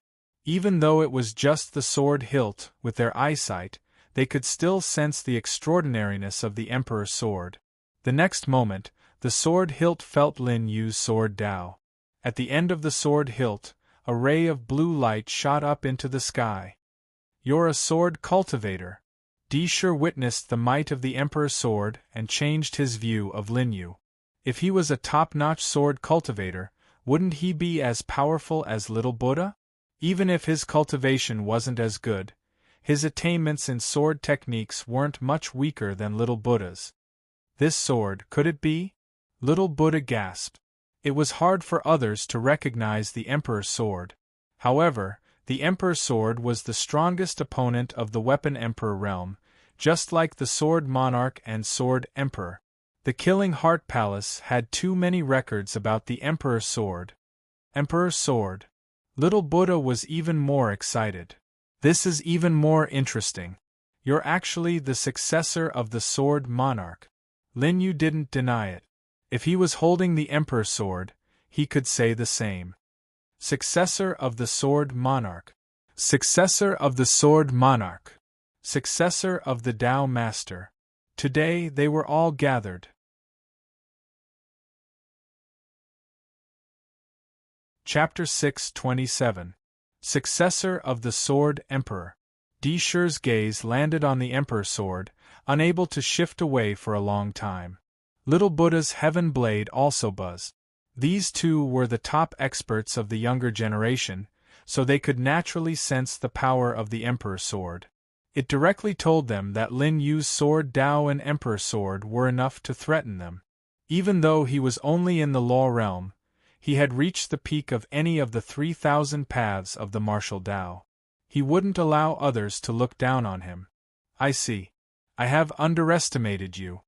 Even though it was just the sword hilt, with their eyesight, they could still sense the extraordinariness of the Emperor's sword. The next moment, the sword hilt felt Lin Yu's sword Dao. At the end of the sword hilt, a ray of blue light shot up into the sky. You're a sword cultivator. Disher witnessed the might of the Emperor's sword and changed his view of Lin Yu. If he was a top-notch sword cultivator, wouldn't he be as powerful as Little Buddha? Even if his cultivation wasn't as good, his attainments in sword techniques weren't much weaker than Little Buddha's. This sword, could it be? Little Buddha gasped. It was hard for others to recognize the Emperor's sword. However, the Emperor's sword was the strongest opponent of the Weapon Emperor realm, just like the Sword Monarch and Sword Emperor. The Killing Heart Palace had too many records about the Emperor's sword. Emperor's sword. Little Buddha was even more excited. This is even more interesting. You're actually the successor of the Sword Monarch. Lin Yu didn't deny it. If he was holding the Emperor's sword, he could say the same. Successor of the Sword Monarch. Successor of the Sword Monarch. Successor of the Tao Master. Today they were all gathered. Chapter 627. Successor of the Sword Emperor. Disher's gaze landed on the Emperor's sword, unable to shift away for a long time. Little Buddha's Heaven Blade also buzzed. These two were the top experts of the younger generation, so they could naturally sense the power of the Emperor's sword. It directly told them that Lin Yu's sword Dao and Emperor's sword were enough to threaten them. Even though he was only in the Law Realm, he had reached the peak of any of the 3,000 paths of the martial Tao. He wouldn't allow others to look down on him. I see. I have underestimated you.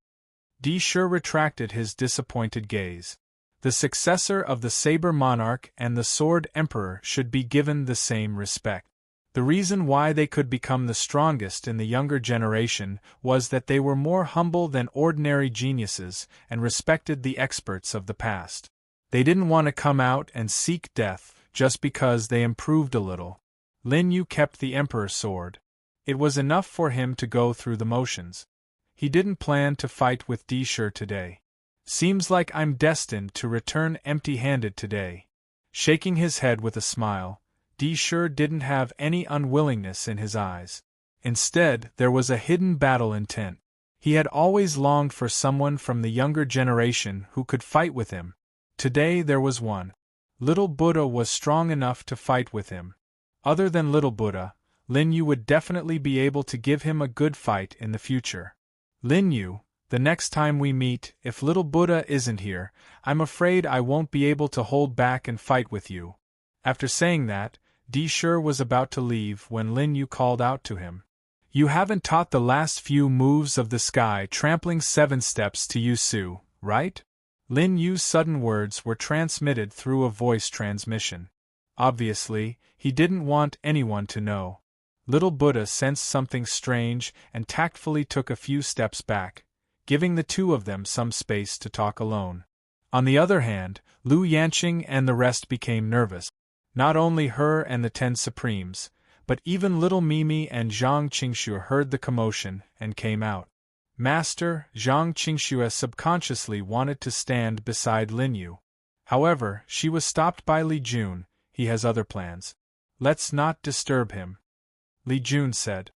Disher retracted his disappointed gaze. The successor of the Saber Monarch and the Sword Emperor should be given the same respect. The reason why they could become the strongest in the younger generation was that they were more humble than ordinary geniuses and respected the experts of the past. They didn't want to come out and seek death just because they improved a little. Lin Yu kept the Emperor's sword. It was enough for him to go through the motions. He didn't plan to fight with Dishur today. Seems like I'm destined to return empty-handed today. Shaking his head with a smile, Dishur didn't have any unwillingness in his eyes. Instead, there was a hidden battle intent. He had always longed for someone from the younger generation who could fight with him. Today there was one. Little Buddha was strong enough to fight with him. Other than Little Buddha, Lin Yu would definitely be able to give him a good fight in the future. Lin Yu, the next time we meet, if Little Buddha isn't here, I'm afraid I won't be able to hold back and fight with you. After saying that, Dishur was about to leave when Lin Yu called out to him. You haven't taught the last few moves of the sky trampling 7 steps to you, Su, right? Lin Yu's sudden words were transmitted through a voice transmission. Obviously, he didn't want anyone to know. Little Buddha sensed something strange and tactfully took a few steps back, giving the two of them some space to talk alone. On the other hand, Lu Yanqing and the rest became nervous. Not only her and the 10 Supremes, but even little Mimi and Zhang Qingxue heard the commotion and came out. Master, Zhang Qingxue subconsciously wanted to stand beside Lin Yu. However, she was stopped by Li Jun. He has other plans. Let's not disturb him, Li Jun said.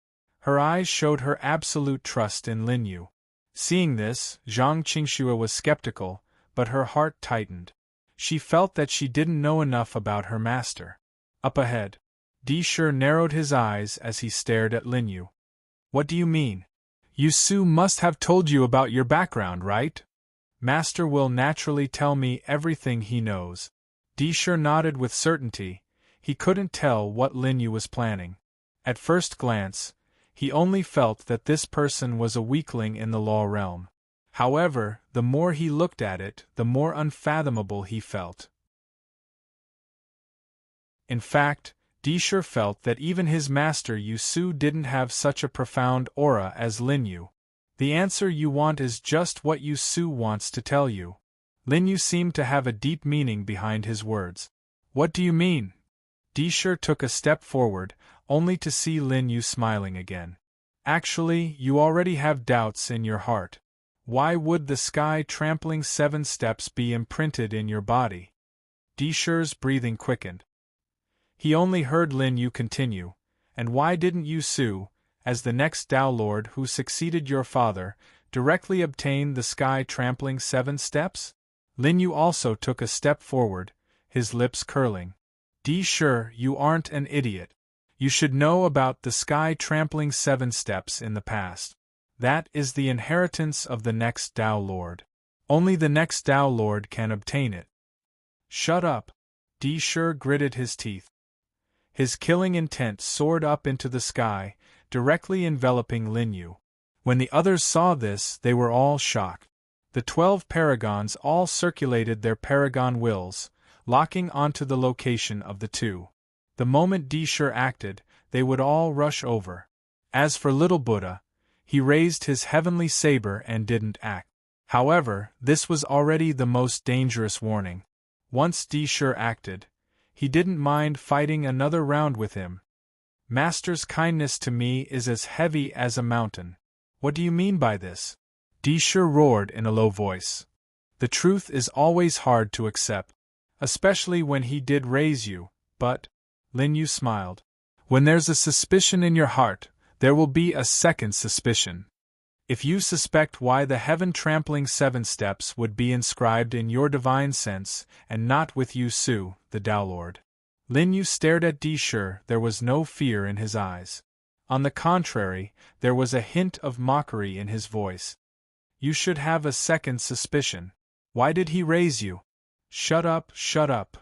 Her eyes showed her absolute trust in Lin Yu. Seeing this, Zhang Qingxue was skeptical, but her heart tightened. She felt that she didn't know enough about her master. Up ahead, Dishur narrowed his eyes as he stared at Lin Yu. What do you mean? Yu Su must have told you about your background, right? Master will naturally tell me everything he knows. Dishur nodded with certainty. He couldn't tell what Lin Yu was planning. At first glance, he only felt that this person was a weakling in the law realm. However, the more he looked at it, the more unfathomable he felt. In fact, Dishur felt that even his master Yu Su didn't have such a profound aura as Lin Yu. The answer you want is just what Yu Su wants to tell you. Lin Yu seemed to have a deep meaning behind his words. What do you mean? Dishur took a step forward, only to see Lin Yu smiling again. Actually, you already have doubts in your heart. Why would the sky trampling 7 steps be imprinted in your body? Dishur's breathing quickened. He only heard Lin Yu continue, and why didn't Yu Su, as the next Tao Lord who succeeded your father, directly obtain the sky trampling 7 steps? Lin Yu also took a step forward, his lips curling. Dishur, you aren't an idiot. You should know about the sky trampling 7 steps in the past. That is the inheritance of the next Tao Lord. Only the next Tao Lord can obtain it. Shut up. Dishur gritted his teeth. His killing intent soared up into the sky, directly enveloping Lin Yu. When the others saw this, they were all shocked. The 12 paragons all circulated their paragon wills, locking onto the location of the two. The moment Dishur acted, they would all rush over. As for Little Buddha, he raised his heavenly saber and didn't act. However, this was already the most dangerous warning. Once Dishur acted, he didn't mind fighting another round with him. Master's kindness to me is as heavy as a mountain. What do you mean by this? Dishur roared in a low voice. The truth is always hard to accept, especially when he did raise you, but, Lin Yu smiled. When there's a suspicion in your heart, there will be a second suspicion. If you suspect why the heaven-trampling 7 steps would be inscribed in your divine sense, and not with Yu Su, the Tao Lord. Lin Yu stared at Dishur. There was no fear in his eyes. On the contrary, there was a hint of mockery in his voice. You should have a second suspicion. Why did he raise you? Shut up, shut up.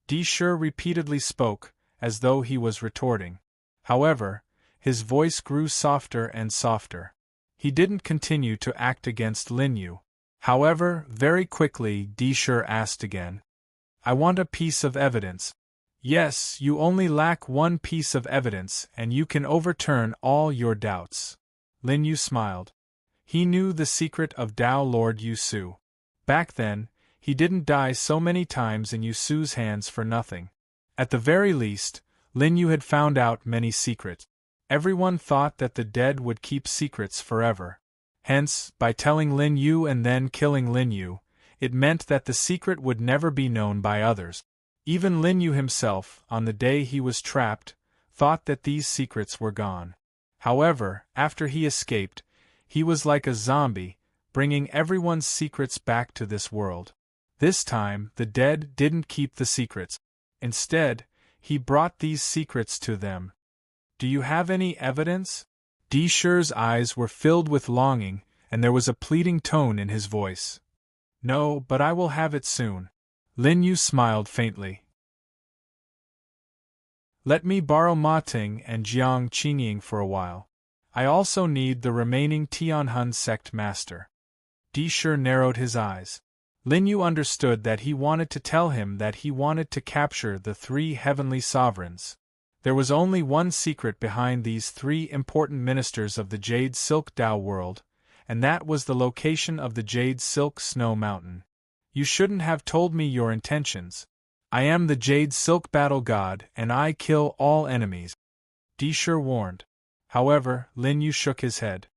Dishur repeatedly spoke, as though he was retorting. However, his voice grew softer and softer. He didn't continue to act against Lin Yu. However, very quickly Dishur asked again. I want a piece of evidence. Yes, you only lack one piece of evidence and you can overturn all your doubts. Lin Yu smiled. He knew the secret of Tao Lord Yu Su. Back then, he didn't die so many times in Yu Su's hands for nothing. At the very least, Lin Yu had found out many secrets. Everyone thought that the dead would keep secrets forever. Hence, by telling Lin Yu and then killing Lin Yu, it meant that the secret would never be known by others. Even Lin Yu himself, on the day he was trapped, thought that these secrets were gone. However, after he escaped, he was like a zombie, bringing everyone's secrets back to this world. This time, the dead didn't keep the secrets. Instead, he brought these secrets to them. Do you have any evidence? Di Shi's eyes were filled with longing, and there was a pleading tone in his voice. No, but I will have it soon. Lin Yu smiled faintly. Let me borrow Ma Ting and Jiang Qingying for a while. I also need the remaining Tianhun sect master. Di Shi narrowed his eyes. Lin Yu understood that he wanted to tell him that he wanted to capture the 3 heavenly sovereigns. There was only one secret behind these 3 important ministers of the Jade Silk Dao world, and that was the location of the Jade Silk Snow Mountain. You shouldn't have told me your intentions. I am the Jade Silk Battle God and I kill all enemies. Di Shi warned. However, Lin Yu shook his head.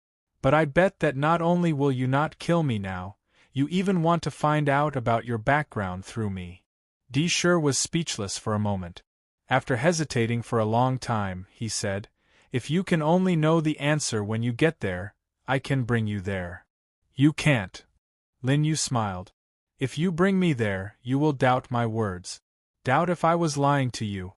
But I bet that not only will you not kill me now, you even want to find out about your background through me. Di Shi was speechless for a moment. After hesitating for a long time, he said, If you can only know the answer when you get there, I can bring you there. You can't. Lin Yu smiled. If you bring me there, you will doubt my words. Doubt if I was lying to you.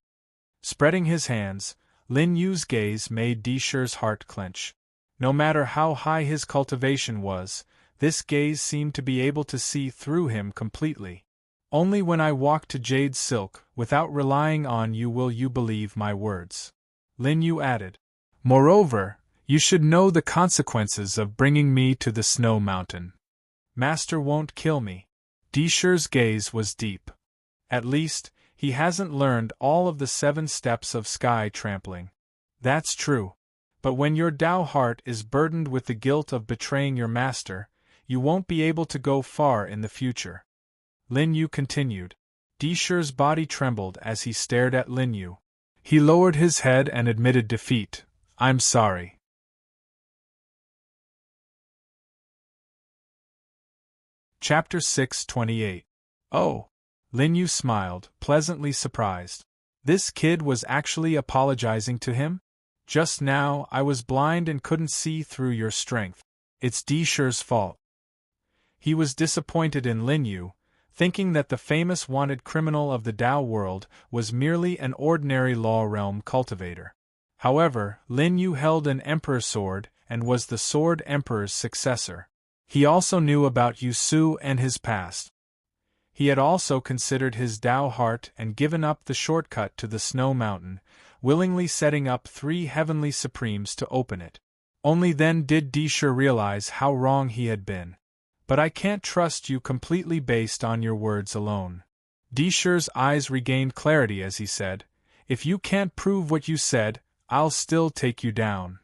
Spreading his hands, Lin Yu's gaze made Di Shi's heart clench. No matter how high his cultivation was, this gaze seemed to be able to see through him completely. Only when I walk to Jade Silk, without relying on you, will you believe my words. Lin Yu added. Moreover, you should know the consequences of bringing me to the Snow Mountain. Master won't kill me. Di Shi's gaze was deep. At least, he hasn't learned all of the 7 steps of sky trampling. That's true. But when your Dao heart is burdened with the guilt of betraying your master, you won't be able to go far in the future. Lin Yu continued. Di Shi's body trembled as he stared at Lin Yu. He lowered his head and admitted defeat. I'm sorry. Chapter 628. Oh. Lin Yu smiled, pleasantly surprised. This kid was actually apologizing to him? Just now, I was blind and couldn't see through your strength. It's Di Shi's fault. He was disappointed in Lin Yu, thinking that the famous wanted criminal of the Dao world was merely an ordinary law realm cultivator. However, Lin Yu held an emperor's sword and was the sword emperor's successor. He also knew about Yu Su and his past. He had also considered his Dao heart and given up the shortcut to the Snow Mountain, willingly setting up 3 heavenly supremes to open it. Only then did Di Shi realize how wrong he had been. But I can't trust you completely based on your words alone. Di Shi's eyes regained clarity as he said, If you can't prove what you said, I'll still take you down.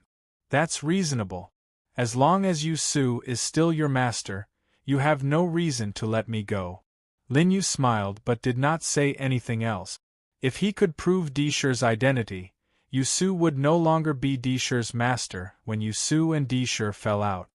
That's reasonable. As long as Yu Su is still your master, you have no reason to let me go. Lin Yu smiled but did not say anything else. If he could prove Di Shi's identity, Yu Su would no longer be Di Shi's master when Yu Su and Di Shi fell out.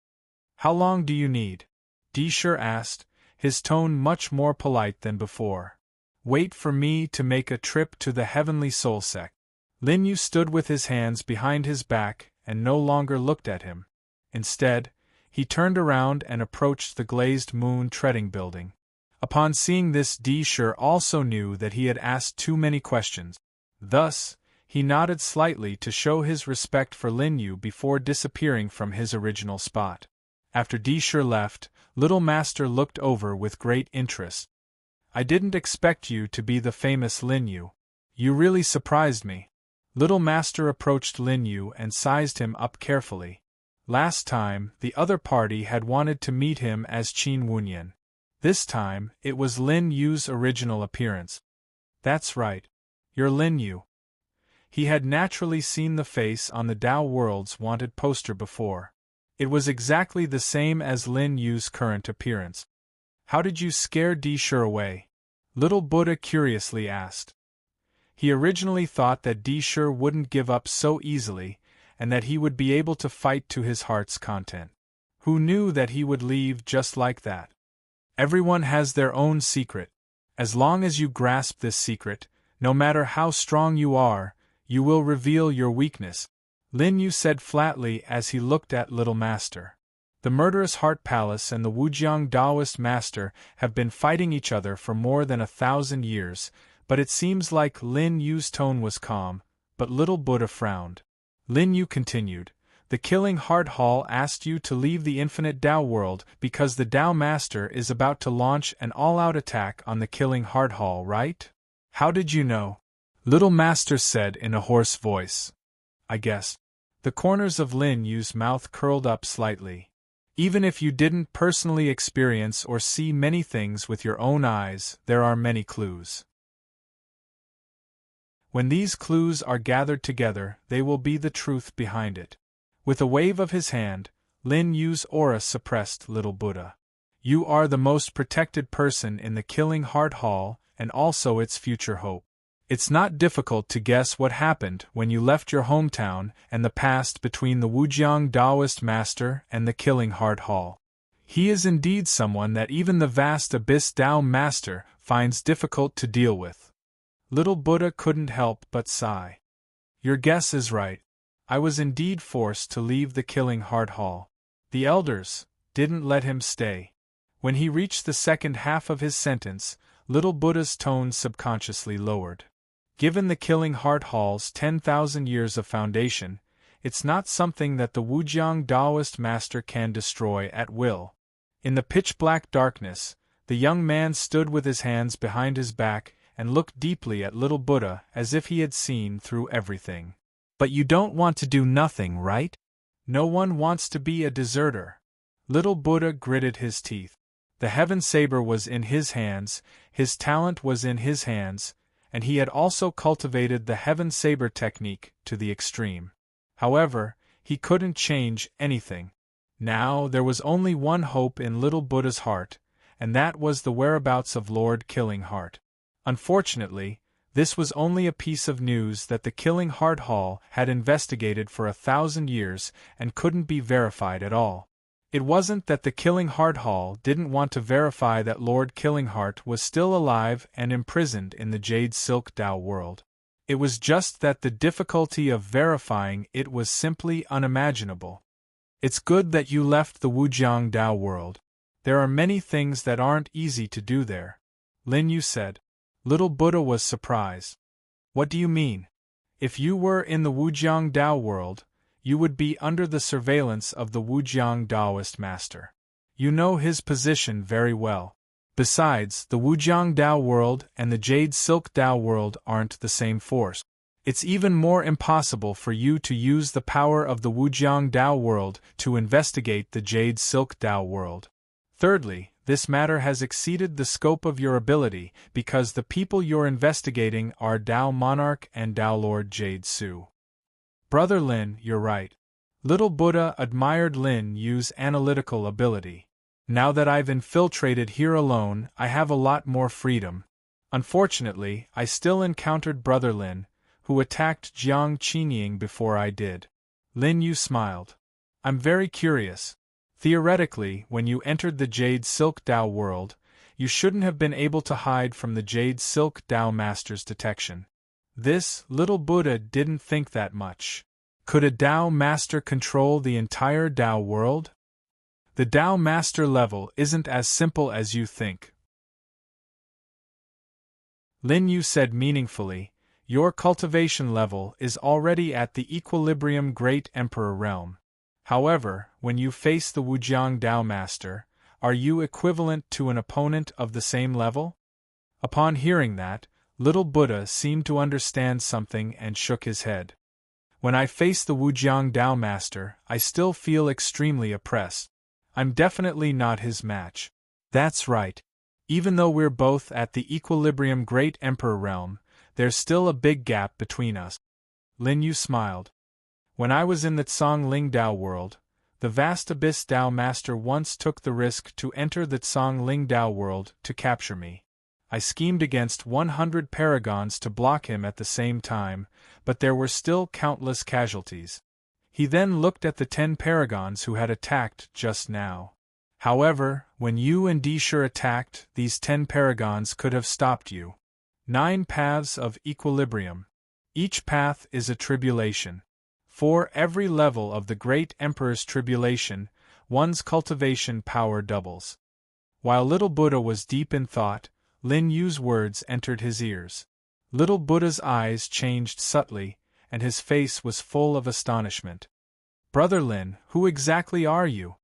How long do you need? Di Shi asked, his tone much more polite than before. Wait for me to make a trip to the Heavenly Soul Sect. Lin Yu stood with his hands behind his back and no longer looked at him. Instead, he turned around and approached the glazed moon treading building. Upon seeing this, Di Shi also knew that he had asked too many questions. Thus, he nodded slightly to show his respect for Lin Yu before disappearing from his original spot. After Di Shi left, Little Master looked over with great interest. I didn't expect you to be the famous Lin Yu. You really surprised me. Little Master approached Lin Yu and sized him up carefully. Last time, the other party had wanted to meet him as Qin Wunyan. This time, it was Lin Yu's original appearance. That's right. You're Lin Yu. He had naturally seen the face on the Dao World's wanted poster before. It was exactly the same as Lin Yu's current appearance. How did you scare Di Shi away? Little Buddha curiously asked. He originally thought that Di Shi wouldn't give up so easily, and that he would be able to fight to his heart's content. Who knew that he would leave just like that? Everyone has their own secret. As long as you grasp this secret, no matter how strong you are, you will reveal your weakness, Lin Yu said flatly as he looked at Little Master. The murderous Heart Palace and the Wujiang Taoist Master have been fighting each other for more than 1,000 years, but it seems like Lin Yu's tone was calm, but Little Buddha frowned. Lin Yu continued, "The Killing Heart Hall asked you to leave the Infinite Tao world because the Tao Master is about to launch an all-out attack on the Killing Heart Hall, right? How did you know?" Little Master said in a hoarse voice. "I guess." The corners of Lin Yu's mouth curled up slightly. Even if you didn't personally experience or see many things with your own eyes, there are many clues. When these clues are gathered together, they will be the truth behind it. With a wave of his hand, Lin Yu's aura suppressed Little Buddha. "You are the most protected person in the Killing Heart Hall, and also its future hope. It's not difficult to guess what happened when you left your hometown and the past between the Wujiang Taoist Master and the Killing Heart Hall. He is indeed someone that even the vast Abyss Tao Master finds difficult to deal with." Little Buddha couldn't help but sigh. "Your guess is right. I was indeed forced to leave the Killing Heart Hall. The elders didn't let him stay." When he reached the second half of his sentence, Little Buddha's tone subconsciously lowered. Given the Killing Heart Hall's 10,000 years of foundation, it's not something that the Wujiang Taoist Master can destroy at will. In the pitch-black darkness, the young man stood with his hands behind his back and looked deeply at Little Buddha as if he had seen through everything. "But you don't want to do nothing, right? No one wants to be a deserter." Little Buddha gritted his teeth. The Heaven Saber was in his hands, his talent was in his hands, and he had also cultivated the Heaven Saber technique to the extreme. However, he couldn't change anything. Now there was only one hope in Little Buddha's heart, and that was the whereabouts of Lord Killing Heart. Unfortunately, this was only a piece of news that the Killing Heart Hall had investigated for 1,000 years and couldn't be verified at all. It wasn't that the Killing Heart Hall didn't want to verify that Lord Killing Heart was still alive and imprisoned in the Jade Silk Tao world. It was just that the difficulty of verifying it was simply unimaginable. "It's good that you left the Wujiang Tao world. There are many things that aren't easy to do there," Lin Yu said. Little Buddha was surprised. "What do you mean? If you were in the Wujiang Tao world, you would be under the surveillance of the Wujiang Taoist Master. You know his position very well. Besides, the Wujiang Tao world and the Jade Silk Tao world aren't the same force. It's even more impossible for you to use the power of the Wujiang Tao world to investigate the Jade Silk Tao world. Thirdly, this matter has exceeded the scope of your ability because the people you're investigating are Tao Monarch and Tao Lord Jade Su." "Brother Lin, you're right." Little Buddha admired Lin Yu's analytical ability. "Now that I've infiltrated here alone, I have a lot more freedom. Unfortunately, I still encountered Brother Lin, who attacked Jiang Qinying before I did." Lin Yu smiled. "I'm very curious. Theoretically, when you entered the Jade Silk Tao world, you shouldn't have been able to hide from the Jade Silk Tao Master's detection." This Little Buddha didn't think that much. Could a Tao Master control the entire Tao world? The Tao Master level isn't as simple as you think. Lin Yu said meaningfully, "Your cultivation level is already at the Equilibrium Great Emperor realm. However, when you face the Wujiang Tao Master, are you equivalent to an opponent of the same level?" Upon hearing that, Little Buddha seemed to understand something and shook his head. "When I face the Wujiang Tao Master, I still feel extremely oppressed. I'm definitely not his match." "That's right. Even though we're both at the Equilibrium Great Emperor realm, there's still a big gap between us." Lin Yu smiled. "When I was in the Tsongling Tao world, the vast Abyss Tao Master once took the risk to enter the Tsongling Tao world to capture me. I schemed against 100 paragons to block him at the same time, but there were still countless casualties. He then looked at the 10 paragons who had attacked just now. However, when you and Dishur attacked, these 10 paragons could have stopped you. 9 paths of equilibrium. Each path is a tribulation. For every level of the great Emperor's tribulation, one's cultivation power doubles. While little Buddha was deep in thought, Lin Yu's words entered his ears. Little Buddha's eyes changed subtly, and his face was full of astonishment. "Brother Lin, who exactly are you?"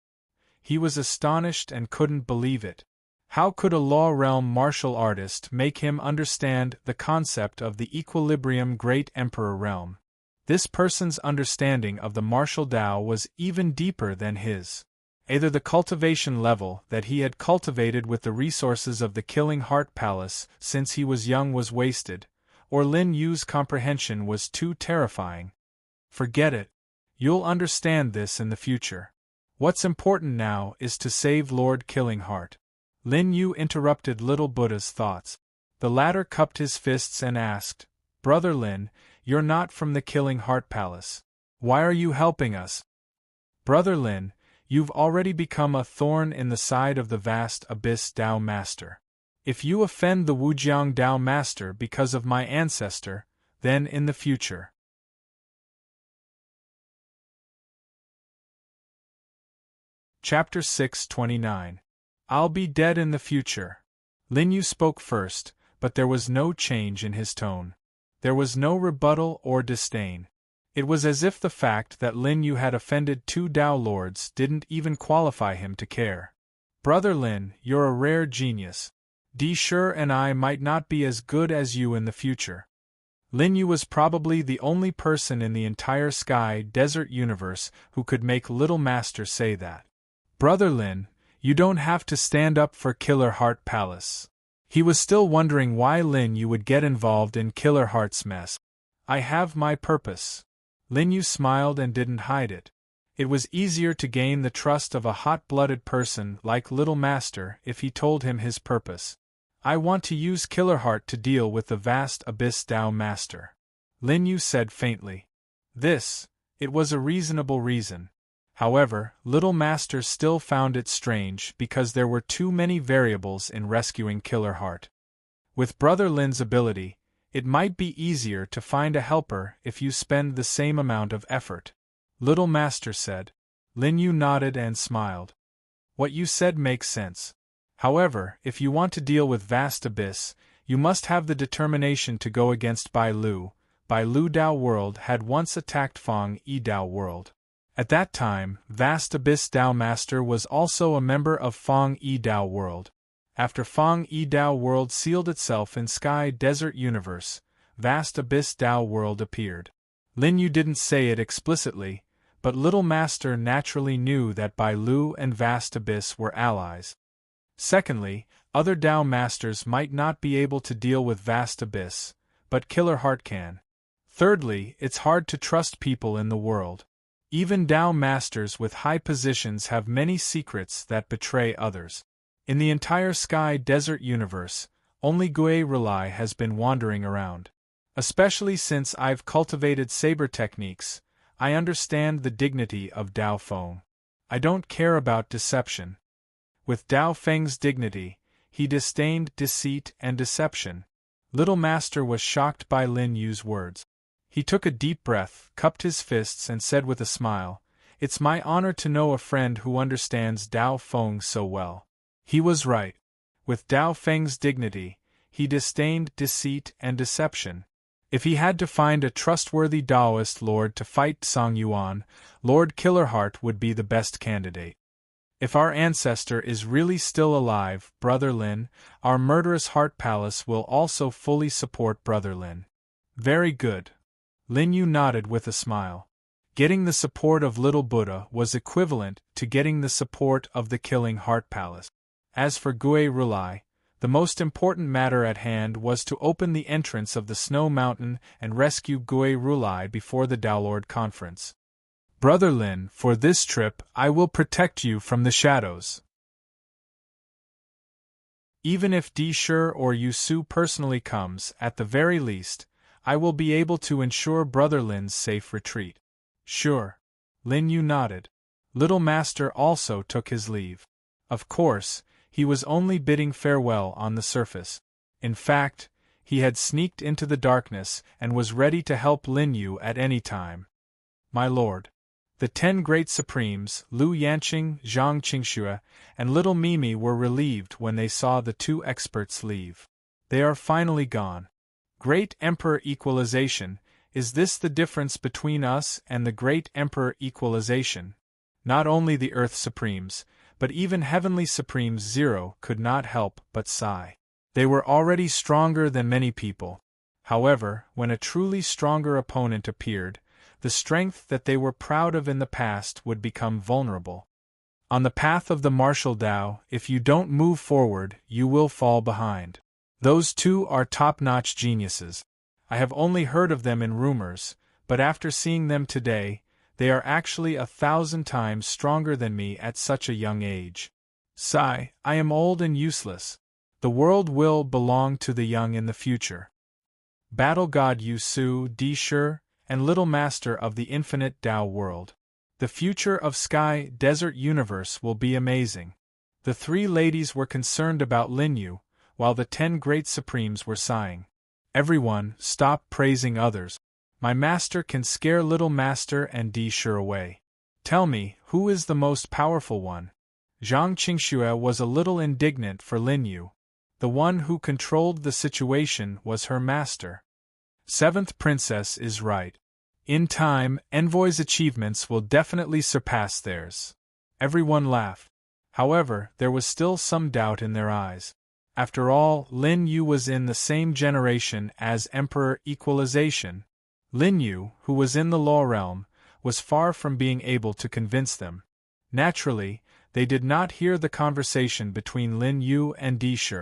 He was astonished and couldn't believe it. How could a law realm martial artist make him understand the concept of the equilibrium great emperor realm? This person's understanding of the martial Tao was even deeper than his. Either the cultivation level that he had cultivated with the resources of the Killing Heart Palace since he was young was wasted, or Lin Yu's comprehension was too terrifying. Forget it. You'll understand this in the future. What's important now is to save Lord Killing Heart. Lin Yu interrupted little Buddha's thoughts. The latter cupped his fists and asked, "Brother Lin, you're not from the Killing Heart Palace. Why are you helping us?" "Brother Lin, you've already become a thorn in the side of the vast Abyss Tao Master. If you offend the Wujiang Tao Master because of my ancestor, then in the future." Chapter 629. I'll be dead in the future. Lin Yu spoke first, but there was no change in his tone. There was no rebuttal or disdain. It was as if the fact that Lin Yu had offended 2 Tao lords didn't even qualify him to care. "Brother Lin, you're a rare genius. Dishur and I might not be as good as you in the future." Lin Yu was probably the only person in the entire Sky Desert universe who could make Little Master say that. "Brother Lin, you don't have to stand up for Killer Heart Palace." He was still wondering why Lin Yu would get involved in Killer Heart's mess. "I have my purpose." Lin Yu smiled and didn't hide it. It was easier to gain the trust of a hot-blooded person like Little Master if he told him his purpose. "I want to use Killer Heart to deal with the vast Abyss Tao Master," Lin Yu said faintly. It was a reasonable reason. However, Little Master still found it strange because there were too many variables in rescuing Killer Heart. With Brother Lin's ability, it might be easier to find a helper if you spend the same amount of effort, Little Master said. Lin Yu nodded and smiled. "What you said makes sense. However, if you want to deal with Vast Abyss, you must have the determination to go against Bai Lu. Bai Lu Tao World had once attacked Fong Yi Tao World. At that time, Vast Abyss Tao Master was also a member of Fong Yi Tao World. After Fong Yi Tao World sealed itself in Sky Desert Universe, Vast Abyss Tao World appeared. Lin Yu didn't say it explicitly, but Little Master naturally knew that Bai Lu and Vast Abyss were allies. Secondly, other Tao Masters might not be able to deal with Vast Abyss, but Killer Heart can. Thirdly, it's hard to trust people in the world. Even Tao Masters with high positions have many secrets that betray others. In the entire Sky Desert universe, only Gui Relai has been wandering around. Especially since I've cultivated saber techniques, I understand the dignity of Dao Feng. I don't care about deception. With Dao Feng's dignity, he disdained deceit and deception. Little Master was shocked by Lin Yu's words. He took a deep breath, cupped his fists and said with a smile, "It's my honor to know a friend who understands Dao Feng so well." He was right. With Dao Feng's dignity, he disdained deceit and deception. If he had to find a trustworthy Taoist lord to fight Song Yuan, Lord Killerheart would be the best candidate. If our ancestor is really still alive, Brother Lin, our murderous Heart Palace will also fully support Brother Lin. Very good. Lin Yu nodded with a smile. Getting the support of Little Buddha was equivalent to getting the support of the Killing Heart Palace. As for Gui Rulai, the most important matter at hand was to open the entrance of the Snow Mountain and rescue Gui Rulai before the Daolord Conference. Brother Lin, for this trip I will protect you from the shadows. Even if Dishur or Yusu personally comes, at the very least, I will be able to ensure Brother Lin's safe retreat. Sure. Lin Yu nodded. Little Master also took his leave. Of course, he was only bidding farewell on the surface. In fact, he had sneaked into the darkness and was ready to help Lin Yu at any time. My lord. The 10 great supremes, Lu Yanqing, Zhang Qingxue, and little Mimi were relieved when they saw the 2 experts leave. They are finally gone. Great Emperor Equalization, is this the difference between us and the Great Emperor Equalization? Not only the Earth Supremes, but even Heavenly Supremes Zero could not help but sigh. They were already stronger than many people. However, when a truly stronger opponent appeared, the strength that they were proud of in the past would become vulnerable. On the path of the martial Tao, if you don't move forward, you will fall behind. Those 2 are top-notch geniuses. I have only heard of them in rumors, but after seeing them today, they are actually 1,000 times stronger than me at such a young age. Sigh, I am old and useless. The world will belong to the young in the future. Battle God Yu Su, Di Shi, and Little Master of the Infinite Tao World. The future of Sky Desert Universe will be amazing. The 3 ladies were concerned about Lin Yu, while the 10 great supremes were sighing. Everyone, stop praising others. My master can scare Little Master and Di Shi away. Tell me, who is the most powerful one? Zhang Qingxue was a little indignant for Lin Yu. The one who controlled the situation was her master. 7th Princess is right. In time, Envoy's achievements will definitely surpass theirs. Everyone laughed. However, there was still some doubt in their eyes. After all, Lin Yu was in the same generation as Emperor Equalization. Lin Yu, who was in the Law Realm, was far from being able to convince them. Naturally, they did not hear the conversation between Lin Yu and Di Shi.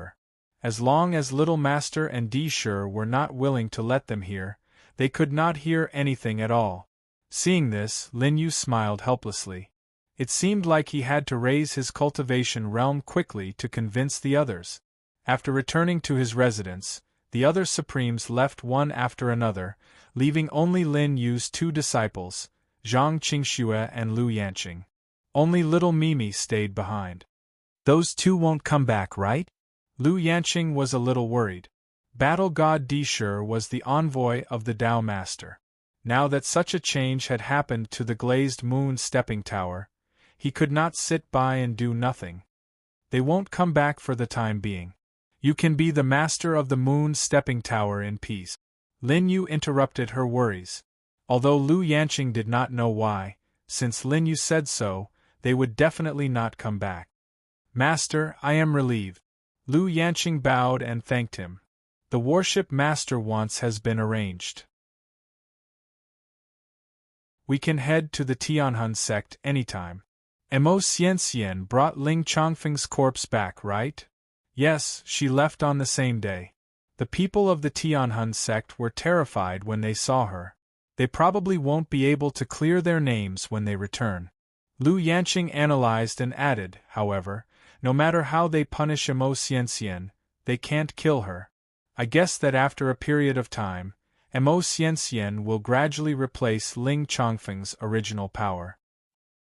As long as Little Master and Di Shi were not willing to let them hear, they could not hear anything at all. Seeing this, Lin Yu smiled helplessly. It seemed like he had to raise his cultivation realm quickly to convince the others. After returning to his residence, the other supremes left one after another, leaving only Lin Yu's 2 disciples, Zhang Qingxue and Lu Yanqing. Only little Mimi stayed behind. Those 2 won't come back, right? Lu Yanqing was a little worried. Battle God Di Shi was the envoy of the Tao Master. Now that such a change had happened to the Glazed Moon Stepping Tower, he could not sit by and do nothing. They won't come back for the time being. You can be the master of the Moon Stepping Tower in peace. Lin Yu interrupted her worries. Although Lu Yanqing did not know why, since Lin Yu said so, they would definitely not come back. Master, I am relieved. Lu Yanqing bowed and thanked him. The warship master wants has been arranged. We can head to the Tianhun sect anytime. Mo Xianxian brought Ling Chongfeng's corpse back, right? Yes, she left on the same day. The people of the Tianhun sect were terrified when they saw her. They probably won't be able to clear their names when they return. Lu Yanqing analyzed and added, however, no matter how they punish Mo Xianxian, they can't kill her. I guess that after a period of time, Mo Xianxian will gradually replace Ling Chongfeng's original power.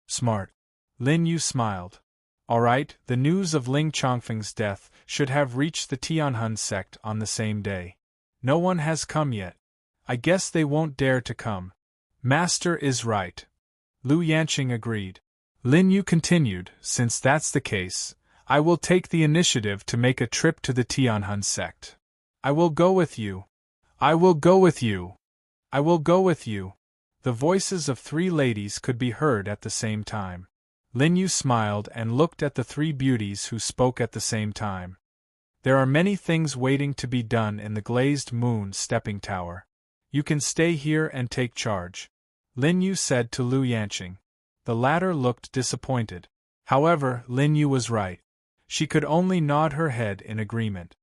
Smart. Lin Yu smiled. Alright, the news of Ling Chongfeng's death should have reached the Tianhun sect on the same day. No one has come yet. I guess they won't dare to come. Master is right. Lu Yanqing agreed. Lin Yu continued, since that's the case, I will take the initiative to make a trip to the Tianhun sect. I will go with you. I will go with you. I will go with you. The voices of 3 ladies could be heard at the same time. Lin Yu smiled and looked at the 3 beauties who spoke at the same time. There are many things waiting to be done in the Glazed Moon Stepping Tower. You can stay here and take charge. Lin Yu said to Lu Yanqing. The latter looked disappointed. However, Lin Yu was right. She could only nod her head in agreement.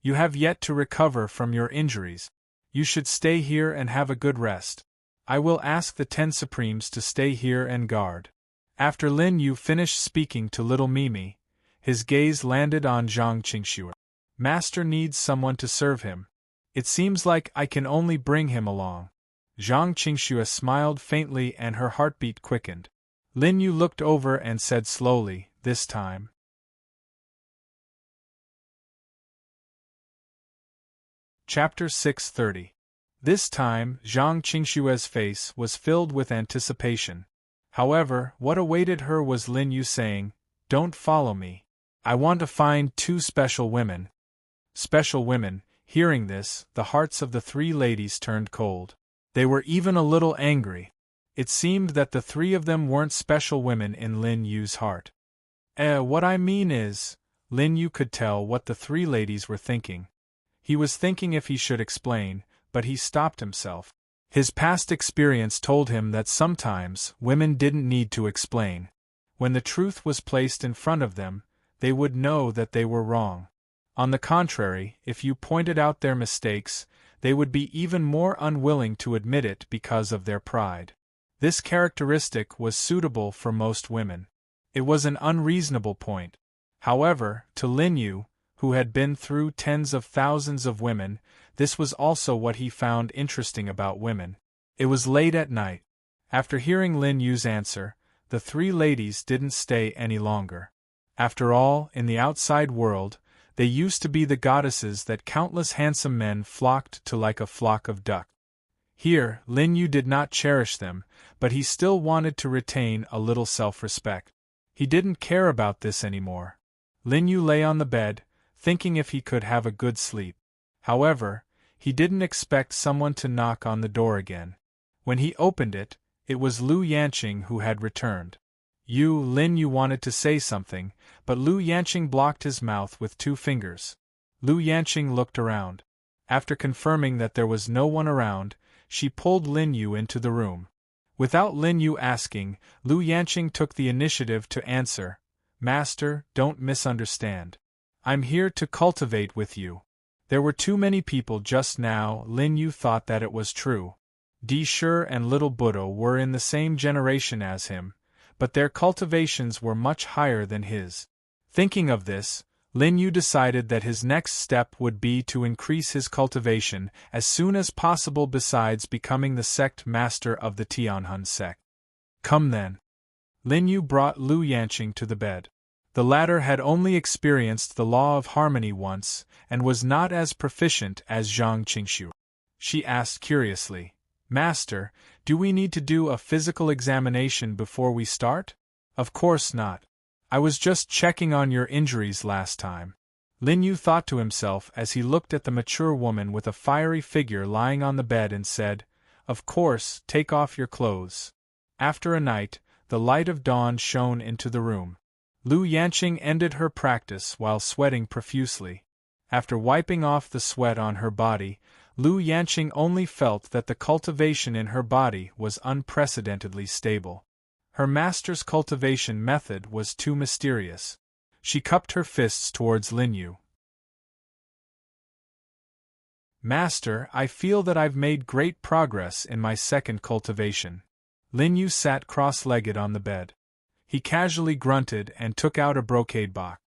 You have yet to recover from your injuries. You should stay here and have a good rest. I will ask the 10 Supremes to stay here and guard. After Lin Yu finished speaking to little Mimi, his gaze landed on Zhang Qingxue. Master needs someone to serve him. It seems like I can only bring him along. Zhang Qingxue smiled faintly and her heartbeat quickened. Lin Yu looked over and said slowly, "This time." Chapter 630. This time, Zhang Qingxue's face was filled with anticipation. However, what awaited her was Lin Yu saying, "Don't follow me. I want to find 2 special women." Special women. Hearing this, the hearts of the 3 ladies turned cold. They were even a little angry. It seemed that the 3 of them weren't special women in Lin Yu's heart. What I mean is, Lin Yu could tell what the 3 ladies were thinking. He was thinking if he should explain, but he stopped himself. His past experience told him that sometimes women didn't need to explain. When the truth was placed in front of them, they would know that they were wrong. On the contrary, if you pointed out their mistakes, they would be even more unwilling to admit it because of their pride. This characteristic was suitable for most women. It was an unreasonable point. However, to Lin Yu, who had been through tens of thousands of women, this was also what he found interesting about women. It was late at night. After hearing Lin Yu's answer, the 3 ladies didn't stay any longer. After all, in the outside world, they used to be the goddesses that countless handsome men flocked to like a flock of duck. Here, Lin Yu did not cherish them, but he still wanted to retain a little self-respect. He didn't care about this anymore. Lin Yu lay on the bed, thinking if he could have a good sleep. However, he didn't expect someone to knock on the door again. When he opened it, it was Lu Yanqing who had returned. Lin Yu wanted to say something, but Lu Yanqing blocked his mouth with 2 fingers. Lu Yanqing looked around. After confirming that there was no one around, she pulled Lin Yu into the room. Without Lin Yu asking, Lu Yanqing took the initiative to answer, "Master, don't misunderstand. I'm here to cultivate with you." There were too many people just now. Lin Yu thought that it was true. Di Shi and little Buddha were in the same generation as him, but their cultivations were much higher than his. Thinking of this, Lin Yu decided that his next step would be to increase his cultivation as soon as possible besides becoming the sect master of the Tianhun sect. Come then. Lin Yu brought Lu Yanqing to the bed. The latter had only experienced the law of harmony once, and was not as proficient as Zhang Qingxue. She asked curiously, "Master, do we need to do a physical examination before we start?" "Of course not. I was just checking on your injuries last time." Lin Yu thought to himself as he looked at the mature woman with a fiery figure lying on the bed and said, "Of course, take off your clothes." After a night, the light of dawn shone into the room. Lu Yanqing ended her practice while sweating profusely. After wiping off the sweat on her body, Lu Yanqing only felt that the cultivation in her body was unprecedentedly stable. Her master's cultivation method was too mysterious. She cupped her fists towards Lin Yu. "Master, I feel that I've made great progress in my second cultivation." Lin Yu sat cross-legged on the bed. He casually grunted and took out a brocade box.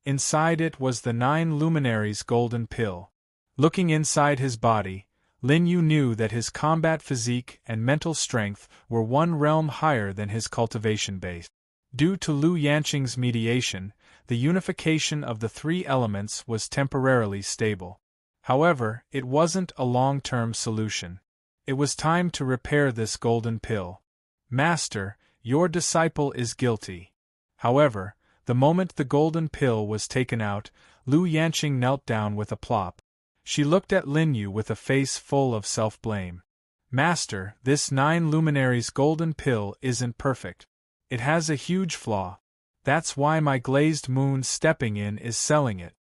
Inside it was the 9 luminaries golden pill. Looking inside his body, Lin Yu knew that his combat physique and mental strength were one realm higher than his cultivation base. Due to Lu Yanqing's mediation, the unification of the 3 elements was temporarily stable. However, it wasn't a long-term solution. It was time to repair this golden pill. "Master, your disciple is guilty." However, the moment the golden pill was taken out, Lu Yanqing knelt down with a plop. She looked at Lin Yu with a face full of self-blame. "Master, this 9 luminaries golden pill isn't perfect. It has a huge flaw. That's why my glazed moon stepping in is selling it.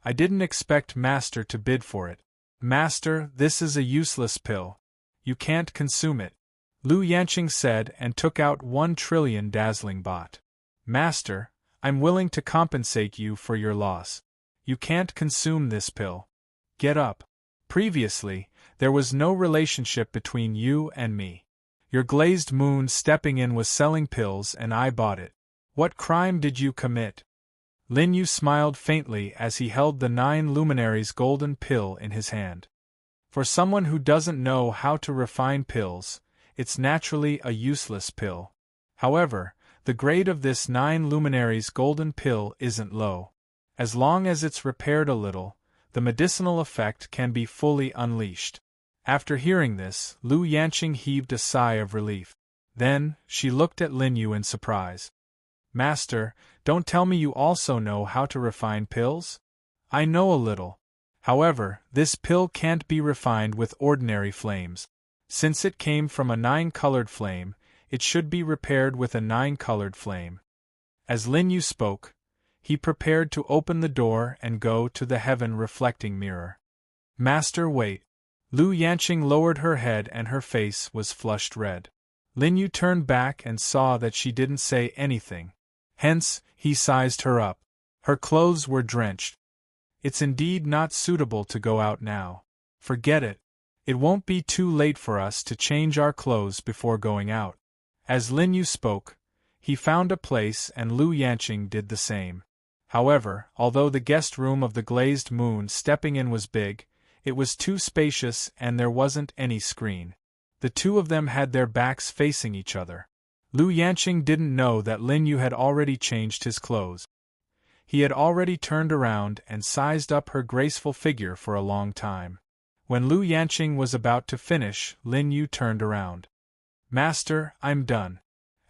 I didn't expect Master to bid for it. Master, this is a useless pill. You can't consume it," Lu Yanqing said and took out 1 trillion dazzling baht. "Master, I'm willing to compensate you for your loss. You can't consume this pill. Get up. Previously, there was no relationship between you and me. Your glazed moon stepping in was selling pills and I bought it. What crime did you commit?" Lin Yu smiled faintly as he held the 9 luminaries golden pill in his hand. For someone who doesn't know how to refine pills, it's naturally a useless pill. However, the grade of this 9 luminaries golden pill isn't low. As long as it's repaired a little, the medicinal effect can be fully unleashed. After hearing this, Lu Yanqing heaved a sigh of relief. Then, she looked at Lin Yu in surprise. Master, don't tell me you also know how to refine pills? I know a little. However, this pill can't be refined with ordinary flames. Since it came from a 9-colored flame, it should be repaired with a 9-colored flame. As Lin Yu spoke, he prepared to open the door and go to the heaven-reflecting mirror. Master, wait. Lu Yanqing lowered her head and her face was flushed red. Lin Yu turned back and saw that she didn't say anything. Hence, he sized her up. Her clothes were drenched. It's indeed not suitable to go out now. Forget it. It won't be too late for us to change our clothes before going out. As Lin Yu spoke, he found a place and Lu Yanqing did the same. However, although the guest room of the glazed moon stepping in was big, it was too spacious and there wasn't any screen. The two of them had their backs facing each other. Lu Yanqing didn't know that Lin Yu had already changed his clothes. He had already turned around and sized up her graceful figure for a long time. When Lu Yanqing was about to finish, Lin Yu turned around. Master, I'm done.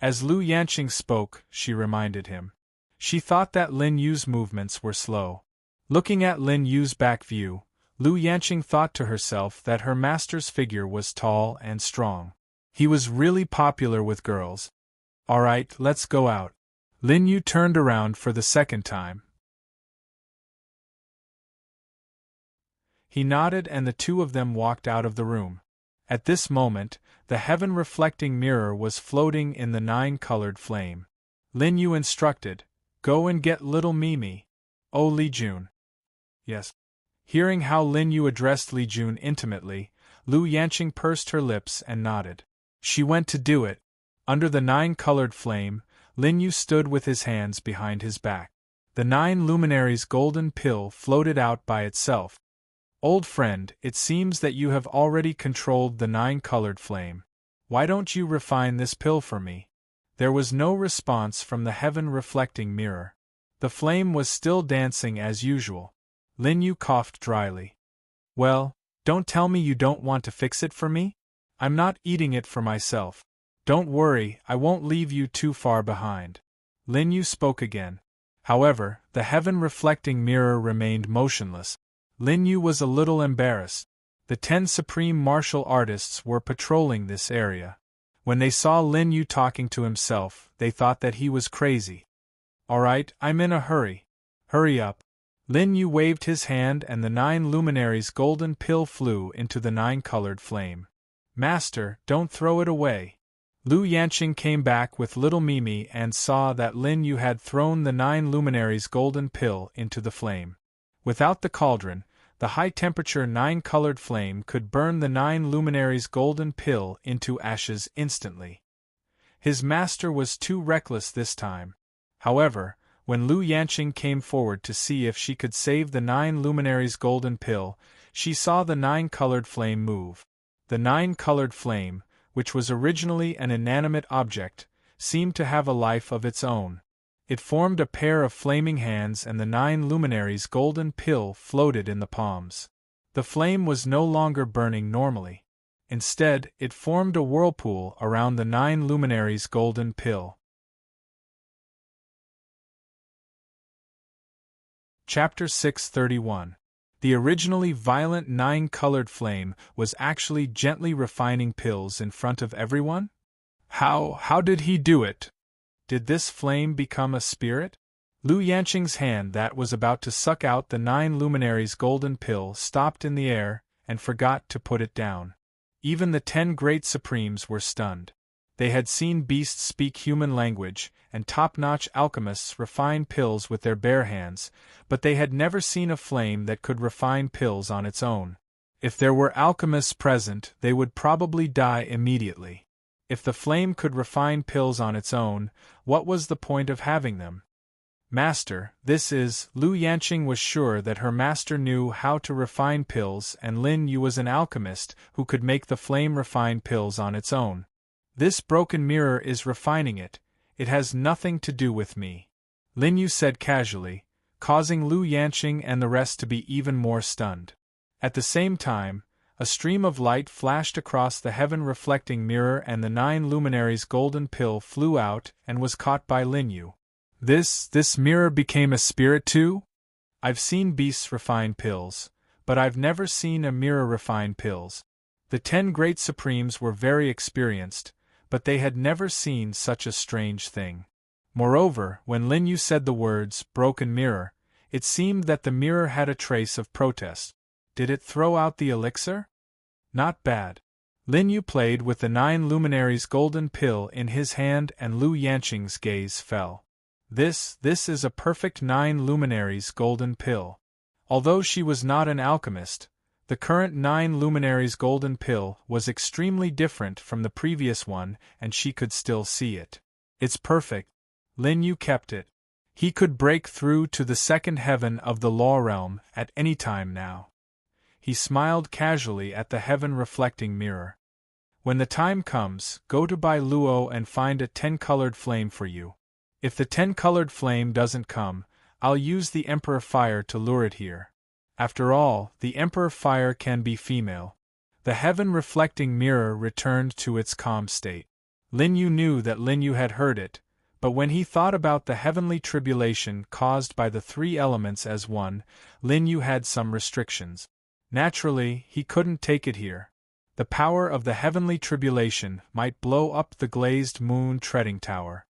As Lu Yanqing spoke, she reminded him. She thought that Lin Yu's movements were slow. Looking at Lin Yu's back view, Lu Yanqing thought to herself that her master's figure was tall and strong. He was really popular with girls. Alright, let's go out. Lin Yu turned around for the second time. He nodded and the two of them walked out of the room. At this moment, the heaven-reflecting mirror was floating in the 9-colored flame. Lin Yu instructed, Go and get little Mimi. Oh, Li Jun. Yes. Hearing how Lin Yu addressed Li Jun intimately, Lu Yanqing pursed her lips and nodded. She went to do it. Under the 9-colored flame, Lin Yu stood with his hands behind his back. The 9 luminaries golden pill floated out by itself. Old friend, it seems that you have already controlled the 9-colored flame. Why don't you refine this pill for me? There was no response from the heaven-reflecting mirror. The flame was still dancing as usual. Lin Yu coughed dryly. Well, don't tell me you don't want to fix it for me? I'm not eating it for myself. Don't worry, I won't leave you too far behind. Lin Yu spoke again. However, the heaven-reflecting mirror remained motionless. Lin Yu was a little embarrassed. The 10 supreme martial artists were patrolling this area. When they saw Lin Yu talking to himself, they thought that he was crazy. Alright, I'm in a hurry. Hurry up. Lin Yu waved his hand and the 9 luminaries golden pill flew into the 9-colored flame. Master, don't throw it away. Lu Yanqing came back with little Mimi and saw that Lin Yu had thrown the 9 luminaries golden pill into the flame. Without the cauldron, the high-temperature 9-colored flame could burn the 9 luminaries golden pill into ashes instantly. His master was too reckless this time. However, when Lu Yanqing came forward to see if she could save the 9 luminaries golden pill, she saw the 9-colored flame move. The 9-colored flame, which was originally an inanimate object, seemed to have a life of its own. It formed a pair of flaming hands and the 9 luminaries golden pill floated in the palms. The flame was no longer burning normally. Instead, it formed a whirlpool around the 9 luminaries golden pill. Chapter 631. The originally violent 9-colored flame was actually gently refining pills in front of everyone? How did he do it? Did this flame become a spirit? Lu Yanqing's hand that was about to suck out the 9 luminaries golden pill stopped in the air and forgot to put it down. Even the 10 great supremes were stunned. They had seen beasts speak human language and top-notch alchemists refine pills with their bare hands, but they had never seen a flame that could refine pills on its own. If there were alchemists present, they would probably die immediately. If the flame could refine pills on its own, what was the point of having them? Master, this is. Lu Yanqing was sure that her master knew how to refine pills, and Lin Yu was an alchemist who could make the flame refine pills on its own. This broken mirror is refining it. It has nothing to do with me, Lin Yu said casually, causing Lu Yanqing and the rest to be even more stunned. At the same time, a stream of light flashed across the heaven-reflecting mirror and the 9 luminaries' golden pill flew out and was caught by Lin Yu. This mirror became a spirit too? I've seen beasts refine pills, but I've never seen a mirror refine pills. The 10 great supremes were very experienced, but they had never seen such a strange thing. Moreover, when Lin Yu said the words, broken mirror, it seemed that the mirror had a trace of protest. Did it throw out the elixir? Not bad. Lin Yu played with the 9 luminaries' golden pill in his hand and Lu Yanqing's gaze fell. This is a perfect 9 luminaries' golden pill. Although she was not an alchemist, the current 9 luminaries' golden pill was extremely different from the previous one and she could still see it. It's perfect. Lin Yu kept it. He could break through to the second heaven of the law realm at any time now. He smiled casually at the heaven-reflecting mirror. When the time comes, go to Bai Luo and find a 10-colored flame for you. If the 10-colored flame doesn't come, I'll use the Emperor Fire to lure it here. After all, the Emperor Fire can be female. The heaven-reflecting mirror returned to its calm state. Lin Yu knew that Lin Yu had heard it, but when he thought about the heavenly tribulation caused by the 3 elements as one, Lin Yu had some restrictions. Naturally, he couldn't take it here. The power of the heavenly tribulation might blow up the glazed moon treading tower.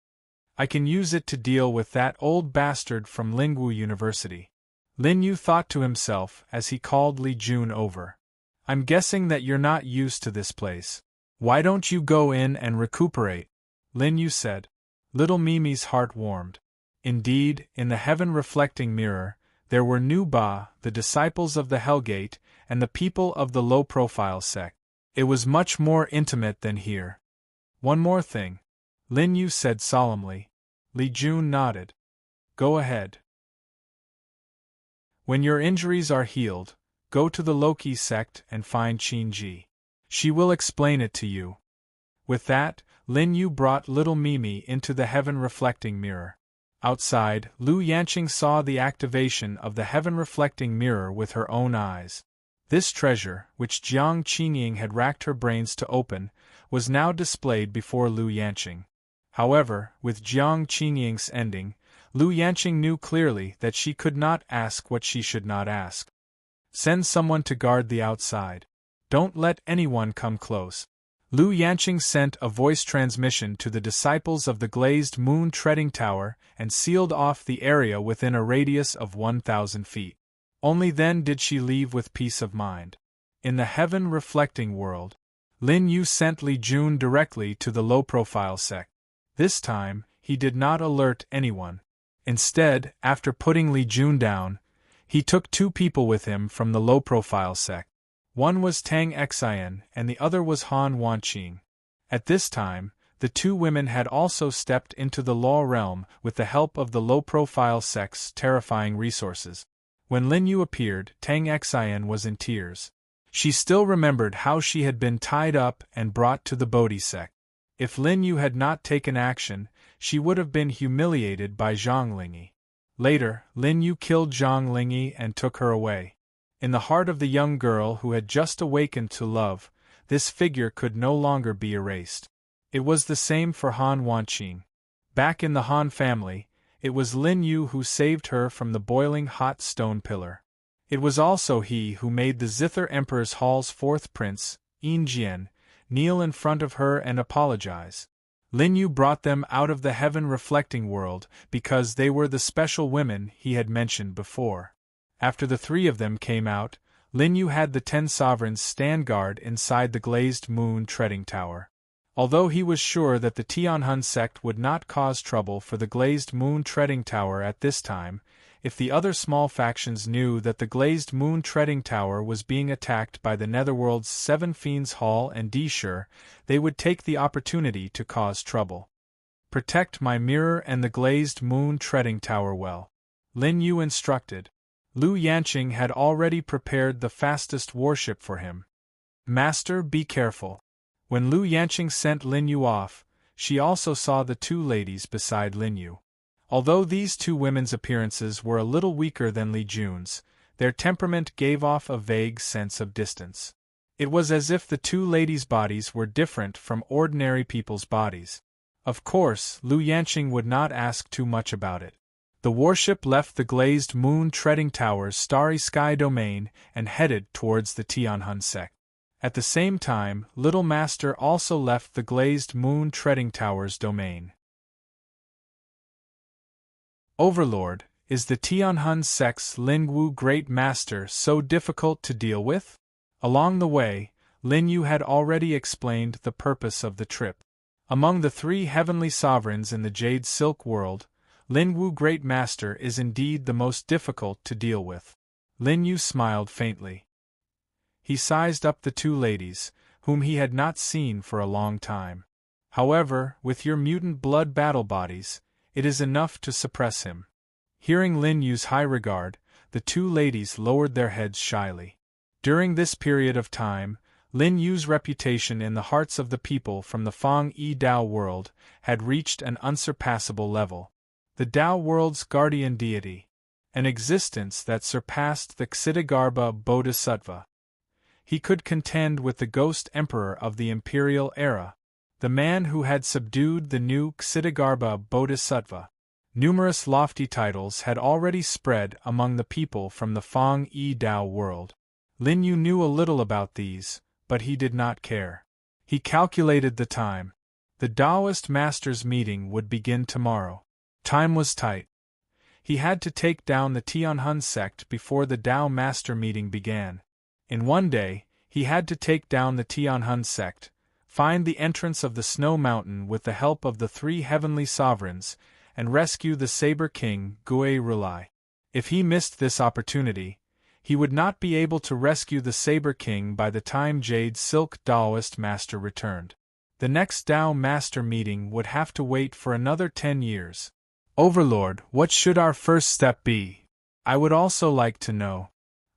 I can use it to deal with that old bastard from Lingwu University. Lin Yu thought to himself as he called Li Jun over. I'm guessing that you're not used to this place. Why don't you go in and recuperate? Lin Yu said. Little Mimi's heart warmed. Indeed, in the heaven-reflecting mirror, there were Nu Ba, the disciples of the Hellgate, and the people of the low-profile sect. It was much more intimate than here. One more thing, Lin Yu said solemnly. Li Jun nodded. Go ahead. When your injuries are healed, go to the Loki sect and find Qin Ji. She will explain it to you. With that, Lin Yu brought little Mimi into the heaven-reflecting mirror. Outside, Lu Yanqing saw the activation of the heaven-reflecting mirror with her own eyes. This treasure, which Jiang Qingying had racked her brains to open, was now displayed before Lu Yanqing. However, with Jiang Qingying's ending, Lu Yanqing knew clearly that she could not ask what she should not ask. Send someone to guard the outside. Don't let anyone come close. Lu Yanqing sent a voice transmission to the disciples of the glazed moon treading tower and sealed off the area within a radius of 1,000 feet. Only then did she leave with peace of mind. In the heaven-reflecting world, Lin Yu sent Li Jun directly to the low-profile sect. This time, he did not alert anyone. Instead, after putting Li Jun down, he took 2 people with him from the low-profile sect. One was Tang Xian and the other was Han Wanqing. At this time, the 2 women had also stepped into the law realm with the help of the low-profile sect's terrifying resources. When Lin Yu appeared, Tang Xian was in tears. She still remembered how she had been tied up and brought to the Bodhi sect. If Lin Yu had not taken action, she would have been humiliated by Zhang Lingyi. Later, Lin Yu killed Zhang Lingyi and took her away. In the heart of the young girl who had just awakened to love, this figure could no longer be erased. It was the same for Han Wanqing. Back in the Han family, it was Lin Yu who saved her from the boiling hot stone pillar. It was also he who made the Zither Emperor's Hall's 4th prince, Yin Jian, kneel in front of her and apologize. Lin Yu brought them out of the heaven-reflecting world because they were the special women he had mentioned before. After the 3 of them came out, Lin Yu had the 10 sovereigns stand guard inside the glazed moon treading tower. Although he was sure that the Tianhun sect would not cause trouble for the glazed moon treading tower at this time, if the other small factions knew that the glazed moon treading tower was being attacked by the Netherworld's 7 Fiends Hall and Deshur, they would take the opportunity to cause trouble. Protect my mirror and the glazed moon treading tower well. Lin Yu instructed. Lu Yanqing had already prepared the fastest warship for him. Master, be careful. When Lu Yanqing sent Lin Yu off, she also saw the two ladies beside Lin Yu. Although these two women's appearances were a little weaker than Li Jun's, their temperament gave off a vague sense of distance. It was as if the two ladies' bodies were different from ordinary people's bodies. Of course, Lu Yanqing would not ask too much about it. The warship left the glazed moon treading tower's starry sky domain and headed towards the Tianhun sect. At the same time, Little Master also left the glazed moon treading tower's domain. Overlord, is the Tianhun sect's Lingwu Great Master so difficult to deal with? Along the way, Lin Yu had already explained the purpose of the trip. Among the three heavenly sovereigns in the Jade Silk world, Lingwu Great Master is indeed the most difficult to deal with. Lin Yu smiled faintly. He sized up the two ladies, whom he had not seen for a long time. However, with your mutant blood battle bodies, it is enough to suppress him. Hearing Lin Yu's high regard, the two ladies lowered their heads shyly. During this period of time, Lin Yu's reputation in the hearts of the people from the Fang Yi Dao world had reached an unsurpassable level. The Dao world's guardian deity. An existence that surpassed the Ksitigarbha Bodhisattva. He could contend with the ghost emperor of the imperial era, the man who had subdued the new Ksitigarbha Bodhisattva. Numerous lofty titles had already spread among the people from the Fang Yi Dao world. Lin Yu knew a little about these, but he did not care. He calculated the time. The Taoist master's meeting would begin tomorrow. Time was tight. He had to take down the Tianhun sect before the Tao master meeting began. In one day, he had to take down the Tianhun sect, find the entrance of the Snow Mountain with the help of the three heavenly sovereigns, and rescue the Saber King, Gui Rulai. If he missed this opportunity, he would not be able to rescue the Saber King by the time Jade Silk Taoist Master returned. The next Tao Master meeting would have to wait for another 10 years. Overlord, what should our first step be? I would also like to know.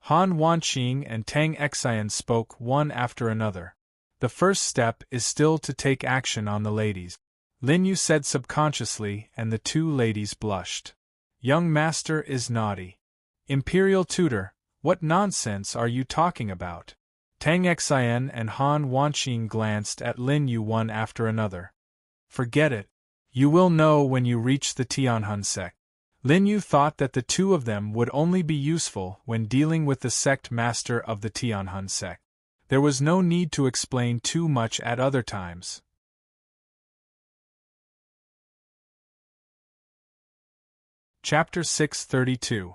Han Wanqing and Tang Xian spoke one after another. The first step is still to take action on the ladies. Lin Yu said subconsciously, and the two ladies blushed. Young master is naughty. Imperial tutor, what nonsense are you talking about? Tang Xian and Han Wanqing glanced at Lin Yu one after another. Forget it. You will know when you reach the Tianhun sect. Lin Yu thought that the two of them would only be useful when dealing with the sect master of the Tianhun sect. There was no need to explain too much at other times. Chapter 632.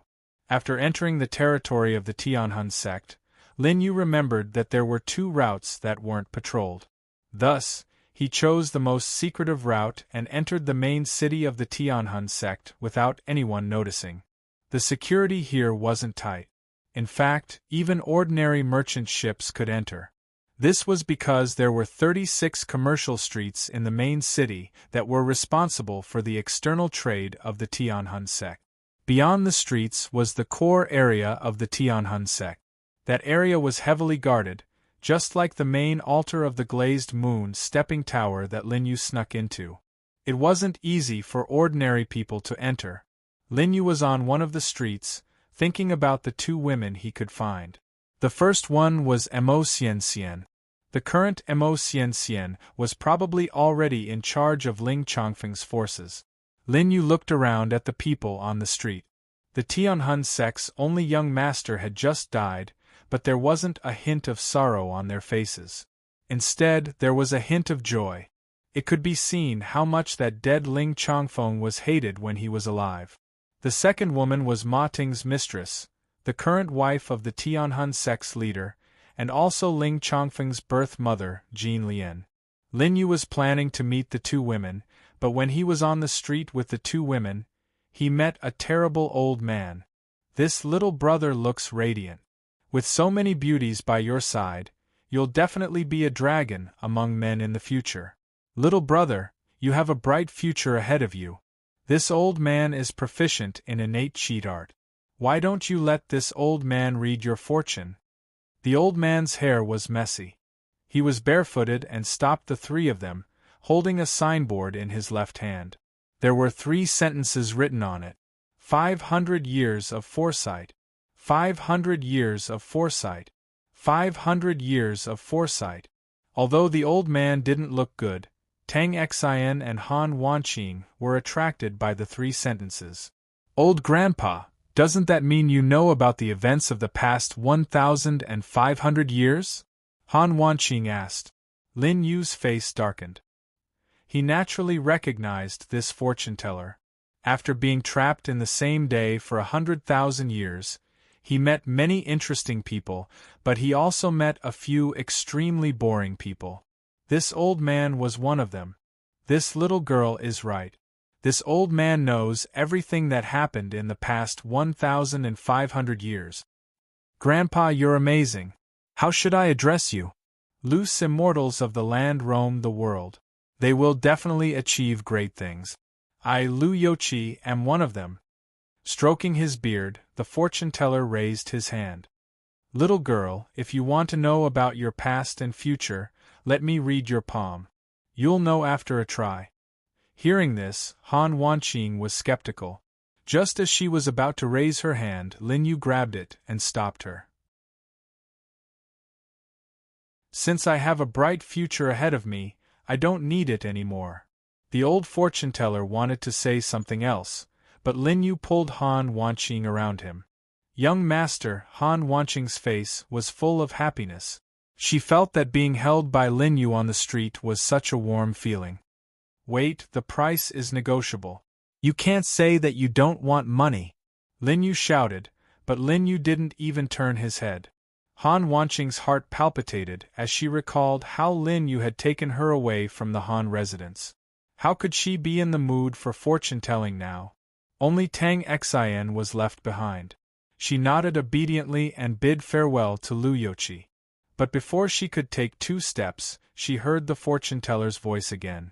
After entering the territory of the Tianhun sect, Lin Yu remembered that there were two routes that weren't patrolled. Thus, he chose the most secretive route and entered the main city of the Tianhun sect without anyone noticing. The security here wasn't tight. In fact, even ordinary merchant ships could enter. This was because there were 36 commercial streets in the main city that were responsible for the external trade of the Tianhun sect. Beyond the streets was the core area of the Tianhun sect. That area was heavily guarded, just like the main altar of the glazed moon stepping tower that Lin Yu snuck into. It wasn't easy for ordinary people to enter. Lin Yu was on one of the streets, thinking about the two women he could find. The first one was Mo Xianxian. The current Mo Xianxian was probably already in charge of Ling Chongfeng's forces. Lin Yu looked around at the people on the street. The Tianhun sect's only young master had just died, but there wasn't a hint of sorrow on their faces. Instead, there was a hint of joy. It could be seen how much that dead Ling Chongfeng was hated when he was alive. The second woman was Ma Ting's mistress, the current wife of the Tianhun sect's leader, and also Ling Chongfeng's birth mother, Jean Lian. Lin Yu was planning to meet the two women, but when he was on the street with the two women, he met a terrible old man. This little brother looks radiant. With so many beauties by your side, you'll definitely be a dragon among men in the future. Little brother, You have a bright future ahead of you. This old man is proficient in innate cheat art. Why don't you let this old man read your fortune? The old man's hair was messy. He was barefooted and stopped the three of them, holding a signboard in his left hand. There were 3 sentences written on it. 500 years of foresight. 500 years of foresight. 500 years of foresight. Although the old man didn't look good, Tang Xian and Han Wanqing were attracted by the 3 sentences. Old Grandpa, doesn't that mean you know about the events of the past 1,500 years? Han Wanqing asked. Lin Yu's face darkened. He naturally recognized this fortune-teller. After being trapped in the same day for 100,000 years, he met many interesting people, but he also met a few extremely boring people. This old man was one of them. This little girl is right. This old man knows everything that happened in the past 1,500 years. Grandpa, you're amazing. How should I address you? Loose immortals of the land roam the world. They will definitely achieve great things. I, Lu Youqi, am one of them. Stroking his beard, the fortune-teller raised his hand. Little girl, if you want to know about your past and future, let me read your palm. You'll know after a try. Hearing this, Han Wanqing was skeptical. Just as she was about to raise her hand, Lin Yu grabbed it and stopped her. Since I have a bright future ahead of me, I don't need it anymore. The old fortune-teller wanted to say something else, but Lin Yu pulled Han Wanqing around him. Young master, Han Wanqing's face was full of happiness. She felt that being held by Lin Yu on the street was such a warm feeling. Wait, the price is negotiable. You can't say that you don't want money. Lin Yu shouted, but Lin Yu didn't even turn his head. Han Wanqing's heart palpitated as she recalled how Lin Yu had taken her away from the Han residence. How could she be in the mood for fortune-telling now? Only Tang Xian was left behind. She nodded obediently and bid farewell to Lu Youqi. But before she could take 2 steps, she heard the fortune-teller's voice again.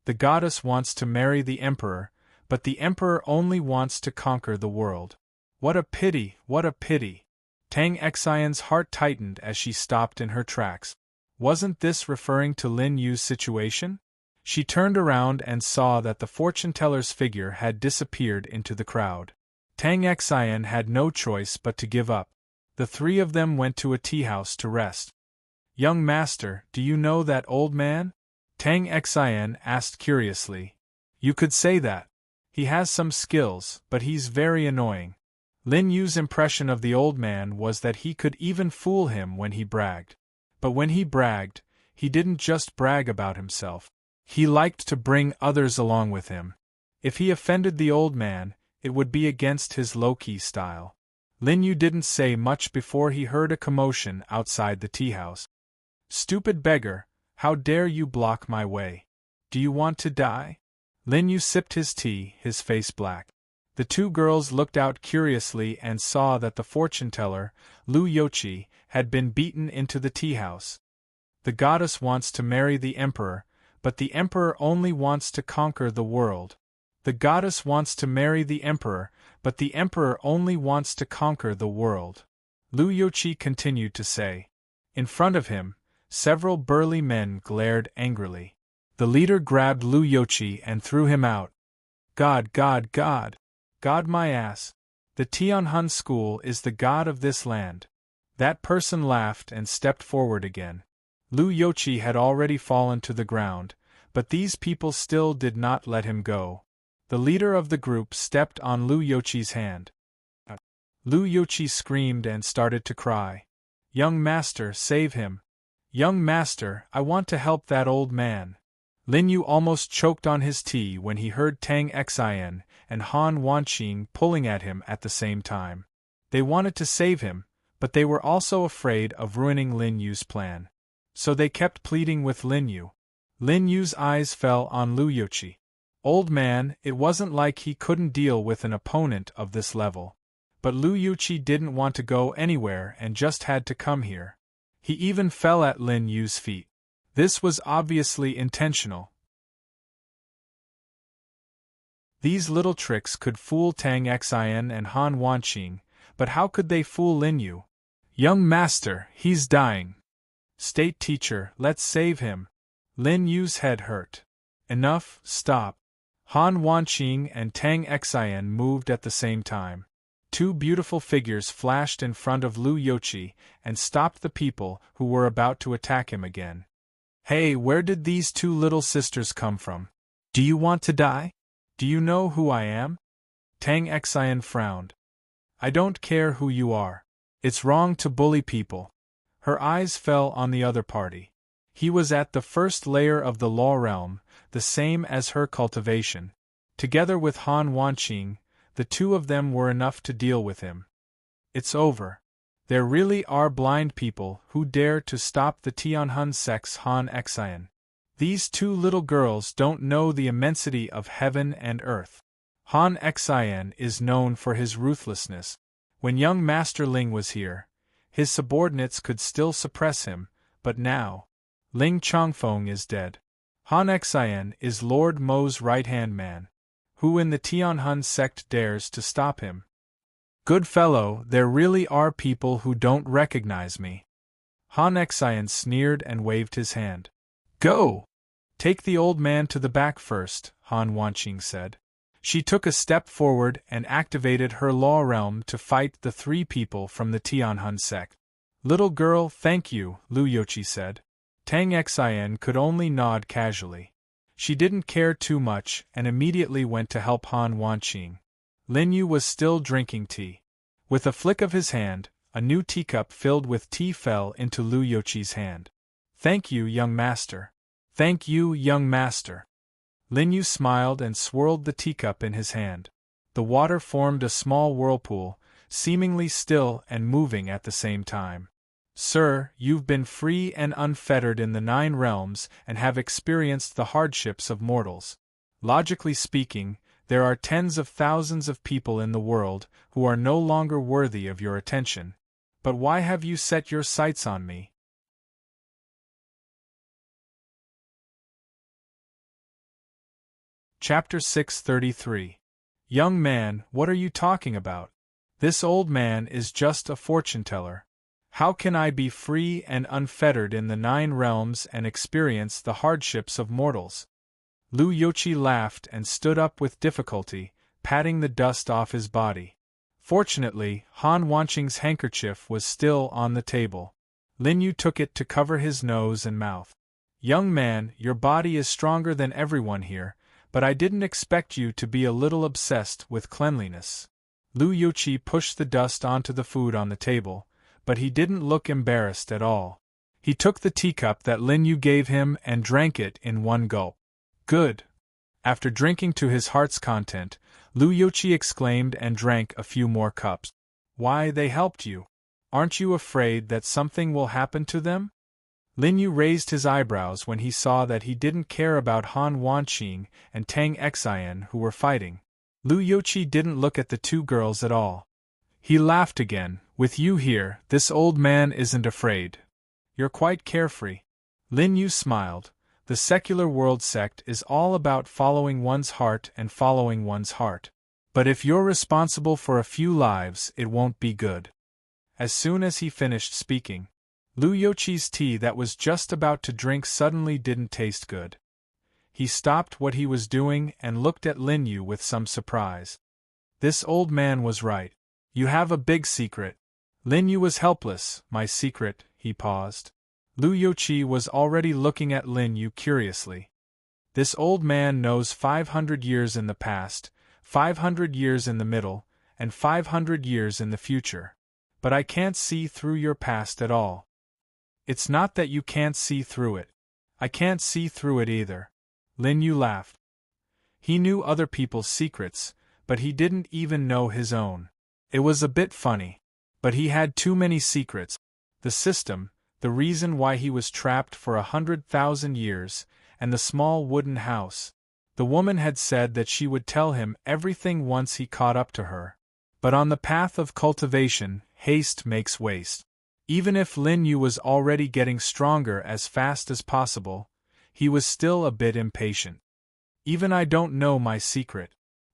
The goddess wants to marry the emperor, but the emperor only wants to conquer the world. What a pity, what a pity! Tang Xian's heart tightened as she stopped in her tracks. Wasn't this referring to Lin Yu's situation? She turned around and saw that the fortune-teller's figure had disappeared into the crowd. Tang Xian had no choice but to give up. The 3 of them went to a tea-house to rest. Young master, do you know that old man? Tang Xian asked curiously. You could say that. He has some skills, but he's very annoying. Lin Yu's impression of the old man was that he could even fool him when he bragged. But when he bragged, he didn't just brag about himself. He liked to bring others along with him. If he offended the old man, it would be against his low-key style. Lin Yu didn't say much before he heard a commotion outside the tea-house. Stupid beggar, how dare you block my way? Do you want to die? Lin Yu sipped his tea, his face black. The 2 girls looked out curiously and saw that the fortune-teller, Lu Youqi, had been beaten into the tea-house. The goddess wants to marry the emperor, but the emperor only wants to conquer the world. The goddess wants to marry the emperor, but the emperor only wants to conquer the world. Lu Youqi continued to say. In front of him, several burly men glared angrily. The leader grabbed Lu Youqi and threw him out. God, God, God! God my ass! The Tianhun school is the god of this land. That person laughed and stepped forward again. Lu Youqi had already fallen to the ground, but these people still did not let him go. The leader of the group stepped on Lu Youqi's hand. Lu Youqi screamed and started to cry. Young master, save him! Young master, I want to help that old man. Lin Yu almost choked on his tea when he heard Tang Xian and Han Wanqing pulling at him at the same time. They wanted to save him, but they were also afraid of ruining Lin Yu's plan. So they kept pleading with Lin Yu. Lin Yu's eyes fell on Lu Youqi. Old man, it wasn't like he couldn't deal with an opponent of this level. But Lu Youqi didn't want to go anywhere and just had to come here. He even fell at Lin Yu's feet. This was obviously intentional. These little tricks could fool Tang Xian and Han Wanqing, but how could they fool Lin Yu? Young master, he's dying. State teacher, let's save him. Lin Yu's head hurt. Enough, stop. Han Wanqing and Tang Xian moved at the same time. Two beautiful figures flashed in front of Lu Youqi and stopped the people who were about to attack him again. Hey, where did these two little sisters come from? Do you want to die? Do you know who I am? Tang Xian frowned. I don't care who you are. It's wrong to bully people. Her eyes fell on the other party. He was at the first layer of the law realm, the same as her cultivation. Together with Han Wanqing, the two of them were enough to deal with him. It's over. There really are blind people who dare to stop the Tianhun sect's Han Xian. These two little girls don't know the immensity of heaven and earth. Han Xian is known for his ruthlessness. When young Master Ling was here, his subordinates could still suppress him, but now, Ling Chongfeng is dead. Han Xian is Lord Mo's right-hand man. Who in the Tianhun sect dares to stop him? Good fellow, there really are people who don't recognize me. Han Xian sneered and waved his hand. Go! Take the old man to the back first, Han Wanqing said. She took a step forward and activated her law realm to fight the three people from the Tianhun sect. Little girl, thank you, Lu Youqi said. Tang Xian could only nod casually. She didn't care too much and immediately went to help Han Wanqing. Lin Yu was still drinking tea. With a flick of his hand, a new teacup filled with tea fell into Lu Youqi's hand. Thank you, young master. Thank you, young master. Lin Yu smiled and swirled the teacup in his hand. The water formed a small whirlpool, seemingly still and moving at the same time. Sir, you've been free and unfettered in the 9 realms and have experienced the hardships of mortals. Logically speaking, there are tens of thousands of people in the world who are no longer worthy of your attention. But why have you set your sights on me? Chapter 633. Young man, what are you talking about? This old man is just a fortune-teller. How can I be free and unfettered in the 9 realms and experience the hardships of mortals? Lu Youqi laughed and stood up with difficulty, patting the dust off his body. Fortunately, Han Wanqing's handkerchief was still on the table. Lin Yu took it to cover his nose and mouth. Young man, your body is stronger than everyone here, but I didn't expect you to be a little obsessed with cleanliness. Lu Youqi pushed the dust onto the food on the table, but he didn't look embarrassed at all. He took the teacup that Lin Yu gave him and drank it in one gulp. Good. After drinking to his heart's content, Lu Youqi exclaimed and drank a few more cups. Why, they helped you. Aren't you afraid that something will happen to them? Lin Yu raised his eyebrows when he saw that he didn't care about Han Wanqing and Tang Xian who were fighting. Lu Youqi didn't look at the two girls at all. He laughed again. With you here, this old man isn't afraid. You're quite carefree. Lin Yu smiled. The secular world sect is all about following one's heart and following one's heart. But if you're responsible for a few lives, it won't be good. As soon as he finished speaking, Lu Youqi's tea that was just about to drink suddenly didn't taste good. He stopped what he was doing and looked at Lin Yu with some surprise. This old man was right. You have a big secret. Lin Yu was helpless. My secret, he paused. Lu Youqi was already looking at Lin Yu curiously. This old man knows 500 years in the past, 500 years in the middle, and 500 years in the future. But I can't see through your past at all. It's not that you can't see through it. I can't see through it either. Lin Yu laughed. He knew other people's secrets, but he didn't even know his own. It was a bit funny. But he had too many secrets. The system, the reason why he was trapped for 100,000 years, and the small wooden house. The woman had said that she would tell him everything once he caught up to her. But on the path of cultivation, haste makes waste. Even if Lin Yu was already getting stronger as fast as possible, he was still a bit impatient. Even I don't know my secret.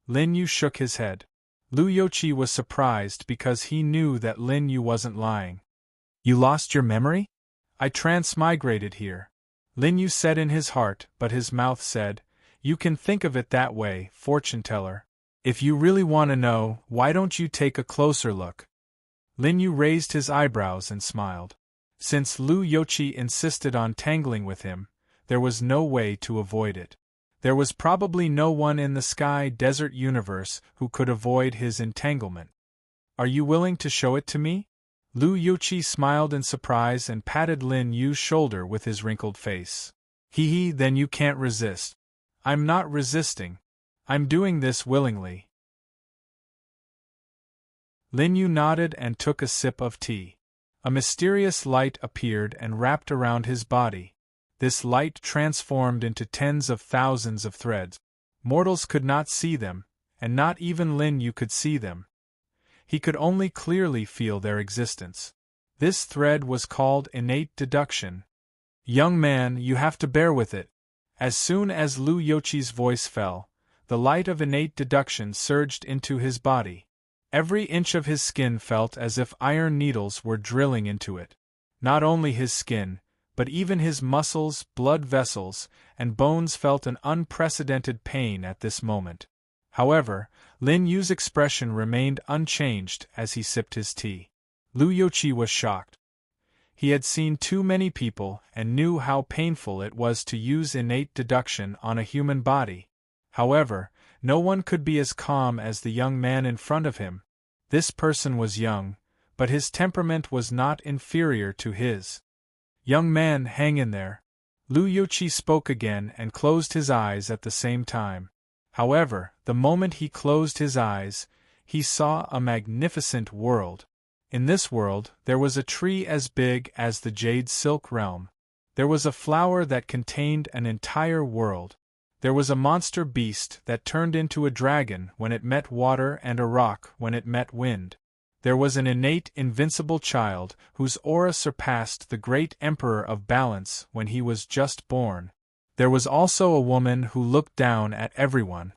Lin Yu shook his head. Lu Youqi was surprised because he knew that Lin Yu wasn't lying. You lost your memory? I transmigrated here. Lin Yu said in his heart, but his mouth said, You can think of it that way, fortune teller. If you really want to know, why don't you take a closer look? Lin Yu raised his eyebrows and smiled. Since Lu Youqi insisted on tangling with him, there was no way to avoid it. There was probably no one in the sky desert universe who could avoid his entanglement. Are you willing to show it to me? Lu Youqi smiled in surprise and patted Lin Yu's shoulder with his wrinkled face. Hee, then you can't resist. I'm not resisting. I'm doing this willingly. Lin Yu nodded and took a sip of tea. A mysterious light appeared and wrapped around his body. This light transformed into tens of thousands of threads. Mortals could not see them, and not even Lin Yu could see them. He could only clearly feel their existence. This thread was called innate deduction. Young man, you have to bear with it. As soon as Lu Youqi's voice fell, the light of innate deduction surged into his body. Every inch of his skin felt as if iron needles were drilling into it. Not only his skin, but even his muscles, blood vessels, and bones felt an unprecedented pain at this moment. However, Lin Yu's expression remained unchanged as he sipped his tea. Lu Youqi was shocked. He had seen too many people and knew how painful it was to use innate deduction on a human body. However, no one could be as calm as the young man in front of him. This person was young, but his temperament was not inferior to his. Young man, hang in there. Lu Youqi spoke again and closed his eyes at the same time. However, the moment he closed his eyes, he saw a magnificent world. In this world, there was a tree as big as the Jade Silk Realm. There was a flower that contained an entire world. There was a monster beast that turned into a dragon when it met water and a rock when it met wind. There was an innate, invincible child whose aura surpassed the great Emperor of Balance when he was just born. There was also a woman who looked down at everyone.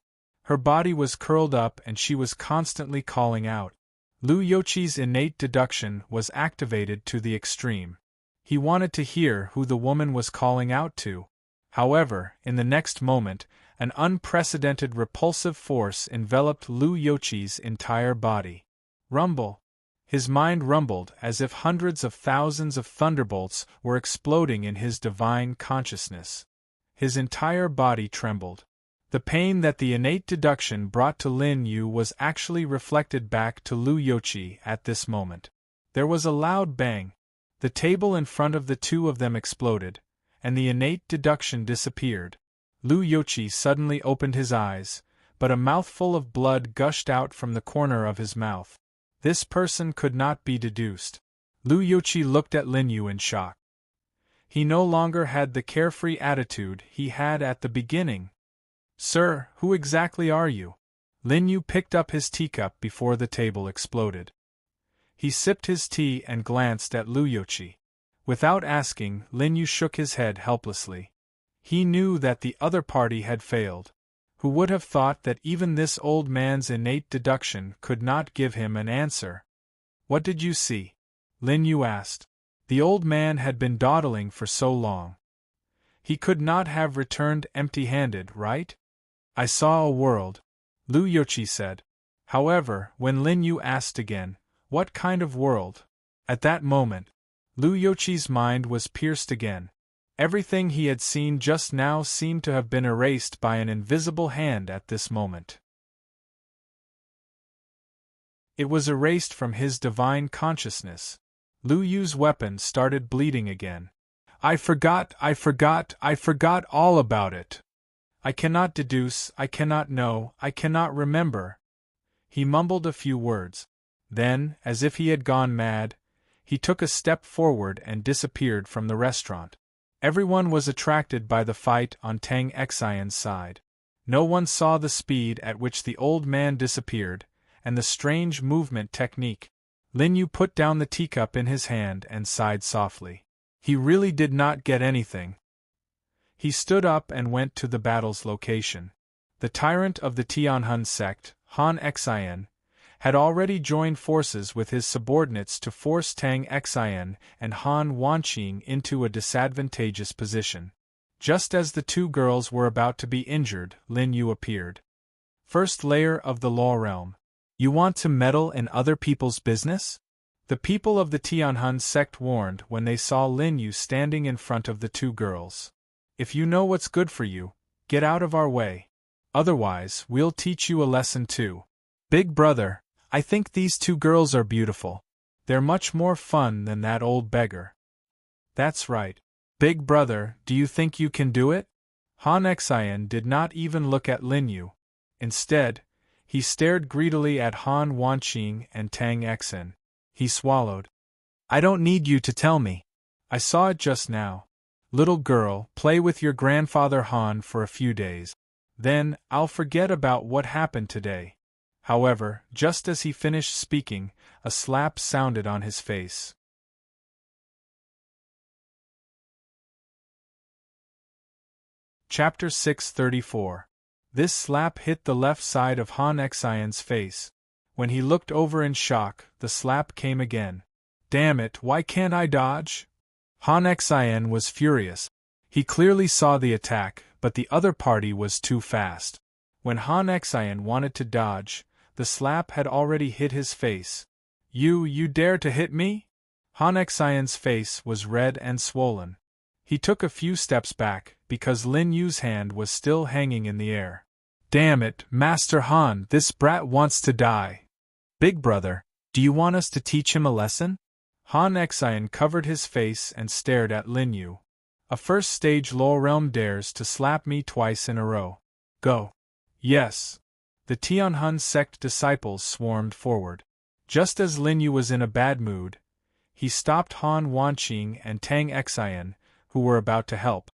Her body was curled up and she was constantly calling out. Lu Youqi's innate deduction was activated to the extreme. He wanted to hear who the woman was calling out to. However, in the next moment, an unprecedented repulsive force enveloped Lu Youqi's entire body. Rumble. His mind rumbled as if hundreds of thousands of thunderbolts were exploding in his divine consciousness. His entire body trembled. The pain that the innate deduction brought to Lin Yu was actually reflected back to Lu Youqi at this moment. There was a loud bang. The table in front of the two of them exploded, and the innate deduction disappeared. Lu Youqi suddenly opened his eyes, but a mouthful of blood gushed out from the corner of his mouth. This person could not be deduced. Lu Youqi looked at Lin Yu in shock. He no longer had the carefree attitude he had at the beginning. Sir, who exactly are you? Lin Yu picked up his teacup before the table exploded. He sipped his tea and glanced at Lu Youqi. Without asking, Lin Yu shook his head helplessly. He knew that the other party had failed. Who would have thought that even this old man's innate deduction could not give him an answer? What did you see? Lin Yu asked. The old man had been dawdling for so long. He could not have returned empty-handed, right? I saw a world, Lu Youqi said. However, when Lin Yu asked again, what kind of world? At that moment, Lu Youqi's mind was pierced again. Everything he had seen just now seemed to have been erased by an invisible hand at this moment. It was erased from his divine consciousness. Lu Yu's weapon started bleeding again. I forgot all about it. I cannot deduce, I cannot know, I cannot remember. He mumbled a few words. Then, as if he had gone mad, he took a step forward and disappeared from the restaurant. Everyone was attracted by the fight on Tang Xian's side. No one saw the speed at which the old man disappeared, and the strange movement technique. Lin Yu put down the teacup in his hand and sighed softly. He really did not get anything. He stood up and went to the battle's location. The tyrant of the Tianhun sect, Han Xian, had already joined forces with his subordinates to force Tang Xian and Han Wanqing into a disadvantageous position. Just as the two girls were about to be injured, Lin Yu appeared. First layer of the law realm. You want to meddle in other people's business? The people of the Tianhun sect warned when they saw Lin Yu standing in front of the two girls. If you know what's good for you, get out of our way. Otherwise, we'll teach you a lesson too. Big brother, I think these two girls are beautiful. They're much more fun than that old beggar. That's right. Big brother, do you think you can do it? Han Xian did not even look at Lin Yu. Instead, he stared greedily at Han Wanqing and Tang Xen. He swallowed. I don't need you to tell me. I saw it just now. Little girl, play with your grandfather Han for a few days. Then, I'll forget about what happened today. However, just as he finished speaking, a slap sounded on his face. Chapter 634. This slap hit the left side of Han Xian's face. When he looked over in shock, the slap came again. Damn it, why can't I dodge? Han Xian was furious. He clearly saw the attack, but the other party was too fast. When Han Xian wanted to dodge, the slap had already hit his face. You dare to hit me? Han Xian's face was red and swollen. He took a few steps back, because Lin Yu's hand was still hanging in the air. Damn it, Master Han, this brat wants to die. Big brother, do you want us to teach him a lesson? Han Xian covered his face and stared at Lin Yu. A first-stage low realm dares to slap me twice in a row. Go. Yes. The Tianhun sect disciples swarmed forward. Just as Lin Yu was in a bad mood, he stopped Han Wanqing and Tang Xian, who were about to help.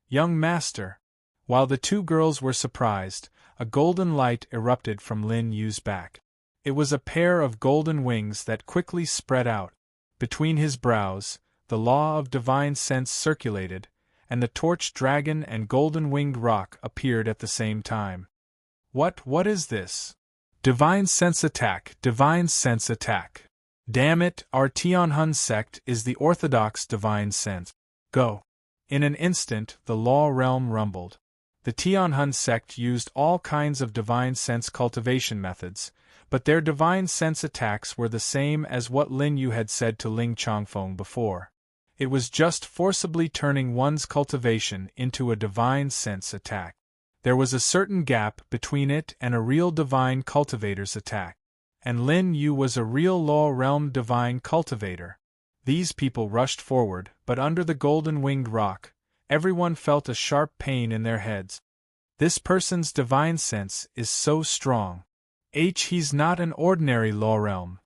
Young master. While the two girls were surprised, a golden light erupted from Lin Yu's back. It was a pair of golden wings that quickly spread out. Between his brows, the law of divine sense circulated, and the torch dragon and golden-winged rock appeared at the same time. What is this? Divine sense attack, divine sense attack. Damn it, our Tianhun sect is the orthodox divine sense. Go. In an instant, the law realm rumbled. The Tianhun sect used all kinds of divine sense cultivation methods, but their divine sense attacks were the same as what Lin Yu had said to Ling Chongfeng before. It was just forcibly turning one's cultivation into a divine sense attack. There was a certain gap between it and a real divine cultivator's attack. And Lin Yu was a real law realm divine cultivator. These people rushed forward, but under the golden-winged rock, everyone felt a sharp pain in their heads. This person's divine sense is so strong. He's not an ordinary law realm.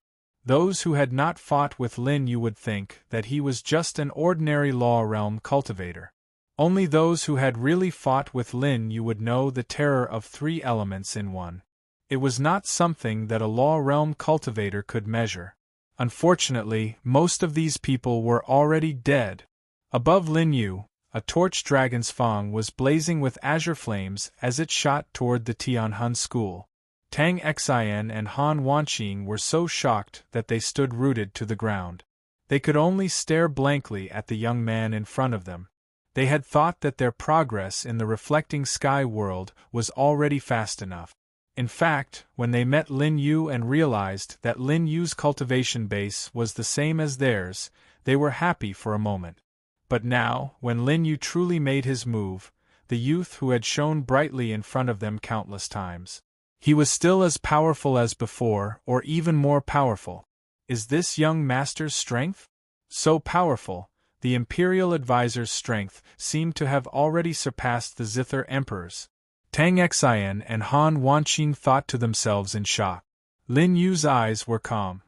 Those who had not fought with Lin Yu would think that he was just an ordinary law realm cultivator. Only those who had really fought with Lin Yu would know the terror of three elements in one. It was not something that a law realm cultivator could measure. Unfortunately, most of these people were already dead. Above Lin Yu, a torch dragon's fang was blazing with azure flames as it shot toward the Tianhun school. Tang Xian and Han Wanqing were so shocked that they stood rooted to the ground. They could only stare blankly at the young man in front of them. They had thought that their progress in the reflecting sky world was already fast enough. In fact, when they met Lin Yu and realized that Lin Yu's cultivation base was the same as theirs, they were happy for a moment. But now, when Lin Yu truly made his move, the youth who had shone brightly in front of them countless times, he was still as powerful as before, or even more powerful. Is this young master's strength? So powerful, the Imperial Advisor's strength seemed to have already surpassed the Zither Emperor's. Tang Xian and Han Wanqing thought to themselves in shock. Lin Yu's eyes were calm.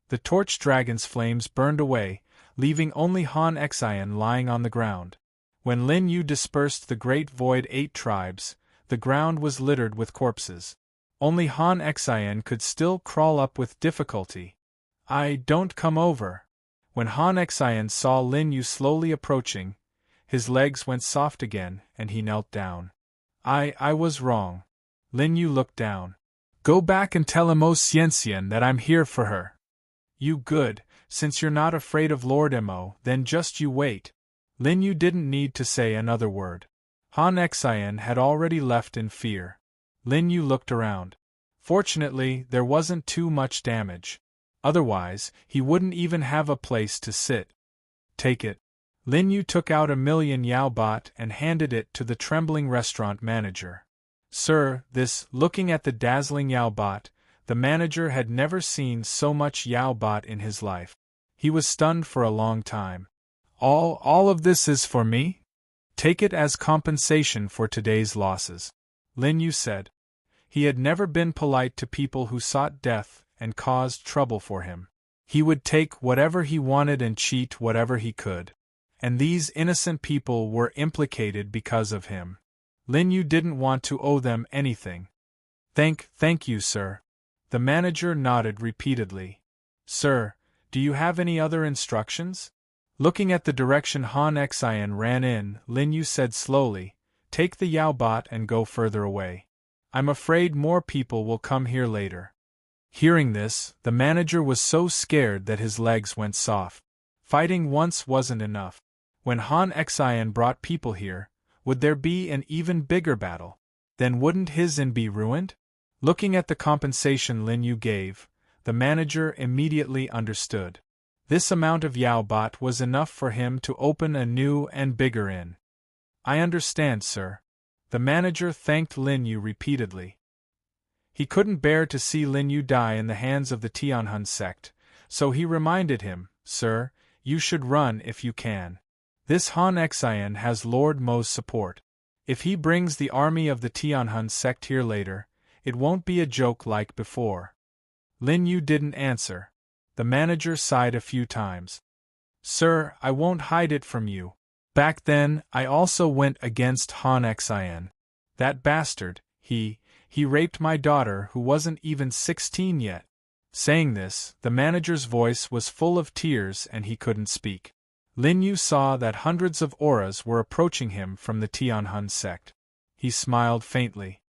The torch dragon's flames burned away, leaving only Han Xian lying on the ground. When Lin Yu dispersed the Great Void 8 tribes, the ground was littered with corpses. Only Han Xian could still crawl up with difficulty. Don't come over. When Han Xian saw Lin Yu slowly approaching, His legs went soft again, and he knelt down. I was wrong. Lin Yu looked down. Go back and tell Mo Xianxian that I'm here for her. You good, since you're not afraid of Lord Mo, then just you wait. Lin Yu didn't need to say another word. Han Xian had already left in fear. Lin Yu looked around. Fortunately, there wasn't too much damage. Otherwise, he wouldn't even have a place to sit. Take it. Lin Yu took out 1,000,000 Yao baht and handed it to the trembling restaurant manager. Sir, this, looking at the dazzling Yao baht, the manager had never seen so much Yao baht in his life. He was stunned for a long time. All of this is for me? Take it as compensation for today's losses, Lin Yu said. He had never been polite to people who sought death and caused trouble for him. He would take whatever he wanted and cheat whatever he could. And these innocent people were implicated because of him. Lin Yu didn't want to owe them anything. Thank you, sir. The manager nodded repeatedly. Sir, do you have any other instructions? Looking at the direction Han Xian ran in, Lin Yu said slowly, take the Yao baht and go further away. I'm afraid more people will come here later. Hearing this, the manager was so scared that his legs went soft. Fighting once wasn't enough. When Han Xian brought people here, would there be an even bigger battle? Then wouldn't his inn be ruined? Looking at the compensation Lin Yu gave, the manager immediately understood. This amount of Yao baht was enough for him to open a new and bigger inn. I understand, sir. The manager thanked Lin Yu repeatedly. He couldn't bear to see Lin Yu die in the hands of the Tianhun sect, so he reminded him, Sir, you should run if you can. This Han Xian has Lord Mo's support. If he brings the army of the Tianhun sect here later, it won't be a joke like before. Lin Yu didn't answer. The manager sighed a few times. Sir, I won't hide it from you. Back then, I also went against Han Xian. That bastard, he raped my daughter who wasn't even 16 yet. Saying this, the manager's voice was full of tears and he couldn't speak. Lin Yu saw that hundreds of auras were approaching him from the Tianhun sect. He smiled faintly.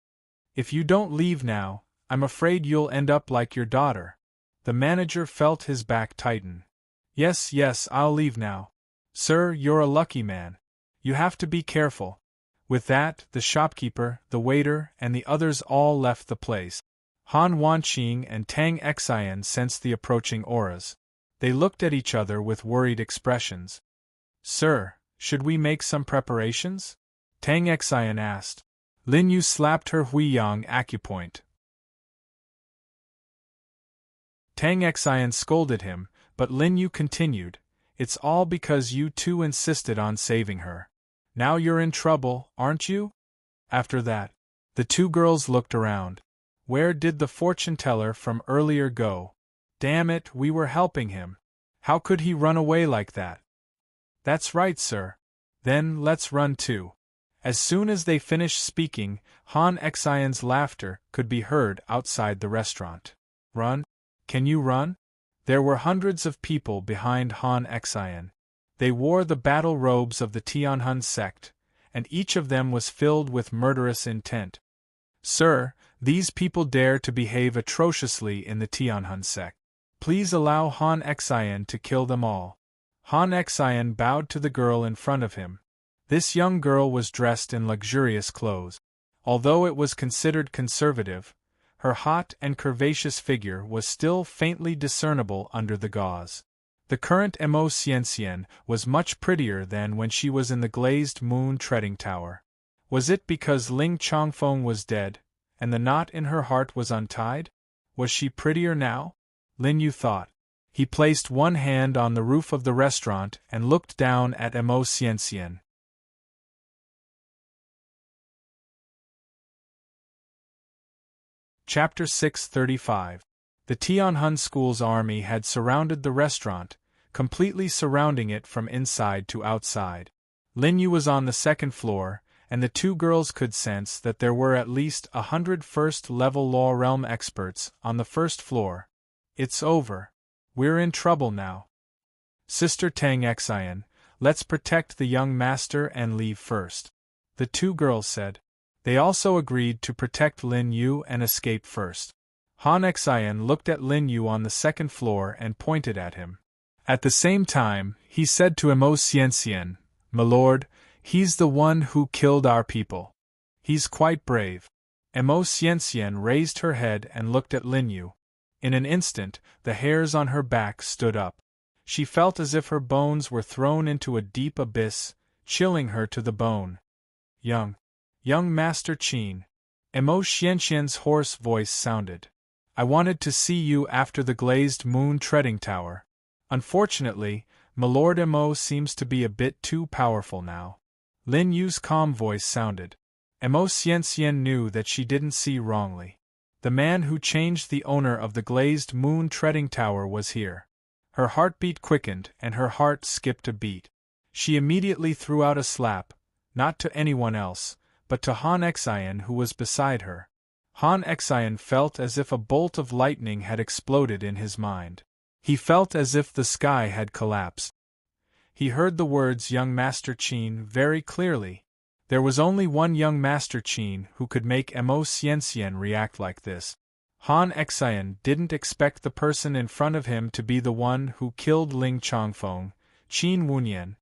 If you don't leave now, I'm afraid you'll end up like your daughter. The manager felt his back tighten. Yes, I'll leave now. Sir, you're a lucky man. You have to be careful. With that, the shopkeeper, the waiter, and the others all left the place. Han Wanqing and Tang Xian sensed the approaching auras. They looked at each other with worried expressions. Sir, should we make some preparations? Tang Xian asked. Lin Yu slapped her Huiyang acupoint. Tang Xian scolded him, but Lin Yu continued, It's all because you two insisted on saving her. Now you're in trouble, aren't you? After that, the two girls looked around. Where did the fortune-teller from earlier go? Damn it, we were helping him. How could he run away like that? That's right, sir. Then let's run too. As soon as they finished speaking, Han Xian's laughter could be heard outside the restaurant. Run? Can you run? There were hundreds of people behind Han Xian. They wore the battle robes of the Tianhun sect, and each of them was filled with murderous intent. Sir, these people dare to behave atrociously in the Tianhun sect. Please allow Han Xian to kill them all. Han Xian bowed to the girl in front of him. This young girl was dressed in luxurious clothes. Although it was considered conservative, her hot and curvaceous figure was still faintly discernible under the gauze. The current Mo Xianxian was much prettier than when she was in the glazed moon treading tower. Was it because Ling Chongfeng was dead, and the knot in her heart was untied? Was she prettier now? Lin Yu thought. He placed one hand on the roof of the restaurant and looked down at Mo Xianxian. Chapter 635. The Tianhun School's army had surrounded the restaurant, completely surrounding it from inside to outside. Lin Yu was on the second floor, and the two girls could sense that there were at least 100 first-level Law Realm experts on the first floor. It's over. We're in trouble now. Sister Tang Xian, let's protect the young master and leave first. The two girls said. They also agreed to protect Lin Yu and escape first. Han Xian looked at Lin Yu on the second floor and pointed at him. At the same time, he said to Emo Xianxian, "My lord, he's the one who killed our people. He's quite brave." Emo Xianxian raised her head and looked at Lin Yu. In an instant, the hairs on her back stood up. She felt as if her bones were thrown into a deep abyss, chilling her to the bone. Young Master Qin," Emo Xianxian's hoarse voice sounded. "I wanted to see you after the glazed moon treading tower. Unfortunately, my lord Emo seems to be a bit too powerful now." Lin Yu's calm voice sounded. Emo Xianxian knew that she didn't see wrongly. The man who changed the owner of the glazed moon treading tower was here. Her heartbeat quickened and her heart skipped a beat. She immediately threw out a slap, not to anyone else, but to Han Xian who was beside her. Han Xian felt as if a bolt of lightning had exploded in his mind. He felt as if the sky had collapsed. He heard the words "Young Master Qin" very clearly. There was only one young Master Qin who could make Emo Xianxian react like this. Han Xian didn't expect the person in front of him to be the one who killed Ling Changfeng, Qin Wunyan.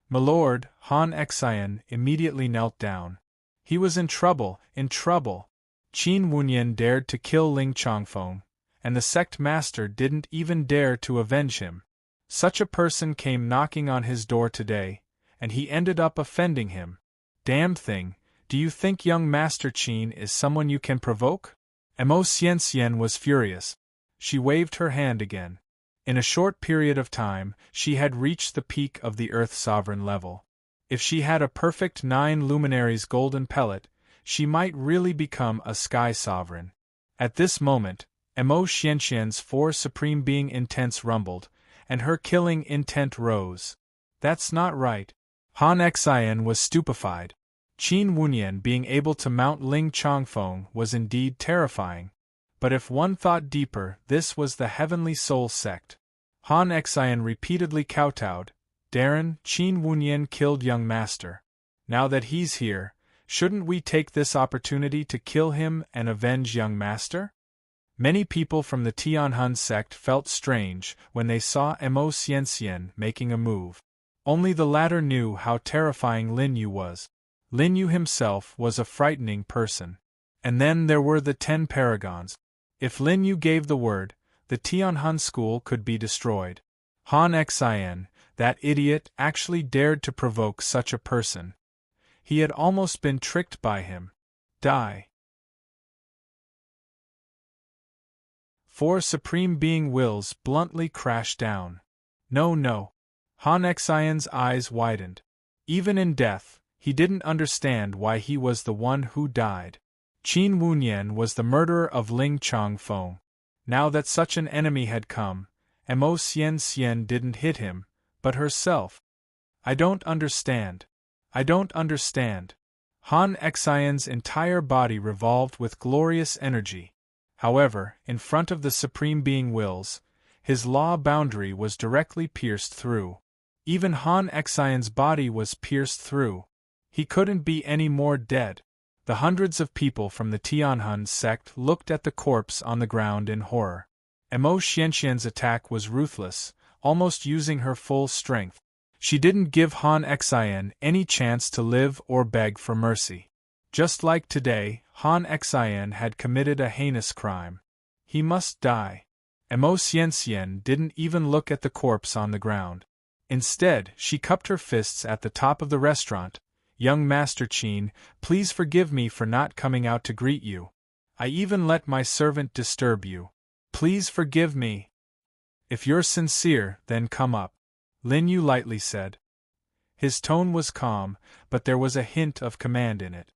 "My lord," Han Xian immediately knelt down. He was in trouble. Qin Wunyan dared to kill Ling Changfeng, and the sect master didn't even dare to avenge him. Such a person came knocking on his door today, and he ended up offending him. Damned thing, do you think young Master Qin is someone you can provoke? Emo Xianxian was furious. She waved her hand again. In a short period of time, she had reached the peak of the Earth Sovereign level. If she had a perfect 9 luminaries golden pellet, she might really become a Sky Sovereign. At this moment, Emo Xianxian's 4 Supreme Being intents rumbled, and her killing intent rose. That's not right. Han Xian was stupefied. Qin Wunyan being able to mount Ling Changfeng was indeed terrifying. But if one thought deeper, this was the Heavenly Soul sect. Han Xian repeatedly kowtowed. "Darren, Qin Wunyan killed young master. Now that he's here, shouldn't we take this opportunity to kill him and avenge young master?" Many people from the Tianhun sect felt strange when they saw Emo Xianxian making a move. Only the latter knew how terrifying Lin Yu was. Lin Yu himself was a frightening person. And then there were the 10 paragons. If Lin Yu gave the word, the Tianhun school could be destroyed. Han Xian, that idiot, actually dared to provoke such a person. He had almost been tricked by him. Die. 4 Supreme Being wills bluntly crashed down. No. Han Xian's eyes widened. Even in death, he didn't understand why he was the one who died. Qin Wunyan was the murderer of Ling Changfeng. Now that such an enemy had come, Emo Xianxian didn't hit him, but herself. I don't understand. Han Xian's entire body revolved with glorious energy. However, in front of the Supreme Being wills, his law boundary was directly pierced through. Even Han Xian's body was pierced through. He couldn't be any more dead. The hundreds of people from the Tianhun sect looked at the corpse on the ground in horror. Emo Xianxian's attack was ruthless, almost using her full strength. She didn't give Han Xian any chance to live or beg for mercy. Just like today, Han Xian had committed a heinous crime. He must die. Emo Xianxian didn't even look at the corpse on the ground. Instead, she cupped her fists at the top of the restaurant. "Young Master Qin, please forgive me for not coming out to greet you. I even let my servant disturb you. Please forgive me." "If you're sincere, then come up," Lin Yu lightly said. His tone was calm, but there was a hint of command in it.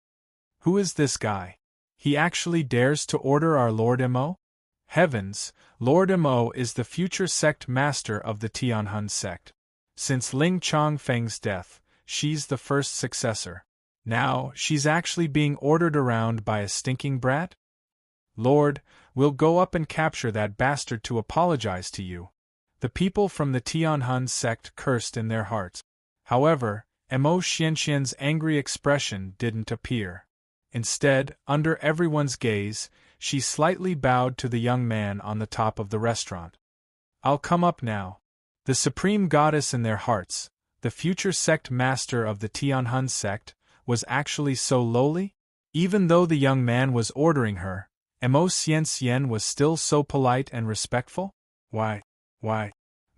Who is this guy? He actually dares to order our Lord Emo? Heavens, Lord Emo is the future sect master of the Tianhun sect. Since Ling Changfeng's death, she's the first successor. Now, she's actually being ordered around by a stinking brat? Lord, we'll go up and capture that bastard to apologize to you. The people from the Tianhun sect cursed in their hearts. However, Mo Xianxian's angry expression didn't appear. Instead, under everyone's gaze, she slightly bowed to the young man on the top of the restaurant. "I'll come up now." The supreme goddess in their hearts, the future sect master of the Tianhun sect, was actually so lowly? Even though the young man was ordering her, Mo Xianxian was still so polite and respectful? Why?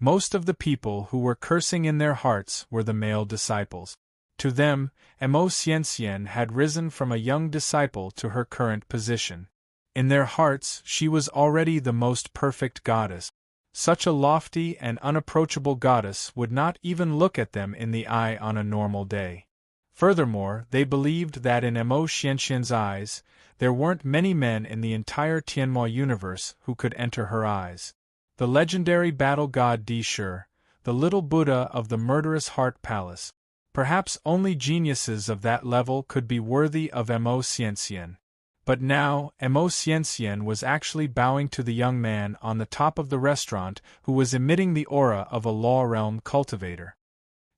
Most of the people who were cursing in their hearts were the male disciples. To them, Mo Xianxian had risen from a young disciple to her current position. In their hearts, she was already the most perfect goddess. Such a lofty and unapproachable goddess would not even look at them in the eye on a normal day. Furthermore, they believed that in Mo Xianxian's eyes, there weren't many men in the entire Tianhua universe who could enter her eyes. The legendary battle god Di Shi, the little Buddha of the murderous heart palace. Perhaps only geniuses of that level could be worthy of Mo Xianxian. But now, Mo Xianxian was actually bowing to the young man on the top of the restaurant who was emitting the aura of a Law Realm cultivator.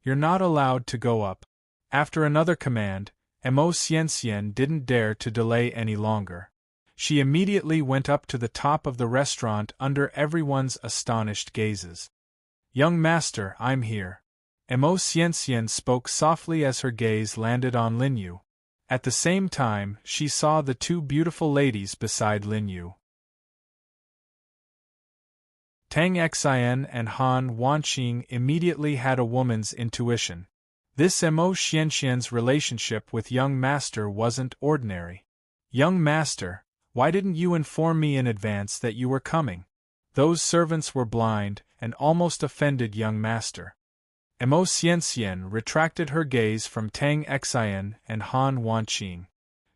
"You're not allowed to go up." After another command, Mo Xianxian didn't dare to delay any longer. She immediately went up to the top of the restaurant under everyone's astonished gazes. "Young master, I'm here." Mo Xianxian spoke softly as her gaze landed on Lin Yu. At the same time, she saw the two beautiful ladies beside Lin Yu. Tang Xian and Han Wanqing immediately had a woman's intuition. This Mo Xianxian's relationship with young master wasn't ordinary. "Young master, why didn't you inform me in advance that you were coming?" Those servants were blind, and almost offended young master. Mo Xianxian retracted her gaze from Tang Xian and Han Wanqing.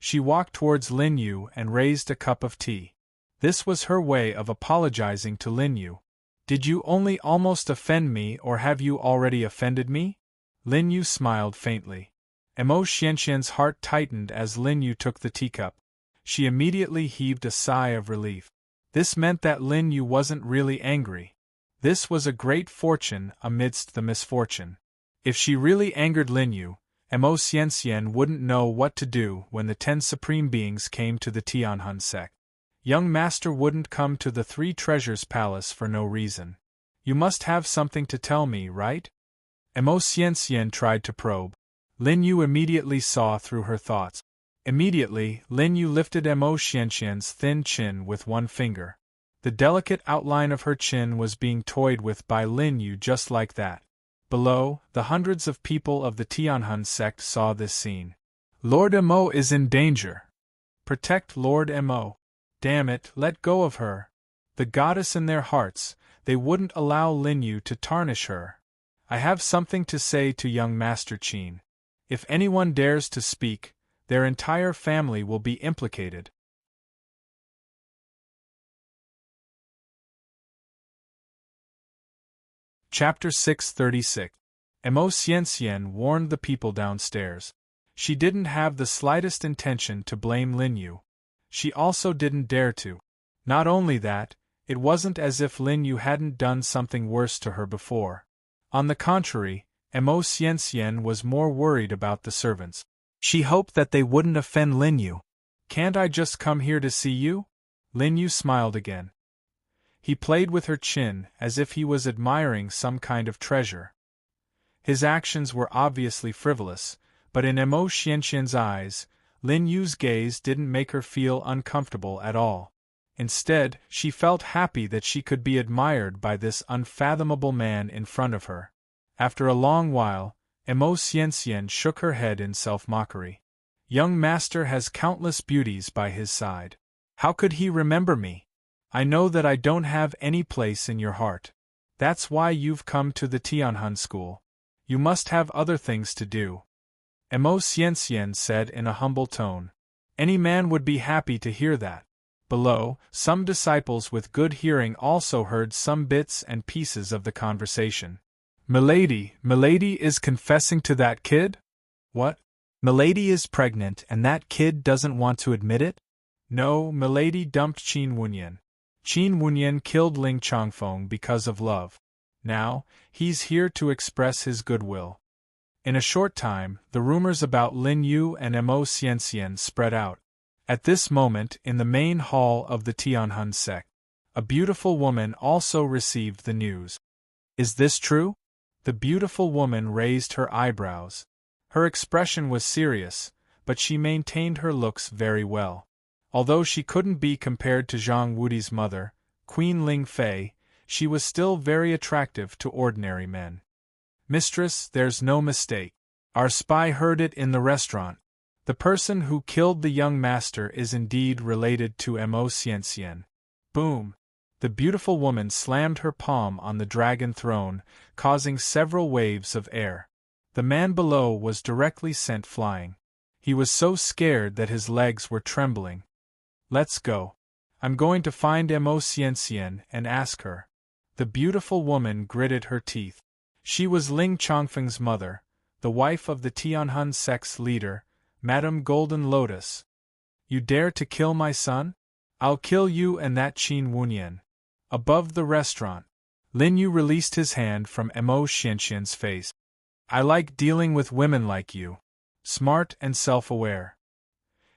She walked towards Lin Yu and raised a cup of tea. This was her way of apologizing to Lin Yu. "Did you only almost offend me, or have you already offended me?" Lin Yu smiled faintly. Mo Xianxian's heart tightened as Lin Yu took the teacup. She immediately heaved a sigh of relief. This meant that Lin Yu wasn't really angry. This was a great fortune amidst the misfortune. If she really angered Lin Yu, Mo Xianxian wouldn't know what to do when the 10 supreme beings came to the Tianhun sect. Young master wouldn't come to the Three Treasures Palace for no reason. "You must have something to tell me, right?" Mo Xianxian tried to probe. Lin Yu immediately saw through her thoughts. Immediately, Lin Yu lifted Mo Xianxian's thin chin with one finger. The delicate outline of her chin was being toyed with by Lin Yu just like that. Below, the hundreds of people of the Tianhun sect saw this scene. "Lord Mo is in danger. Protect Lord Mo. Damn it, let go of her." The goddess in their hearts, they wouldn't allow Lin Yu to tarnish her. "I have something to say to young Master Qin. If anyone dares to speak, their entire family will be implicated." Chapter 636. Mo Xianxian warned the people downstairs. She didn't have the slightest intention to blame Lin Yu. She also didn't dare to. Not only that, it wasn't as if Lin Yu hadn't done something worse to her before. On the contrary, Mo Xianxian was more worried about the servants. She hoped that they wouldn't offend Lin Yu. "Can't I just come here to see you?" Lin Yu smiled again. He played with her chin as if he was admiring some kind of treasure. His actions were obviously frivolous, but in Mo Xianxian's eyes, Lin Yu's gaze didn't make her feel uncomfortable at all. Instead, she felt happy that she could be admired by this unfathomable man in front of her. After a long while, Mo Xianxian shook her head in self-mockery. "Young master has countless beauties by his side. How could he remember me? I know that I don't have any place in your heart. That's why you've come to the Tianhun school. You must have other things to do." Mo Xianxian said in a humble tone. Any man would be happy to hear that. Below, some disciples with good hearing also heard some bits and pieces of the conversation. Milady is confessing to that kid? What? Milady is pregnant and that kid doesn't want to admit it? No, Milady dumped Qin Wunyan. Qin Wunyan killed Ling Chongfeng because of love. Now, he's here to express his goodwill. In a short time, the rumors about Lin Yu and Mo Xianxian spread out. At this moment, in the main hall of the Tianhun sect, a beautiful woman also received the news. Is this true? The beautiful woman raised her eyebrows. Her expression was serious, but she maintained her looks very well. Although she couldn't be compared to Zhang Wudi's mother, Queen Ling Fei, she was still very attractive to ordinary men. Mistress, there's no mistake. Our spy heard it in the restaurant. The person who killed the young master is indeed related to Mo Xianxian. Boom! The beautiful woman slammed her palm on the dragon throne, causing several waves of air. The man below was directly sent flying. He was so scared that his legs were trembling. Let's go. I'm going to find Mo Xianxian and ask her. The beautiful woman gritted her teeth. She was Ling Chongfeng's mother, the wife of the Tianhun sect's leader, Madame Golden Lotus. You dare to kill my son? I'll kill you and that Qin Wunyan. Above the restaurant, Lin Yu released his hand from Mo Xianxian's face. I like dealing with women like you. Smart and self-aware.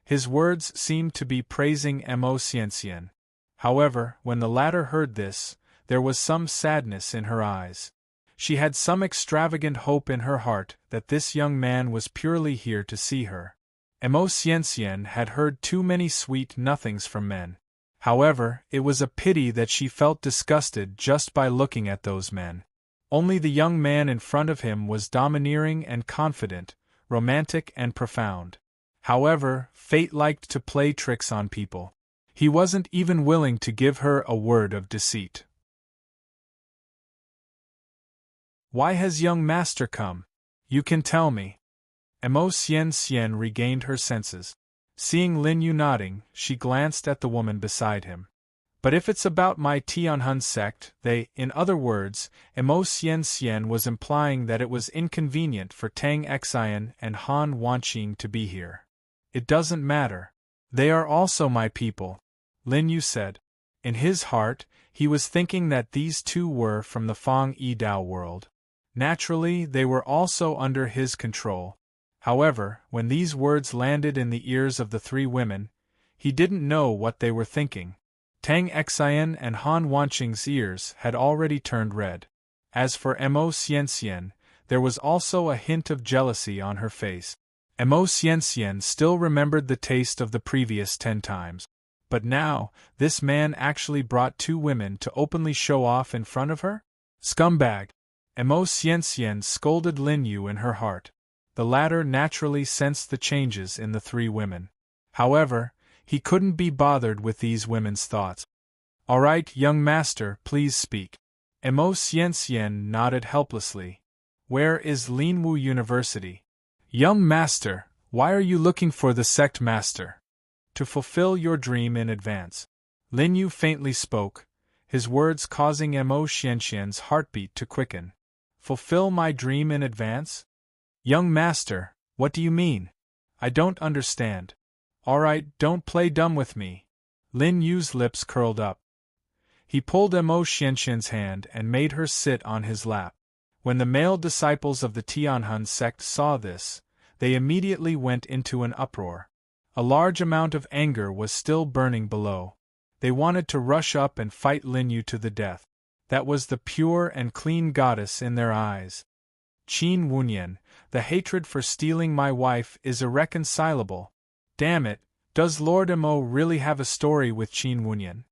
His words seemed to be praising Mo Xianxian. However, when the latter heard this, there was some sadness in her eyes. She had some extravagant hope in her heart that this young man was purely here to see her. Mo Xianxian had heard too many sweet nothings from men. However, it was a pity that she felt disgusted just by looking at those men. Only the young man in front of him was domineering and confident, romantic and profound. However, fate liked to play tricks on people. He wasn't even willing to give her a word of deceit. Why has young master come? You can tell me. Mo Xianxian regained her senses. Seeing Lin Yu nodding, she glanced at the woman beside him. But if it's about my Tianhun sect, in other words, Mo Xianxian was implying that it was inconvenient for Tang Xian and Han Wanqing to be here. It doesn't matter. They are also my people, Lin Yu said. In his heart, he was thinking that these two were from the Fang Yidao world. Naturally, they were also under his control. However, when these words landed in the ears of the three women, he didn't know what they were thinking. Tang Xian and Han Wanqing's ears had already turned red. As for Mo Xianxian, there was also a hint of jealousy on her face. Mo Xianxian still remembered the taste of the previous 10 times. But now, this man actually brought 2 women to openly show off in front of her? Scumbag! Mo Xianxian scolded Lin Yu in her heart. The latter naturally sensed the changes in the 3 women. However, he couldn't be bothered with these women's thoughts. All right, young master, please speak. Mo Xianxian nodded helplessly. Where is Linwu University? Young master, why are you looking for the sect master? To fulfill your dream in advance. Lin Yu faintly spoke, his words causing Mo Xianxian's heartbeat to quicken. Fulfill my dream in advance? Young master, what do you mean? I don't understand. All right, don't play dumb with me. Lin Yu's lips curled up. He pulled Mo Xianxian's hand and made her sit on his lap. When the male disciples of the Tianhun sect saw this, they immediately went into an uproar. A large amount of anger was still burning below. They wanted to rush up and fight Lin Yu to the death. That was the pure and clean goddess in their eyes. Qin Wunyan, the hatred for stealing my wife is irreconcilable. Damn it, does Lord Mo really have a story with Qin Wunyan?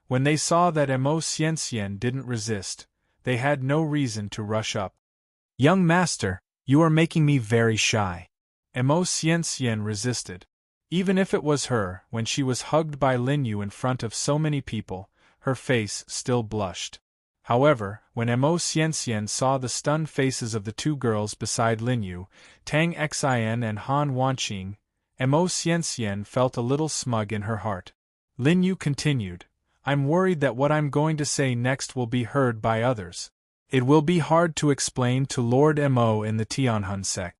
When they saw that Mo Xianxian didn't resist, they had no reason to rush up. Young master, you are making me very shy. Mo Xianxian resisted. Even if it was her, when she was hugged by Lin Yu in front of so many people, her face still blushed. However, when Mo Xianxian saw the stunned faces of the 2 girls beside Lin Yu, Tang Xian and Han Wanqing, Mo Xianxian felt a little smug in her heart. Lin Yu continued, I'm worried that what I'm going to say next will be heard by others. It will be hard to explain to Lord Mo in the Tianhun sect.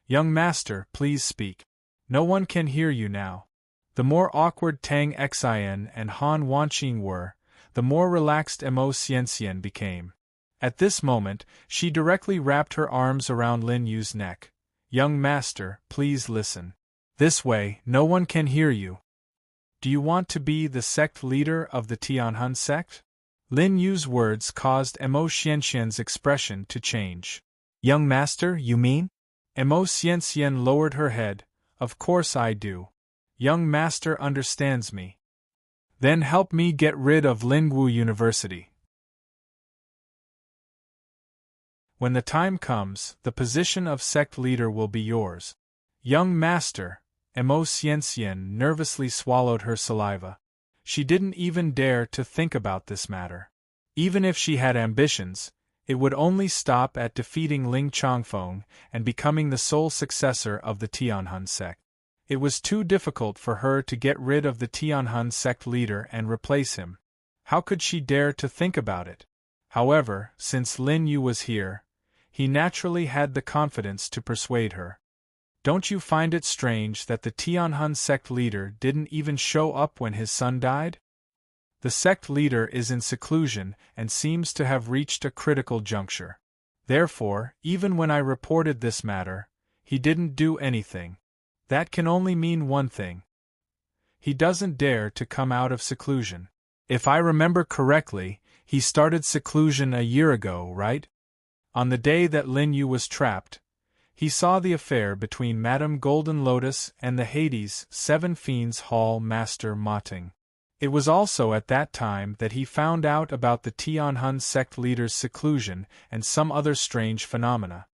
Young master, please speak. No one can hear you now. The more awkward Tang Xian and Han Wanqing were, the more relaxed Mo Xianxian became. At this moment, she directly wrapped her arms around Lin Yu's neck. "Young master, please listen. This way, no one can hear you. Do you want to be the sect leader of the Tianhun sect?" Lin Yu's words caused Emo Xianxian's expression to change. "Young master, you mean?" Emo Xianxian lowered her head. "Of course I do. Young master understands me. Then help me get rid of Lingwu University. When the time comes, the position of sect leader will be yours." "Young master," Emo Xianxian nervously swallowed her saliva. She didn't even dare to think about this matter. Even if she had ambitions, it would only stop at defeating Ling Chongfeng and becoming the sole successor of the Tianhun sect. It was too difficult for her to get rid of the Tianhun sect leader and replace him. How could she dare to think about it? However, since Lin Yu was here, he naturally had the confidence to persuade her. "Don't you find it strange that the Tianhun sect leader didn't even show up when his son died? The sect leader is in seclusion and seems to have reached a critical juncture. Therefore, even when I reported this matter, he didn't do anything. That can only mean one thing. He doesn't dare to come out of seclusion. If I remember correctly, he started seclusion a year ago, right? On the day that Lin Yu was trapped, he saw the affair between Madame Golden Lotus and the Hades Seven Fiends Hall Master Ma Ting. It was also at that time that he found out about the Tianhun sect leader's seclusion and some other strange phenomena.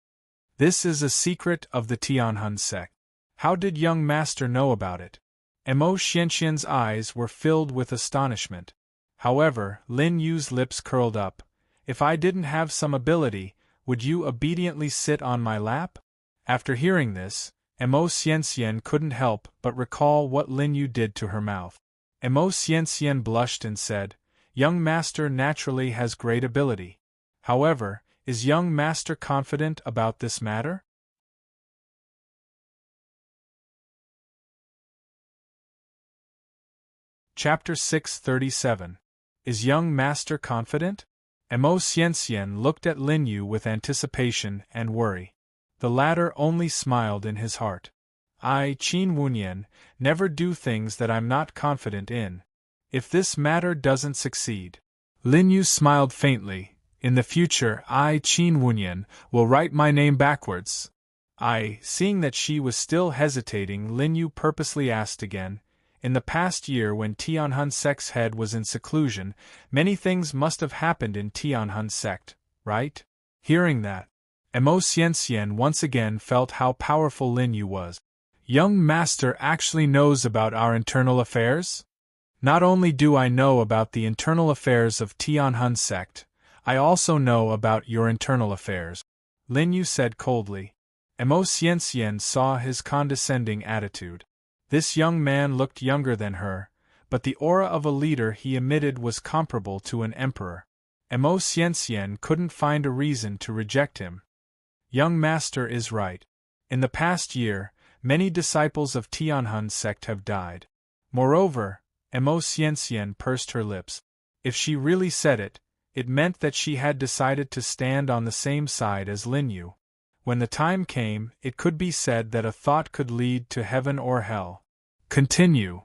This is a secret of the Tianhun sect. How did young master know about it?" Emo Xianxian's eyes were filled with astonishment. However, Lin Yu's lips curled up. "If I didn't have some ability, would you obediently sit on my lap?" After hearing this, Emo Xianxian couldn't help but recall what Lin Yu did to her mouth. Emo Xianxian blushed and said, "Young master naturally has great ability. However, is young master confident about this matter?" Chapter 637. Is young master confident? Emo Xianxian looked at Lin Yu with anticipation and worry. The latter only smiled in his heart. "I, Qin Wunyan, never do things that I'm not confident in. If this matter doesn't succeed..." Lin Yu smiled faintly. "In the future, I, Qin Wunyan, will write my name backwards." Seeing that she was still hesitating, Lin Yu purposely asked again, "In the past year when Tianhun sect's head was in seclusion, many things must have happened in Tianhun sect, right?" Hearing that, Emo Xianxian once again felt how powerful Lin Yu was. "Young master actually knows about our internal affairs? Not only do I know about the internal affairs of Tianhun sect, I also know about your internal affairs," Lin Yu said coldly. Emo Xianxian saw his condescending attitude. This young man looked younger than her, but the aura of a leader he emitted was comparable to an emperor. Emo Xianxian couldn't find a reason to reject him. Young master is right. In the past year, many disciples of Tianhun sect have died. Moreover, Emo Xianxian pursed her lips. If she really said it, it meant that she had decided to stand on the same side as Lin Yu. When the time came, it could be said that a thought could lead to heaven or hell. Continue.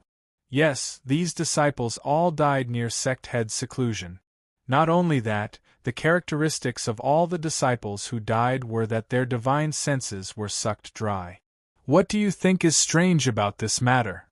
Yes, these disciples all died near sect head seclusion. Not only that, the characteristics of all the disciples who died were that their divine senses were sucked dry. What do you think is strange about this matter?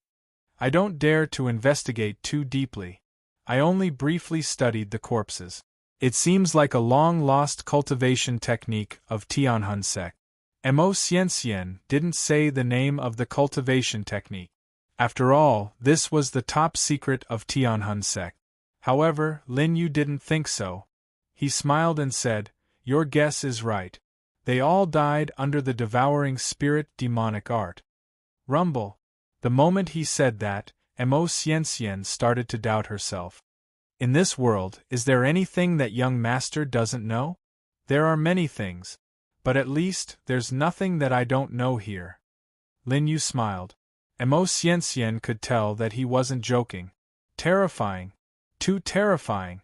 I don't dare to investigate too deeply. I only briefly studied the corpses. It seems like a long-lost cultivation technique of Tianhun sect. Emo Xianxian didn't say the name of the cultivation technique. After all, this was the top secret of Tianhun sect. However, Lin Yu didn't think so. He smiled and said, "Your guess is right. They all died under the devouring spirit demonic art." Rumble. The moment he said that, Emo Xianxian started to doubt herself. In this world, is there anything that young master doesn't know? There are many things. But at least, there's nothing that I don't know here. Lin Yu smiled. Emo Xianxian could tell that he wasn't joking. Terrifying. Too terrifying.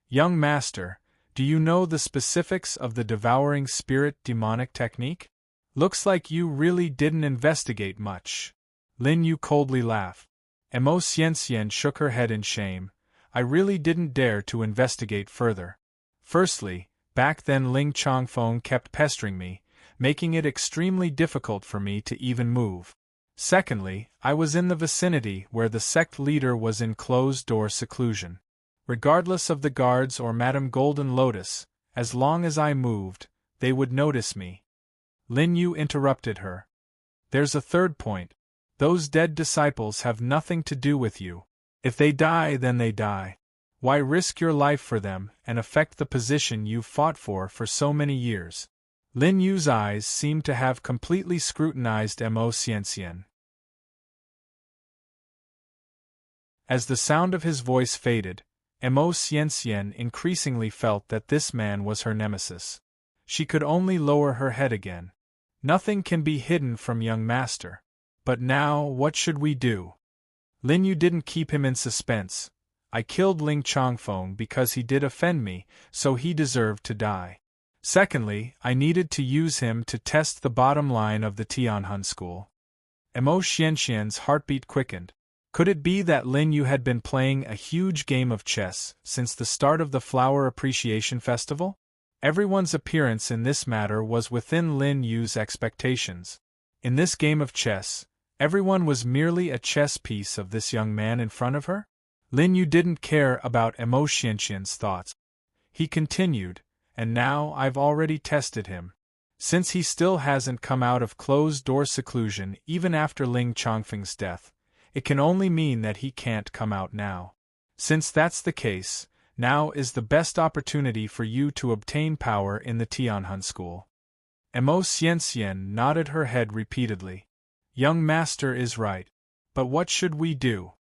Young master, Do you know the specifics of the devouring spirit demonic technique? Looks like you really didn't investigate much. Lin Yu coldly laughed. Mo Xianxian shook her head in shame. I really didn't dare to investigate further. Firstly, back then Ling Chongfeng kept pestering me, making it extremely difficult for me to even move. Secondly, I was in the vicinity where the sect leader was in closed-door seclusion. Regardless of the guards or Madame Golden Lotus, as long as I moved, they would notice me. Lin Yu interrupted her. There's a third point. Those dead disciples have nothing to do with you. If they die, then they die. Why risk your life for them and affect the position you've fought for so many years? Lin Yu's eyes seemed to have completely scrutinized Mo Xianxian. As the sound of his voice faded, Mo Xianxian increasingly felt that this man was her nemesis. She could only lower her head again. Nothing can be hidden from young master. But now, what should we do? Lin Yu didn't keep him in suspense. I killed Ling Chongfeng because he did offend me, so he deserved to die. Secondly, I needed to use him to test the bottom line of the Tianhun school. Mo Xianxian's heartbeat quickened. Could it be that Lin Yu had been playing a huge game of chess since the start of the Flower Appreciation Festival? Everyone's appearance in this matter was within Lin Yu's expectations. In this game of chess, everyone was merely a chess piece of this young man in front of her? Lin Yu didn't care about Mo Xianxian's thoughts. He continued, and now I've already tested him. Since he still hasn't come out of closed-door seclusion even after Ling Chongfeng's death, it can only mean that he can't come out now. Since that's the case, now is the best opportunity for you to obtain power in the Tianhun school. Mo Xianxian nodded her head repeatedly. Young master is right. But what should we do?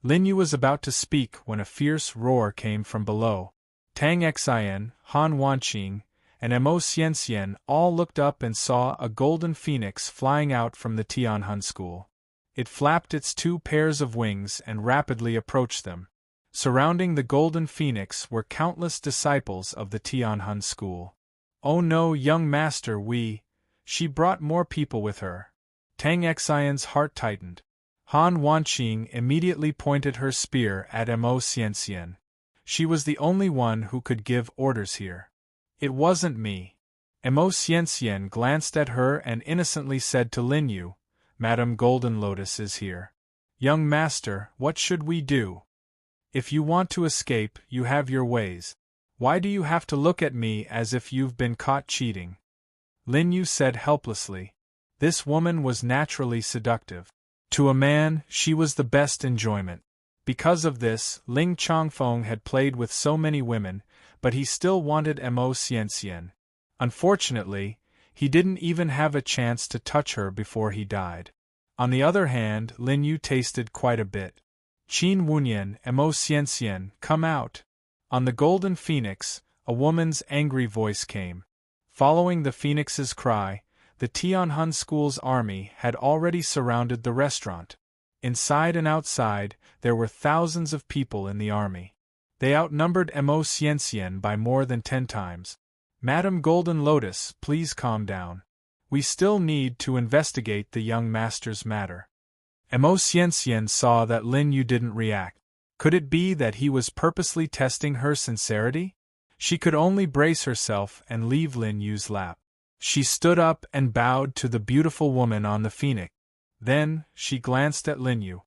Lin Yu was about to speak when a fierce roar came from below. Tang Xian, Han Wanqing, and Mo Xianxian all looked up and saw a golden phoenix flying out from the Tianhun school. It flapped its two pairs of wings and rapidly approached them. Surrounding the golden phoenix were countless disciples of the Tianhun school. Oh no, young master, she brought more people with her. Tang Xian's heart tightened. Han Wanqing immediately pointed her spear at Mo Xianxian. She was the only one who could give orders here. It wasn't me. Mo Xianxian glanced at her and innocently said to Lin Yu, Madame Golden Lotus is here. Young master, what should we do? If you want to escape, you have your ways. Why do you have to look at me as if you've been caught cheating? Lin Yu said helplessly. This woman was naturally seductive. To a man, she was the best enjoyment. Because of this, Ling Chongfeng had played with so many women, but he still wanted Mo Xianxian. Unfortunately, he didn't even have a chance to touch her before he died. On the other hand, Lin Yu tasted quite a bit. Qin Wunyan, Mo Xianxian, come out. On the golden phoenix, a woman's angry voice came. Following the phoenix's cry, the Tianhun school's army had already surrounded the restaurant. Inside and outside, there were thousands of people in the army. They outnumbered Mo Xianxian by more than 10 times. Madame Golden Lotus, please calm down. We still need to investigate the young master's matter. Mo Xianxian saw that Lin Yu didn't react. Could it be that he was purposely testing her sincerity? She could only brace herself and leave Lin Yu's lap. She stood up and bowed to the beautiful woman on the phoenix. Then, she glanced at Lin Yu.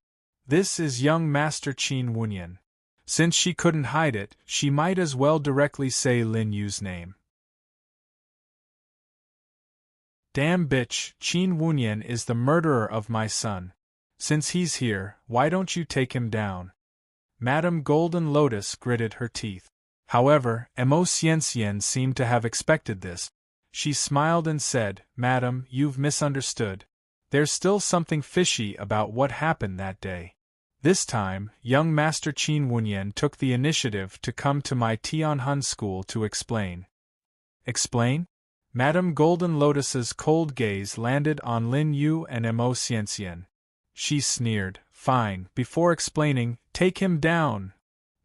This is young Master Qin Wunyan. Since she couldn't hide it, she might as well directly say Lin Yu's name. Damn bitch, Qin Wunyan is the murderer of my son. Since he's here, why don't you take him down? Madame Golden Lotus gritted her teeth. However, Mo Xianxian seemed to have expected this. She smiled and said, Madam, you've misunderstood. There's still something fishy about what happened that day. This time, young Master Qin Wunyan took the initiative to come to my Tianhun school to explain. Explain? Madame Golden Lotus's cold gaze landed on Lin Yu and Mo Xianxian. She sneered, fine, before explaining, take him down.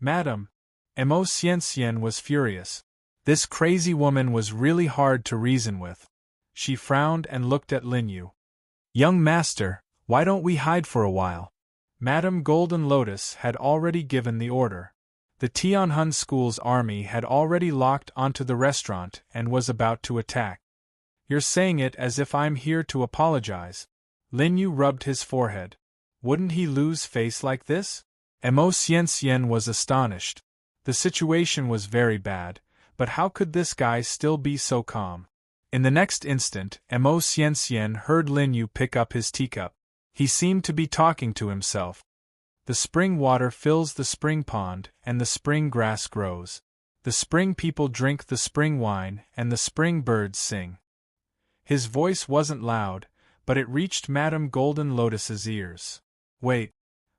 Madam. Mo Xianxian was furious. This crazy woman was really hard to reason with. She frowned and looked at Lin Yu. Young master, why don't we hide for a while? Madame Golden Lotus had already given the order. The Tianhun School's army had already locked onto the restaurant and was about to attack. You're saying it as if I'm here to apologize. Lin Yu rubbed his forehead. Wouldn't he lose face like this? Emo Xian was astonished. The situation was very bad, but how could this guy still be so calm? In the next instant, Emo Xian heard Lin Yu pick up his teacup. He seemed to be talking to himself. The spring water fills the spring pond, and the spring grass grows. The spring people drink the spring wine, and the spring birds sing. His voice wasn't loud, but it reached Madame Golden Lotus's ears. Wait.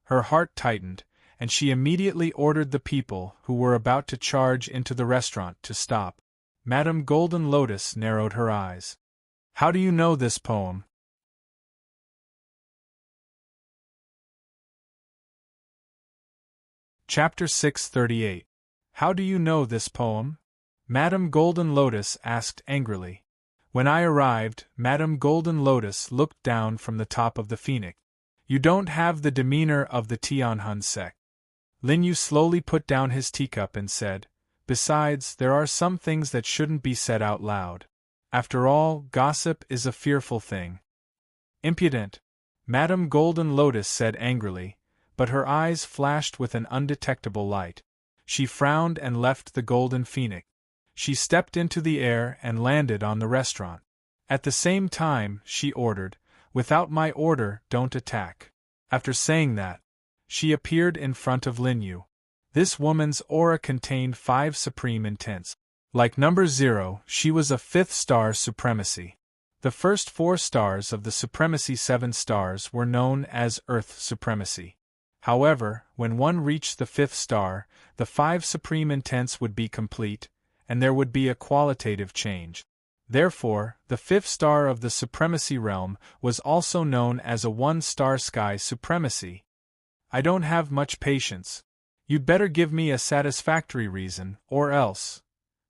Her heart tightened, and she immediately ordered the people who were about to charge into the restaurant to stop. Madame Golden Lotus narrowed her eyes. How do you know this poem? Chapter 638. How do you know this poem? Madame Golden Lotus asked angrily. When I arrived, Madame Golden Lotus looked down from the top of the phoenix. You don't have the demeanor of the Tianhun sect. Lin Yu slowly put down his teacup and said, Besides, there are some things that shouldn't be said out loud. After all, gossip is a fearful thing. Impudent, Madame Golden Lotus said angrily, but her eyes flashed with an undetectable light. She frowned and left the golden phoenix. She stepped into the air and landed on the restaurant. At the same time, she ordered, Without my order, don't attack. After saying that, she appeared in front of Lin Yu. This woman's aura contained 5 supreme intents. Like number 0, she was a 5th star supremacy. The first 4 stars of the supremacy 7 stars were known as Earth supremacy. However, when one reached the 5th star, the 5 supreme intents would be complete, and there would be a qualitative change. Therefore, the 5th star of the supremacy realm was also known as a 1-star sky supremacy. I don't have much patience. You'd better give me a satisfactory reason, or else.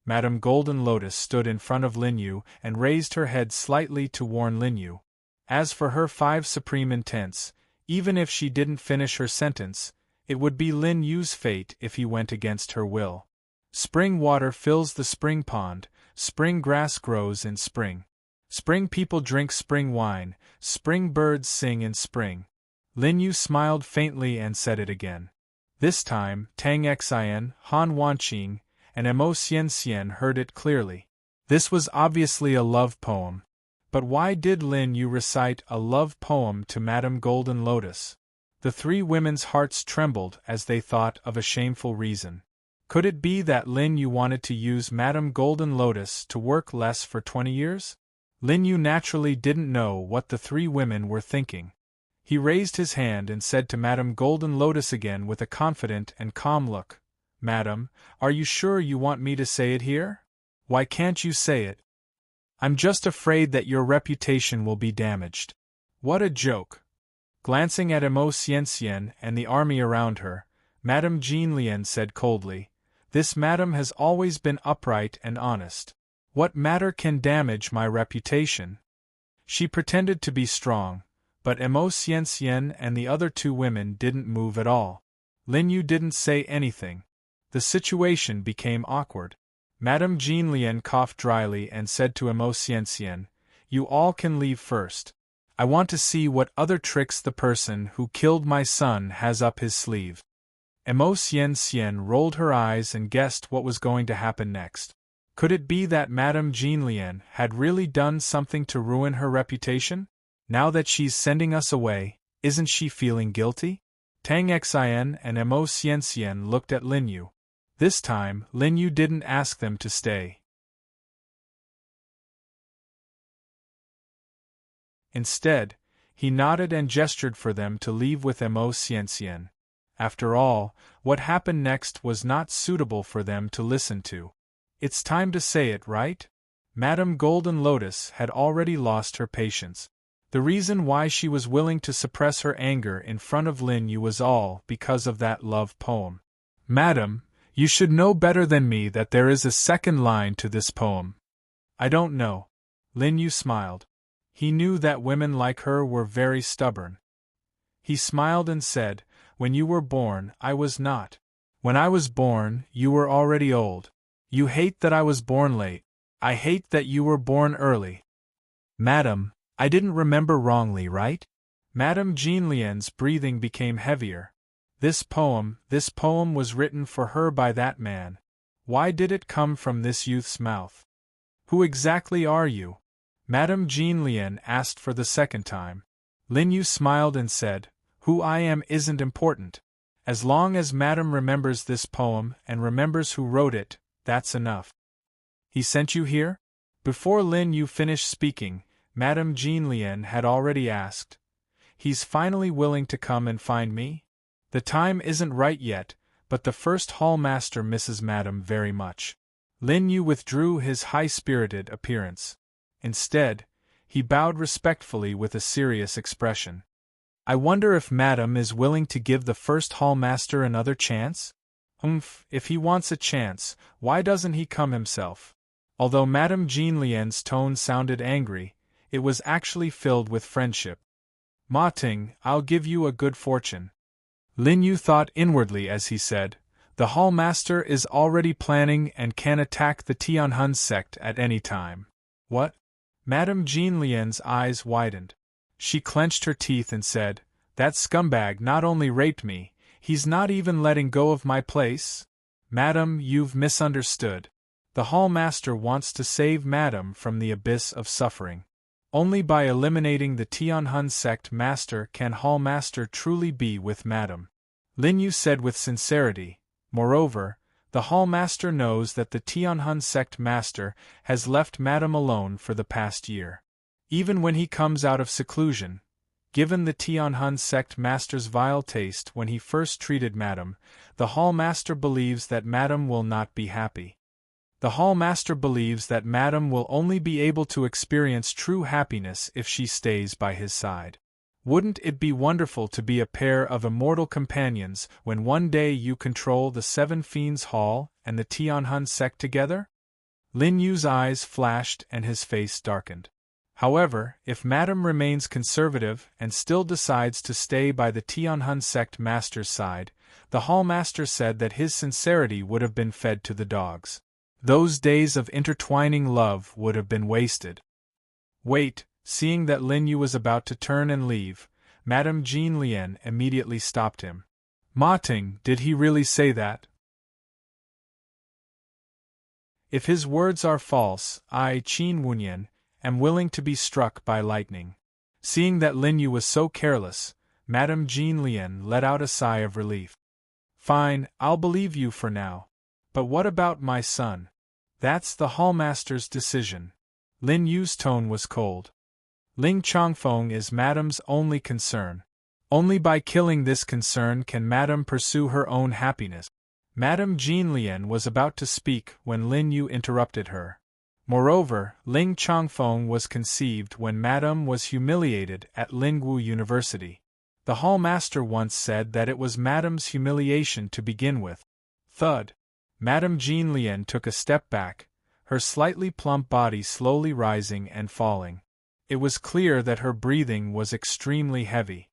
Madame Golden Lotus stood in front of Lin Yu and raised her head slightly to warn Lin Yu. As for her 5 supreme intents, even if she didn't finish her sentence, it would be Lin Yu's fate if he went against her will. Spring water fills the spring pond, spring grass grows in spring. Spring people drink spring wine, spring birds sing in spring. Lin Yu smiled faintly and said it again. This time, Tang Xian, Han Wanqing, and Emo Xian heard it clearly. This was obviously a love poem. But why did Lin Yu recite a love poem to Madame Golden Lotus? The 3 women's hearts trembled as they thought of a shameful reason. Could it be that Lin Yu wanted to use Madame Golden Lotus to work less for 20 years? Lin Yu naturally didn't know what the 3 women were thinking. He raised his hand and said to Madame Golden Lotus again with a confident and calm look, Madam, are you sure you want me to say it here? Why can't you say it? I'm just afraid that your reputation will be damaged. What a joke. Glancing at Emo Xian and the army around her, Madame Jean Lian said coldly, This madam has always been upright and honest. What matter can damage my reputation? She pretended to be strong, but Emo Xian and the other 2 women didn't move at all. Lin Yu didn't say anything. The situation became awkward. Madame Jean Lian coughed dryly and said to Emo Xian, You all can leave first. I want to see what other tricks the person who killed my son has up his sleeve. Emo Xian rolled her eyes and guessed what was going to happen next. Could it be that Madame Jean Lian had really done something to ruin her reputation? Now that she's sending us away, isn't she feeling guilty? Tang Xian and Emo Xian looked at Lin Yu. This time, Lin Yu didn't ask them to stay. Instead, he nodded and gestured for them to leave with Emo Xian. After all, what happened next was not suitable for them to listen to. It's time to say it, right? Madame Golden Lotus had already lost her patience. The reason why she was willing to suppress her anger in front of Lin Yu was all because of that love poem. Madam, You should know better than me that there is a second line to this poem. I don't know. Lin Yu smiled. He knew that women like her were very stubborn. He smiled and said, when you were born, I was not. When I was born, you were already old. You hate that I was born late. I hate that you were born early. Madam, I didn't remember wrongly, right? Madame Jean Lian's breathing became heavier. This poem was written for her by that man. Why did it come from this youth's mouth? Who exactly are you? Madame Jean Lian asked for the second time. Lin Yu smiled and said, who I am isn't important. As long as Madame remembers this poem and remembers who wrote it, that's enough. He sent you here? Before Lin Yu finished speaking, Madame Jean Lian had already asked, he's finally willing to come and find me? The time isn't right yet, but the first hall master misses Madame very much. Lin Yu withdrew his high-spirited appearance. Instead, he bowed respectfully with a serious expression. I wonder if Madame is willing to give the first hall master another chance? If he wants a chance, why doesn't he come himself? Although Madame Jean Lian's tone sounded angry, it was actually filled with friendship. Ma Ting, I'll give you a good fortune. Lin Yu thought inwardly as he said, the hall master is already planning and can attack the Tianhun sect at any time. What? Madame Jean Lian's eyes widened. She clenched her teeth and said, that scumbag not only raped me, he's not even letting go of my place? Madame, you've misunderstood. The hall master wants to save Madame from the abyss of suffering. Only by eliminating the Tianhun sect master can hall master truly be with Madame. Lin Yu said with sincerity. Moreover, the hall master knows that the Tianhun sect master has left Madame alone for the past year. Even when he comes out of seclusion, given the Tianhun sect master's vile taste when he first treated Madame, the hall master believes that Madame will not be happy. The hall master believes that Madame will only be able to experience true happiness if she stays by his side. Wouldn't it be wonderful to be a pair of immortal companions when one day you control the Seven Fiends Hall and the Tianhun sect together? Lin Yu's eyes flashed and his face darkened. However, if Madame remains conservative and still decides to stay by the Tianhun sect master's side, the hall master said that his sincerity would have been fed to the dogs. Those days of intertwining love would have been wasted. Wait, seeing that Lin Yu was about to turn and leave, Madame Jean Lian immediately stopped him. Ma Ting, did he really say that? If his words are false, I, Qin Wunyan, am willing to be struck by lightning. Seeing that Lin Yu was so careless, Madame Jean Lian let out a sigh of relief. Fine, I'll believe you for now. But what about my son? That's the hallmaster's decision. Lin Yu's tone was cold. Ling Chongfeng is Madame's only concern. Only by killing this concern can Madame pursue her own happiness. Madame Jean Lian was about to speak when Lin Yu interrupted her. Moreover, Ling Chongfeng was conceived when Madame was humiliated at Lingwu University. The hallmaster once said that it was Madame's humiliation to begin with. Thud. Madame Jean Lian took a step back, her slightly plump body slowly rising and falling. It was clear that her breathing was extremely heavy.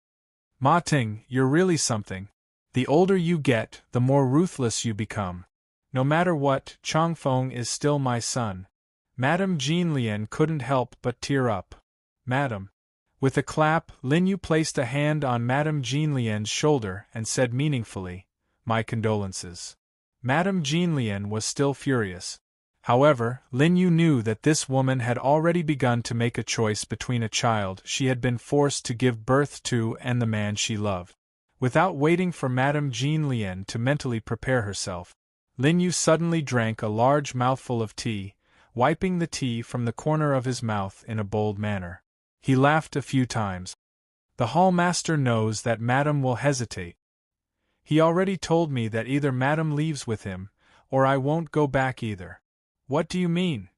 Ma Ting, you're really something. The older you get, the more ruthless you become. No matter what, Chongfeng is still my son. Madame Jean Lian couldn't help but tear up. Madame. With a clap, Lin Yu placed a hand on Madame Jean Lian's shoulder and said meaningfully, my condolences. Madame Jean Lian was still furious. However, Lin Yu knew that this woman had already begun to make a choice between a child she had been forced to give birth to and the man she loved. Without waiting for Madame Jean Lian to mentally prepare herself, Lin Yu suddenly drank a large mouthful of tea, wiping the tea from the corner of his mouth in a bold manner. He laughed a few times. The hallmaster knows that Madame will hesitate. He already told me that either Madame leaves with him, or I won't go back either. What do you mean?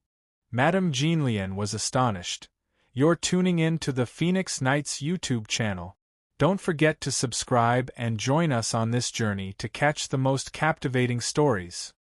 Madame Jean Lian was astonished. You're tuning in to the Phoenix Knights YouTube channel. Don't forget to subscribe and join us on this journey to catch the most captivating stories.